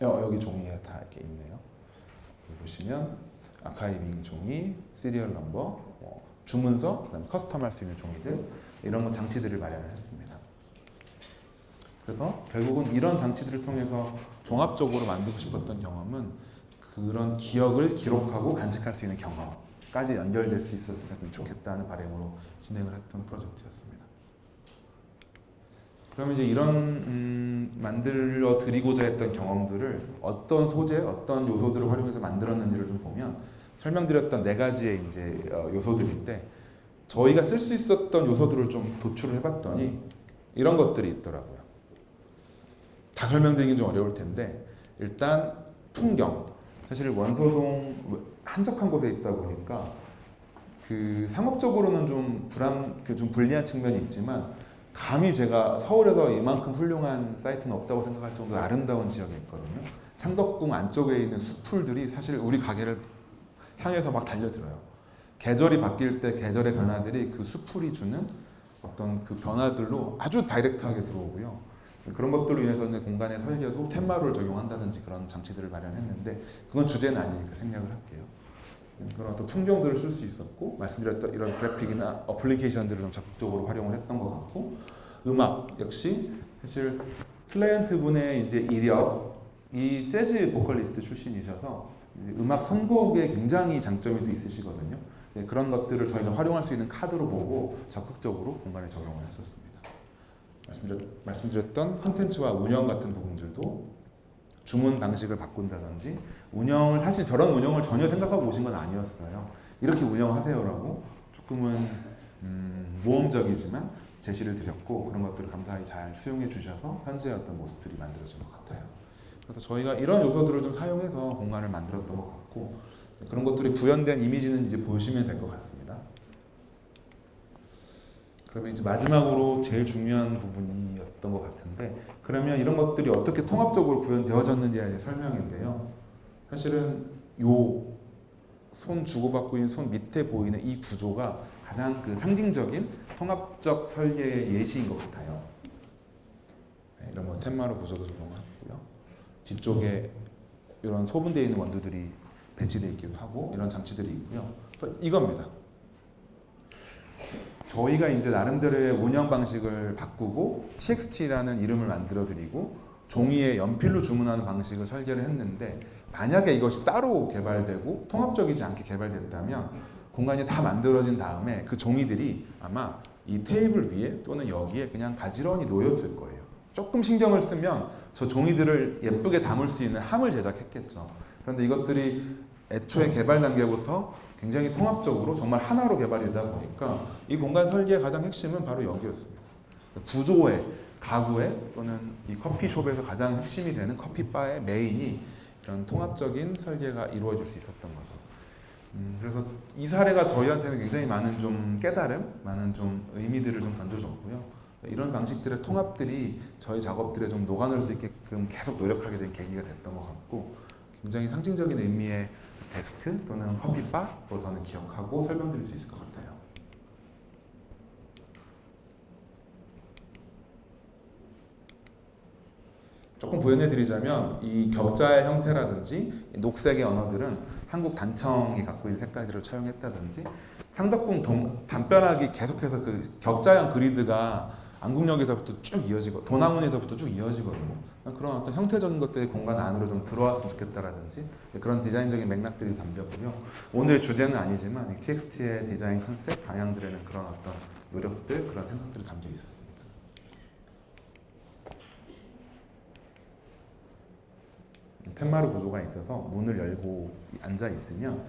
여기 종이에 다 이렇게 있네요. 여기 보시면 아카이빙 종이, 시리얼 넘버, 주문서, 그다음에 커스텀할 수 있는 종이들 이런 거 장치들을 마련을 했습니다. 그래서 결국은 이런 장치들을 통해서 종합적으로 만들고 싶었던 경험은 그런 기억을 기록하고 간직할 수 있는 경험까지 연결될 수 있었으면 좋겠다는 바람으로 진행을 했던 프로젝트였습니다. 그러면 이제 이런 만들어 드리고자 했던 경험들을 어떤 소재, 어떤 요소들을 활용해서 만들었는지를 좀 보면 설명드렸던 4가지의 이제 요소들인데 저희가 쓸 수 있었던 요소들을 좀 도출을 해봤더니 이런 것들이 있더라고요. 다 설명드리긴 좀 어려울 텐데 일단 풍경. 사실 원소동 한적한 곳에 있다 보니까 그 상업적으로는 좀 불리한 측면이 있지만 감히 제가 서울에서 이만큼 훌륭한 사이트는 없다고 생각할 정도로 아름다운 지역에 있거든요. 창덕궁 안쪽에 있는 숲풀들이 사실 우리 가게를 향해서 막 달려들어요. 계절이 바뀔 때 계절의 변화들이 그 숲풀이 주는 어떤 그 변화들로 아주 다이렉트하게 들어오고요. 그런 것들로 인해서 공간의 설계도 텐마루를 적용한다든지 그런 장치들을 마련했는데 그건 주제는 아니니까 생략을 할게요. 그런 어떤 풍경들을 쓸 수 있었고 말씀드렸던 이런 그래픽이나 어플리케이션들을 좀 적극적으로 활용을 했던 것 같고 음악 역시 사실 클라이언트 분의 이제 이력이 재즈 보컬리스트 출신이셔서 음악 선곡에 굉장히 장점이 또 있으시거든요. 그런 것들을 저희가 활용할 수 있는 카드로 보고 적극적으로 공간에 적용을 했었습니다. 말씀드렸던 컨텐츠와 운영 같은 부분들도 주문 방식을 바꾼다든지 운영을 사실 저런 운영을 전혀 생각하고 오신 건 아니었어요. 이렇게 운영하세요라고 조금은 모험적이지만 제시를 드렸고 그런 것들을 감사히 잘 수용해 주셔서 현재의 어떤 모습들이 만들어진 것 같아요. 그래서 저희가 이런 요소들을 좀 사용해서 공간을 만들었던 것 같고 그런 것들이 구현된 이미지는 이제 보시면 될 것 같습니다. 그러면 이제 마지막으로 제일 중요한 부분이었던 것 같은데 그러면 이런 것들이 어떻게 통합적으로 구현되어졌는지에 대한 설명인데요. 사실은 요 손 주고받고 있는 손 밑에 보이는 이 구조가 가장 그 상징적인 통합적 설계의 예시인 것 같아요. 네, 이런 뭐 텐마루 구조도 적용하고요. 뒤쪽에 이런 소분되어 있는 원두들이 배치되어 있기도 하고 이런 장치들이 있고요. 이겁니다. 저희가 이제 나름대로의 운영 방식을 바꾸고 TXT라는 이름을 만들어 드리고 종이에 연필로 주문하는 방식을 설계를 했는데 만약에 이것이 따로 개발되고 통합적이지 않게 개발됐다면 공간이 다 만들어진 다음에 그 종이들이 아마 이 테이블 위에 또는 여기에 그냥 가지런히 놓였을 거예요. 조금 신경을 쓰면 저 종이들을 예쁘게 담을 수 있는 함을 제작했겠죠. 그런데 이것들이 애초에 개발 단계부터 굉장히 통합적으로 정말 하나로 개발이 되다 보니까 이 공간 설계의 가장 핵심은 바로 여기였습니다. 구조의 가구의 또는 이 커피숍에서 가장 핵심이 되는 커피바의 메인이 이런 통합적인 설계가 이루어질 수 있었던 거죠. 그래서 이 사례가 저희한테는 굉장히 많은 좀 깨달음, 많은 좀 의미들을 좀 던져줬고요. 이런 방식들의 통합들이 저희 작업들에 좀 녹아낼 수 있게끔 계속 노력하게 된 계기가 됐던 것 같고 굉장히 상징적인 의미의 데스크 또는 커피바로 저는 기억하고 설명드릴 수 있을 것 같아요. 조금 부연해드리자면 이 격자의 형태라든지 이 녹색의 언어들은 한국 단청이 갖고 있는 색깔들을 차용했다든지 창덕궁 담벼락이 계속해서 그 격자형 그리드가 안국역에서부터 쭉 이어지고 도남문에서부터 쭉 이어지거든요. 그런 어떤 형태적인 것들이 공간 안으로 좀 들어왔으면 좋겠다라든지 그런 디자인적인 맥락들이 담겼고요. 오늘의 주제는 아니지만 TXT의 디자인 컨셉 방향들에는 그런 어떤 노력들, 그런 생각들이 담겨 있었습니다. 팻마루 구조가 있어서 문을 열고 앉아 있으면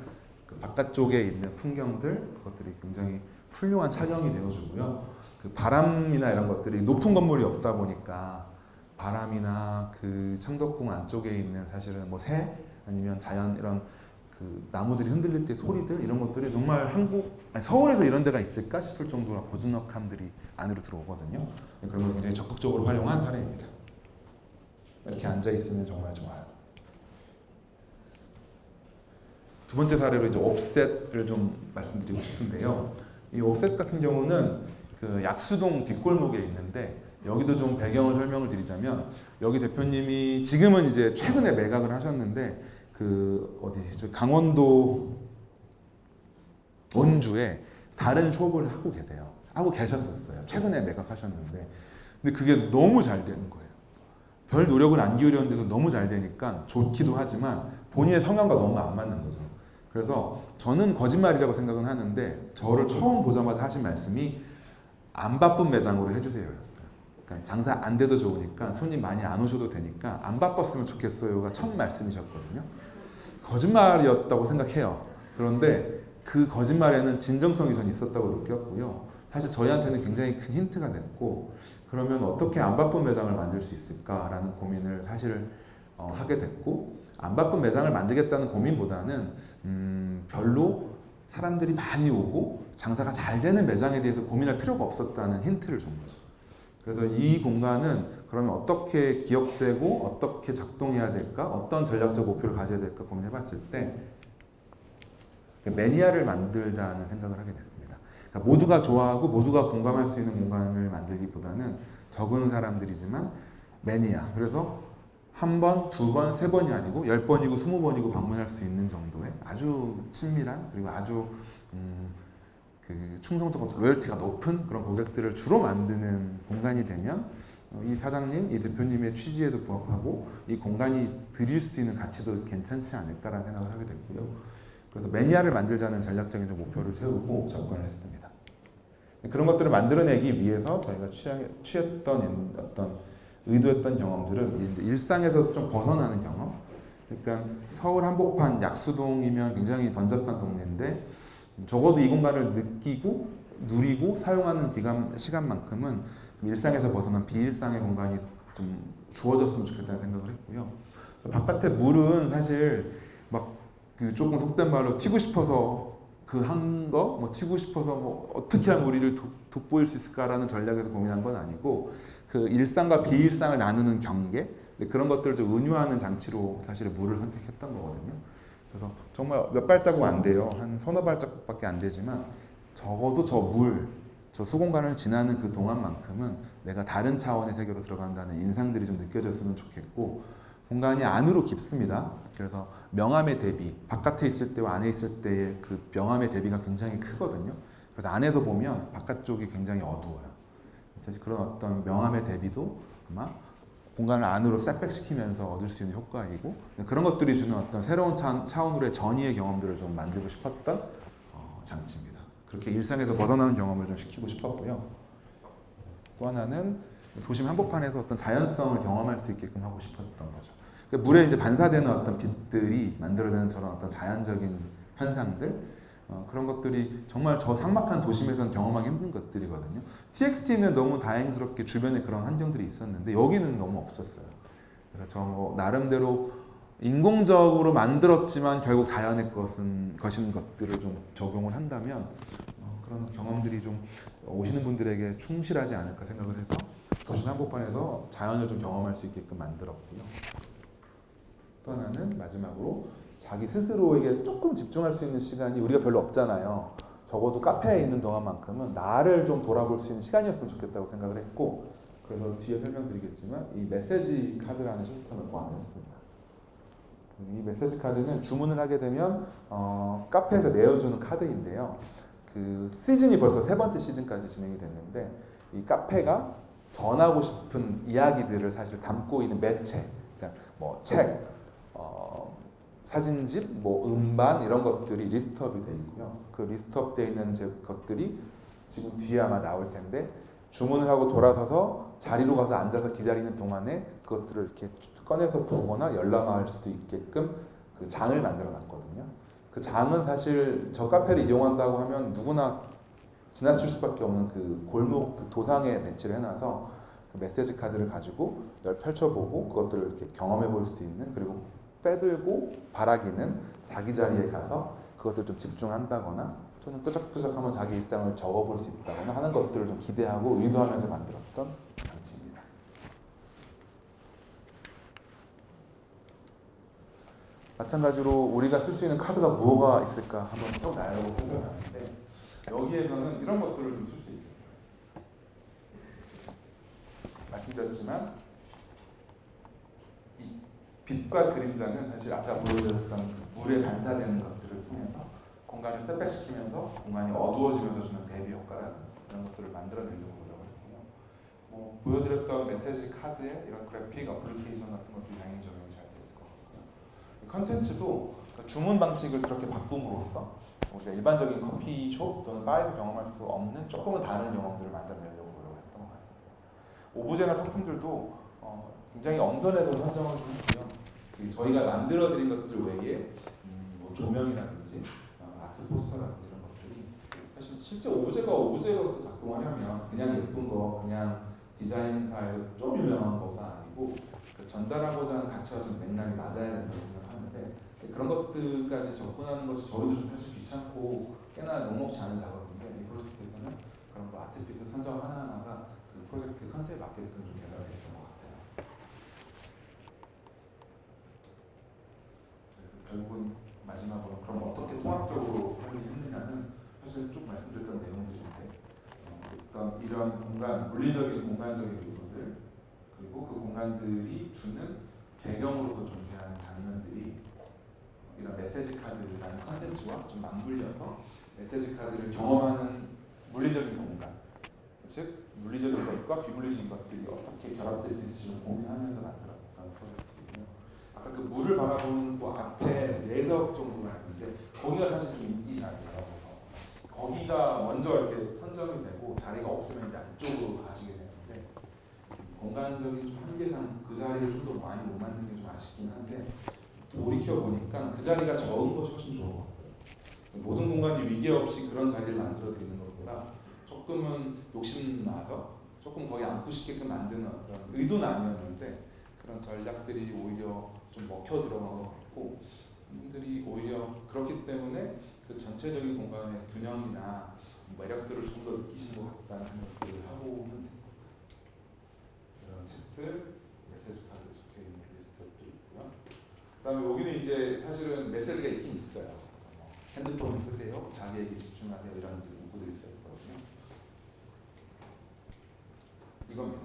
그 바깥쪽에 있는 풍경들 그것들이 굉장히 훌륭한 촬영이 되어주고요. 그 바람이나 이런 것들이 높은 건물이 없다 보니까 바람이나 그 창덕궁 안쪽에 있는 사실은 뭐 새 아니면 자연 이런 그 나무들이 흔들릴 때 소리들 이런 것들이 정말 서울에서 이런 데가 있을까 싶을 정도로 고즈넉함들이 안으로 들어오거든요. 그런 걸 굉장히 적극적으로 활용한 사례입니다. 이렇게 앉아 있으면 정말 좋아요. 두 번째 사례로 이제 옵셋을 좀 말씀드리고 싶은데요. 이 옵셋 같은 경우는 그 약수동 뒷골목에 있는데 여기도 좀 배경을 설명을 드리자면 여기 대표님이 지금은 이제 최근에 매각을 하셨는데 그 어디 강원도 원주에 다른 숍을 하고 계세요. 하고 계셨었어요. 최근에 매각하셨는데 근데 그게 너무 잘 되는 거예요. 별 노력을 안 기울였는데도 너무 잘 되니까 좋기도 하지만 본인의 성향과 너무 안 맞는 거죠. 그래서 저는 거짓말이라고 생각은 하는데 저를 처음 보자마자 하신 말씀이 안 바쁜 매장으로 해주세요 였어요. 그러니까 장사 안 돼도 좋으니까 손님 많이 안 오셔도 되니까 안 바빴으면 좋겠어요가 첫 말씀이셨거든요. 거짓말이었다고 생각해요. 그런데 그 거짓말에는 진정성이 전 있었다고 느꼈고요. 사실 저희한테는 굉장히 큰 힌트가 됐고 그러면 어떻게 안 바쁜 매장을 만들 수 있을까라는 고민을 사실 하게 됐고 안 바쁜 매장을 만들겠다는 고민보다는 별로 사람들이 많이 오고 장사가 잘 되는 매장에 대해서 고민할 필요가 없었다는 힌트를 준 거죠. 그래서 이 공간은 그러면 어떻게 기억되고 어떻게 작동해야 될까? 어떤 전략적 목표를 가져야 될까 고민해 봤을 때 매니아를 만들자는 생각을 하게 됐습니다. 그러니까 모두가 좋아하고 모두가 공감할 수 있는 공간을 만들기보다는 적은 사람들이지만 매니아. 그래서 한 번, 두 번, 세 번이 아니고 10번이고 20번이고 방문할 수 있는 정도의 아주 친밀한 그리고 아주 그 충성도가 로열티가 높은 그런 고객들을 주로 만드는 공간이 되면 이 사장님, 이 대표님의 취지에도 부합하고 이 공간이 드릴 수 있는 가치도 괜찮지 않을까라는 생각을 하게 됐고요. 그래서 매니아를 만들자는 전략적인 목표를 세우고 접근을 했습니다. 그런 것들을 만들어내기 위해서 저희가 취했던 어떤 의도했던 경험들은 이제 일상에서 좀 벗어나는 경험. 그러니까 서울 한복판 약수동이면 굉장히 번잡한 동네인데 적어도 이 공간을 느끼고 누리고 사용하는 시간만큼은 일상에서 벗어난 비일상의 공간이 좀 주어졌으면 좋겠다는 생각을 했고요. 바깥에 물은 사실 막 그 조금 속된 말로 튀고 싶어서 그 한 거, 뭐 튀고 싶어서 뭐 어떻게 하면 우리를 돋보일 수 있을까라는 전략에서 고민한 건 아니고 그 일상과 비일상을 나누는 경계 그런 것들을 좀 은유하는 장치로 사실 물을 선택했던 거거든요. 그래서 정말 몇 발자국 안 돼요. 한 서너 발자국밖에 안 되지만 적어도 저 수공간을 지나는 그 동안만큼은 내가 다른 차원의 세계로 들어간다는 인상들이 좀 느껴졌으면 좋겠고 공간이 안으로 깊습니다. 그래서 명암의 대비, 바깥에 있을 때와 안에 있을 때의 그 명암의 대비가 굉장히 크거든요. 그래서 안에서 보면 바깥쪽이 굉장히 어두워요. 사실 그런 어떤 명암의 대비도 아마 공간을 안으로 셋백시키면서 얻을 수 있는 효과이고 그런 것들이 주는 어떤 새로운 차원으로의 전이의 경험들을 좀 만들고 싶었던 장치입니다. 그렇게 일상에서 벗어나는 경험을 좀 시키고 싶었고요. 또 하나는 도심 한복판에서 어떤 자연성을 경험할 수 있게끔 하고 싶었던 거죠. 그러니까 물에 이제 반사되는 어떤 빛들이 만들어내는 저런 어떤 자연적인 현상들 그런 것들이 정말 저 삭막한 도심에서는 경험하기 힘든 것들이거든요. TXT는 너무 다행스럽게 주변에 그런 환경들이 있었는데 여기는 너무 없었어요. 그래서 저 나름대로 인공적으로 만들었지만 결국 자연의 것인 것들을 좀 적용을 한다면 그런 경험들이 좀 오시는 분들에게 충실하지 않을까 생각을 해서 도시 한복판에서 자연을 좀 경험할 수 있게끔 만들었고요. 또 하나는 마지막으로 자기 스스로에게 조금 집중할 수 있는 시간이 우리가 별로 없잖아요. 적어도 카페에 있는 동안만큼은 나를 좀 돌아볼 수 있는 시간이었으면 좋겠다고 생각을 했고, 그래서 뒤에 설명드리겠지만 이 메시지 카드라는 시스템을 고안했습니다. 이 메시지 카드는 주문을 하게 되면 카페에서 내어주는 카드인데요. 그 시즌이 벌써 3번째 시즌까지 진행이 됐는데, 이 카페가 전하고 싶은 이야기들을 사실 담고 있는 매체, 그러니까 뭐 책, 사진집, 뭐 음반 이런 것들이 리스트업이 되어 있고요. 그 리스트업되어 있는 것들이 지금 뒤에 아마 나올 텐데, 주문을 하고 돌아서서 자리로 가서 앉아서 기다리는 동안에 그것들을 이렇게 꺼내서 보거나 열람할 수 있게끔 그 장을 만들어 놨거든요. 그 장은 사실 저 카페를 이용한다고 하면 누구나 지나칠 수밖에 없는 그 골목 그 도상에 배치를 해놔서 그 메시지 카드를 가지고 펼쳐보고 그것들을 이렇게 경험해 볼 수 있는, 그리고 빼들고 바라기는 자기 자리에 가서 그것들 좀 집중한다거나 또는 끄적끄적 한번 자기 일상을 적어볼 수 있다거나 하는 것들을 좀 기대하고 의도하면서 만들었던 장치입니다. 마찬가지로 우리가 쓸 수 있는 카드가 뭐가 있을까 한번 쭉 나열하고 생각하는데, 여기에서는 이런 것들을 좀 쓸 수 있겠죠. 말씀드렸지만 이 빛과 그림자는 사실 아까 보여드렸던 물에 반사되는 것들을 통해서 공간을 셋백시키면서 공간이 어두워지면서 주는 대비 효과라든지 이런 것들을 만들어내려고 노력을 했고요. 뭐 보여드렸던 메시지 카드에 이런 그래픽 어플리케이션 같은 것들이 당연히 적용이 잘 됐을 것 같고요. 주문도 주문 방식을 그렇게 바꿈으로써 우리가 일반적인 커피숍 또는 바에서 경험할 수 없는 조금은 다른 경험들을 만들어내려고 노력을 했던 것 같습니다. 오브제나 소품들도 굉장히 엄선해서 선정을 좀 했고요. 저희가 만들어드린 것들 외에 뭐 조명이라든지 아트 포스터라든지 이런 것들이 사실 실제 오브제가 오브제로서 작동하려면 그냥 예쁜 거, 그냥 디자인사에서 좀 유명한 거가 아니고 그 전달하고자 하는 가치와 좀 맥락이 맞아야 된다고 생각하는데, 그런 것들까지 접근하는 것이 저희도 좀 사실 귀찮고 꽤나 녹록지 않은 작업인데, 이 프로젝트에서는 그런 거 아트피스 선정 하나하나가 그 프로젝트 컨셉에 맞게끔 좀 개발을 했던 것 같아요. 그래서 결국은 마지막으로 그럼 어떻게 통합적으로 활용했느냐는 사실 쭉 말씀드렸던 내용들인데, 어떤 이런 공간, 물리적인 공간적인 요소들, 그리고 그 공간들이 주는 배경으로서 존재하는 장면들이 이런 메시지 카드라는 컨텐츠와 좀 맞물려서 메시지 카드를 경험하는 물리적인 공간, 즉 물리적인 것과 비물리적인 것들이 어떻게 결합될지 고민하면서 만들었던 프로젝트이고요. 아까 그 물을 바라보는 그 앞에 내석 정도가 있는데 거기가 사실 좀 인기 자리예요. 거기가 먼저 이렇게 선정이 되고 자리가 없으면 이제 안쪽으로 가시게 되는데, 공간적인 좀 한계상 그 자리를 좀 더 많이 못 만드는 게 좀 아쉽긴 한데, 돌이켜 보니까 그 자리가 적은 것이 훨씬 좋은 것 같아요. 모든 공간이 위계 없이 그런 자리를 만들어 드리는 것보다 조금은 욕심나서 조금 거기 앉고 싶게끔 만드는 그런 의도는 아니었는데 그런 전략들이 오히려 좀 먹혀 들어간 것 같고, 분들이 오히려 그렇기 때문에 그 전체적인 공간의 균형이나 매력들을 좀 더 느끼신 것 같다는 생각들을 하고는 있습니다. 이런 책들, 메시지 카드 적혀 있는 리스트도 있고요. 그다음에 여기는 이제 사실은 메시지가 있긴 있어요. 핸드폰을 끄세요, 자기에게 집중하세요, 이런 문구들이 있어요. 이겁니다.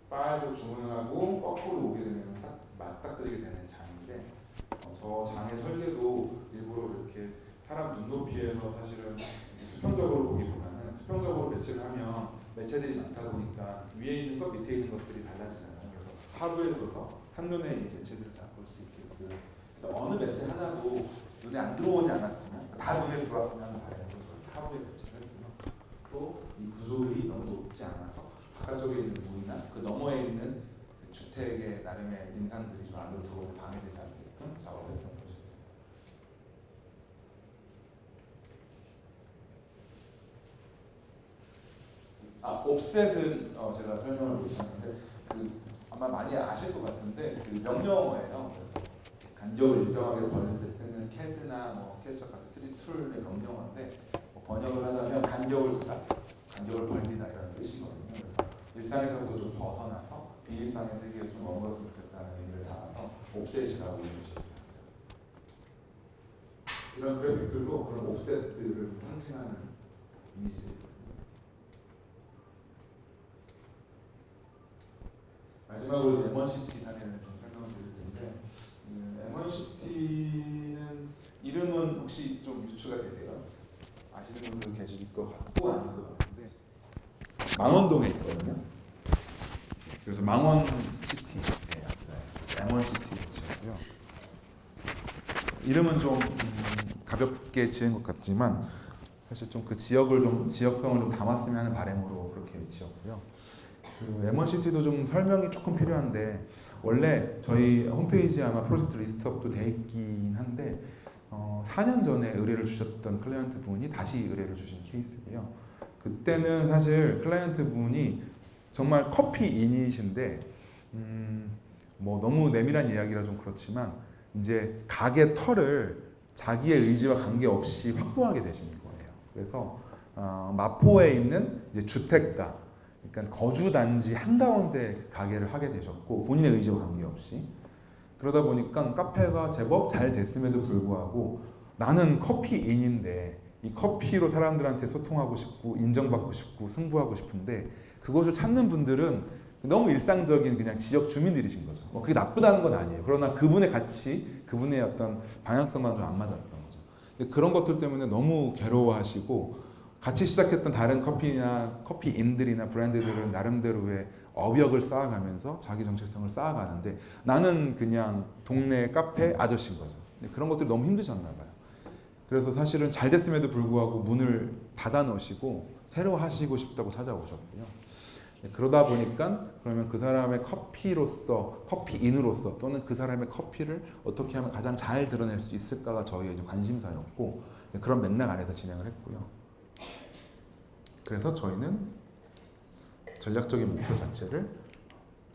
바에서 주문을 하고 거꾸로 오게 되면 딱 맞닥뜨리게 되는 장인데, 저 장의 설계도 일부러 이렇게 사람 눈높이에서 사실은 수평적으로 보기보다는 수평적으로 배치를 하면 매체들이 많다 보니까 위에 있는 것 밑에 있는 것들이 달라지잖아요. 그래서 하루에 들어서 한눈에 이 매체들을 다 볼 수 있게끔, 그래서 어느 매체 하나도 눈에 안 들어오지 않았으면 다 눈에 들어왔으면 하는 바람으로 하루에 배치를 했고요. 또 이 구조물이 너무 높지 않아서 바깥쪽에 있는 문이나 그 너머에 있는 그 주택의 나름의 인상들이 좀 안으로 들어오는 방해되지 않게끔 작업했던 것입니다. 옵셋은 제가 설명을 못 드렸는데 아마 많이 아실 것 같은데 그 명령어예요. 그래서 간격을 일정하게 벌릴 때 쓰는 CAD나 뭐 스케치업 같은 3D 툴의 명령어인데 뭐 번역을 하자면 간격을 두다, 간격을 벌리다 이런 뜻이거든요. 그래서 일상에서부터 좀 벗어나서 비일상의 세계에 좀 머물렀으면 좋겠다는 의미를 담아서 옵셋이라고 이름을 지었어요. 이런 그래픽들도 그런 옵셋들을 상징하는 이미지들이거든요. 마지막으로 이제 M1CT 사례를 좀 설명을 드릴 텐데 M1CT는 이름은 혹시 좀 유추가 되세요? 아시는 분들 계실 것 같고 아닐 것 같은데 망원동에 있거든요. 그래서 망원시티에 M1CT고요. 이름은 좀 가볍게 지은 것 같지만 사실 좀 그 지역을 좀 지역성을 좀 담았으면 하는 바람으로 그렇게 지었고요. 그 M1CT도 좀 설명이 조금 필요한데 원래 저희 홈페이지에 아마 프로젝트 리스트업도 돼 있긴 한데 4년 전에 의뢰를 주셨던 클라이언트 분이 다시 의뢰를 주신 케이스고요. 그때는 사실 클라이언트 분이 정말 커피인이신데 뭐 너무 내밀한 이야기라 좀 그렇지만 이제 가게 터를 자기의 의지와 관계없이 확보하게 되신 거예요. 그래서 마포에 있는 이제 주택가, 그러니까 거주 단지 한가운데 가게를 하게 되셨고 본인의 의지와 관계없이 그러다 보니까 카페가 제법 잘 됐음에도 불구하고 나는 커피인인데 이 커피로 사람들한테 소통하고 싶고 인정받고 싶고 승부하고 싶은데 그것을 찾는 분들은 너무 일상적인 그냥 지역 주민들이신 거죠. 뭐 그게 나쁘다는 건 아니에요. 그러나 그분의 가치, 그분의 어떤 방향성만 좀 안 맞았던 거죠. 근데 그런 것들 때문에 너무 괴로워하시고 같이 시작했던 다른 커피인들이나 브랜드들은 나름대로의 업역을 쌓아가면서 자기 정체성을 쌓아가는데 나는 그냥 동네 카페 아저씨인 거죠. 그런 것들이 너무 힘드셨나 봐요. 그래서 사실은 잘 됐음에도 불구하고 문을 닫아 놓으시고 새로 하시고 싶다고 찾아오셨고요. 그러다 보니까 그러면 그 사람의 커피로서, 커피인으로서 또는 그 사람의 커피를 어떻게 하면 가장 잘 드러낼 수 있을까가 저희의 이제 관심사였고 그런 맥락 안에서 진행을 했고요. 그래서 저희는 전략적인 목표 자체를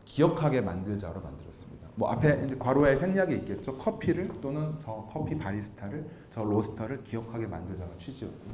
기억하게 만들자로 만들었습니다. 뭐 앞에 이제 괄호에 생략이 있겠죠. 커피를 또는 저 커피 바리스타를, 저 로스터를 기억하게 만들자가 취지였고요.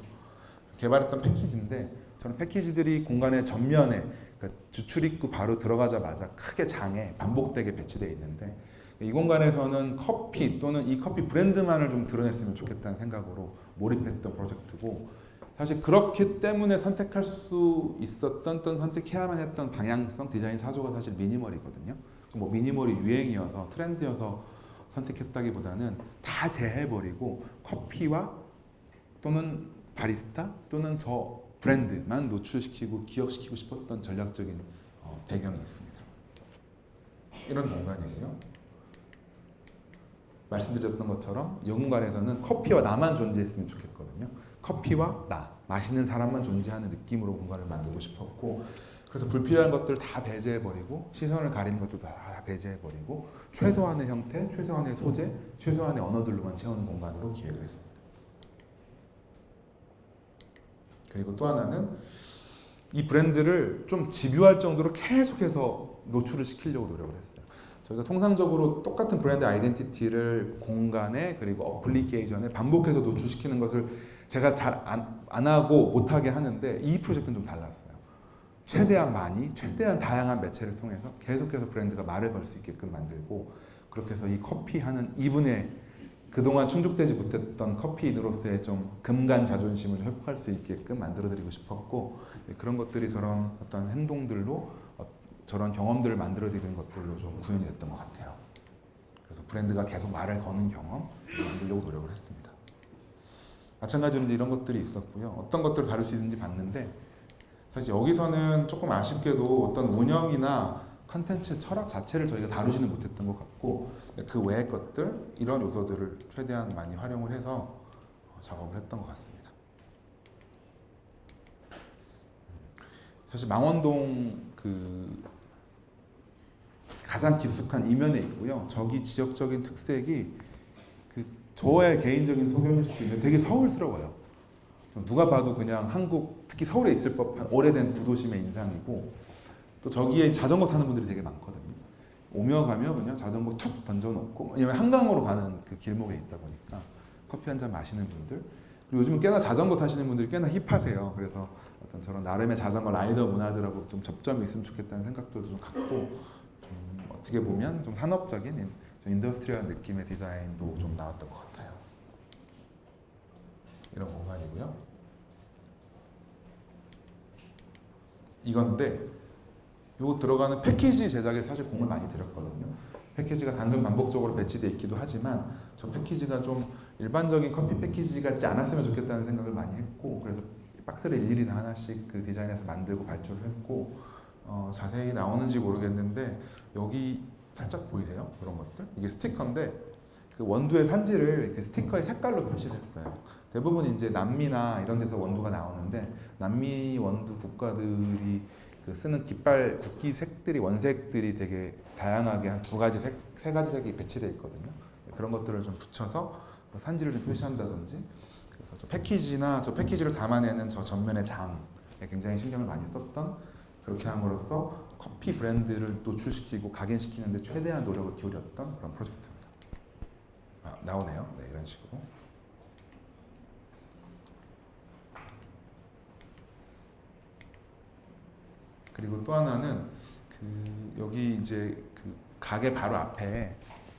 개발했던 패키지인데 저는 패키지들이 공간의 전면에 그러니까 주출입구 바로 들어가자마자 크게 장에 반복되게 배치되어 있는데 이 공간에서는 커피 또는 이 커피 브랜드만을 좀 드러냈으면 좋겠다는 생각으로 몰입했던 프로젝트고 사실 그렇기 때문에 선택할 수 있었던 또는 선택해야만 했던 방향성 디자인 사조가 사실 미니멀이거든요. 뭐 미니멀이 유행이어서 트렌드여서 선택했다기보다는 다 제해버리고 커피와 또는 바리스타 또는 저 브랜드만 노출시키고 기억시키고 싶었던 전략적인 배경이 있습니다. 이런 공간이에요. 말씀드렸던 것처럼 이 공간에서는 커피와 나만 존재했으면 좋겠거든요. 커피와 나, 마시는 사람만 존재하는 느낌으로 공간을 만들고 싶었고 그래서 불필요한 것들 다 배제해버리고 시선을 가리는 것도 다 배제해버리고 최소한의 형태, 최소한의 소재, 최소한의 언어들로만 채우는 공간으로 기획을 했습니다. 그리고 또 하나는 이 브랜드를 좀 집요할 정도로 계속해서 노출을 시키려고 노력을 했어요. 저희가 통상적으로 똑같은 브랜드 아이덴티티를 공간에 그리고 어플리케이션에 반복해서 노출시키는 것을 제가 잘 안 하고 못하게 하는데 이 프로젝트는 좀 달랐어요. 최대한 많이, 최대한 다양한 매체를 통해서 계속해서 브랜드가 말을 걸 수 있게끔 만들고 그렇게 해서 이 커피하는 이분의 그동안 충족되지 못했던 커피인으로서의 좀 금간 자존심을 회복할 수 있게끔 만들어드리고 싶었고 그런 것들이 저런 어떤 행동들로 저런 경험들을 만들어드리는 것들로 좀 구현이 됐던 것 같아요. 그래서 브랜드가 계속 말을 거는 경험 만들려고 노력을 했습니다. 마찬가지로 이제 이런 것들이 있었고요. 어떤 것들을 다룰 수 있는지 봤는데 사실 여기서는 조금 아쉽게도 어떤 운영이나 컨텐츠 철학 자체를 저희가 다루지는 못했던 것 같고 그 외의 것들 이런 요소들을 최대한 많이 활용을 해서 작업을 했던 것 같습니다. 사실 망원동 그 가장 깊숙한 이면에 있고요. 저기 지역적인 특색이 그 저의 개인적인 소견일 수도 있는데 되게 서울스러워요. 누가 봐도 그냥 한국 특히 서울에 있을 법한 오래된 구도심의 인상이고 또 저기에 자전거 타는 분들이 되게 많거든요. 오며 가며 그냥 자전거 툭 던져놓고 왜냐면 한강으로 가는 그 길목에 있다 보니까 커피 한 잔 마시는 분들, 그리고 요즘은 꽤나 자전거 타시는 분들이 꽤나 힙하세요. 그래서 어떤 저런 나름의 자전거 라이더 문화들하고 좀 접점이 있으면 좋겠다는 생각들도 좀 갖고, 좀 어떻게 보면 좀 산업적인 좀 인더스트리얼 느낌의 디자인도 좀 나왔던 것 같아요. 이런 공간이고요. 이건데 요거 들어가는 패키지 제작에 사실 공을 많이 들였거든요. 패키지가 단순 반복적으로 배치되어 있기도 하지만 저 패키지가 좀 일반적인 커피 패키지 같지 않았으면 좋겠다는 생각을 많이 했고, 그래서 박스를 일일이 다 하나씩 그 디자인에서 만들고 발주를 했고, 자세히 나오는지 모르겠는데 여기 살짝 보이세요? 그런 것들? 이게 스티커인데 그 원두의 산지를 이렇게 스티커의 색깔로 표시를 했어요. 대부분 이제 남미나 이런 데서 원두가 나오는데 남미 원두 국가들이 그 쓰는 깃발 국기 색들이 원색들이 되게 다양하게 한 두 가지 색, 세 가지 색이 배치되어 있거든요. 그런 것들을 좀 붙여서 산지를 좀 표시한다든지, 그래서 저 패키지나 저 패키지를 담아내는 저 전면의 장에 굉장히 신경을 많이 썼던, 그렇게 함으로써 커피 브랜드를 노출시키고 각인시키는 데 최대한 노력을 기울였던 그런 프로젝트입니다. 나오네요. 네, 이런 식으로. 그리고 또 하나는 그 여기 이제 그 가게 바로 앞에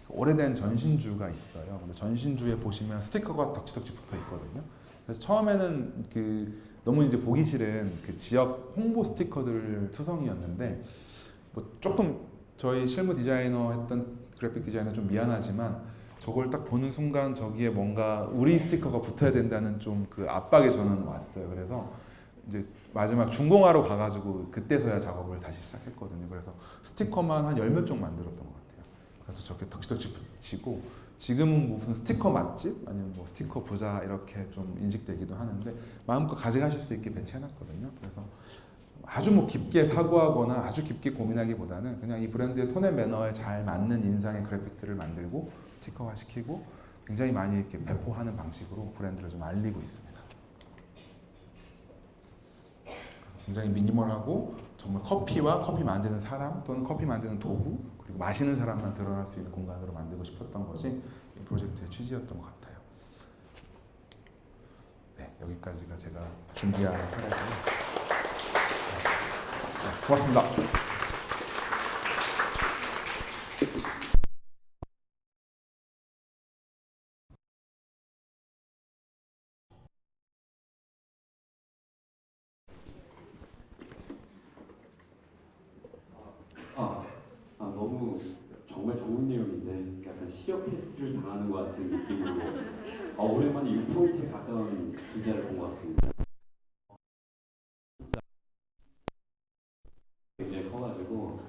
오래된 전신주가 있어요. 근데 전신주에 보시면 스티커가 덕지덕지 붙어 있거든요. 그래서 처음에는 그 너무 이제 보기 싫은 그 지역 홍보 스티커들 투성이었는데, 뭐 조금 저희 실무 디자이너 했던 그래픽 디자이너 좀 미안하지만 저걸 딱 보는 순간 저기에 뭔가 우리 스티커가 붙어야 된다는 좀 그 압박에 저는 왔어요. 그래서 이제 마지막 준공하러 가가지고 그때서야 작업을 다시 시작했거든요. 그래서 스티커만 한 10몇 종 만들었던 것 같아요. 그래서 저렇게 덕지덕지 붙이고, 지금은 무슨 스티커 맛집 아니면 뭐 스티커 부자 이렇게 좀 인식되기도 하는데 마음껏 가져가실 수 있게 배치해놨거든요. 그래서 아주 뭐 깊게 사고하거나 아주 깊게 고민하기보다는 그냥 이 브랜드의 톤 앤 매너에 잘 맞는 인상의 그래픽들을 만들고 스티커화 시키고 굉장히 많이 이렇게 배포하는 방식으로 브랜드를 좀 알리고 있습니다. 굉장히 미니멀하고 정말 커피와 커피 만드는 사람 또는 커피 만드는 도구 그리고 마시는 사람만 드러날 수 있는 공간으로 만들고 싶었던 것이 이 프로젝트의 취지였던 것 같아요. 네, 여기까지가 제가 준비한 사례고요. 네, 고맙습니다. 너무 정말 좋은 내용인데 약간 시력 테스트를 당하는 것 같은 느낌으로 오랜만에 6포인트에 가까운 기자를 본 것 같습니다. 굉장히 커가지고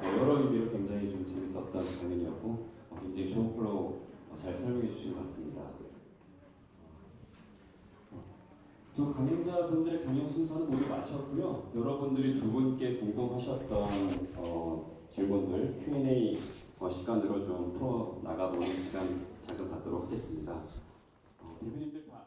여러 의미로 굉장히 좀 재밌었던 강연이었고 굉장히 좋은 플로우 잘 설명해 주신 것 같습니다. 두 강연자분들의 강연 순서는 모두 마쳤고요. 여러분들이 두 분께 궁금하셨던 질문들 Q&A 시간으로 좀 풀어 나가보는 시간 잠깐 갖도록 하겠습니다. 대표님들 다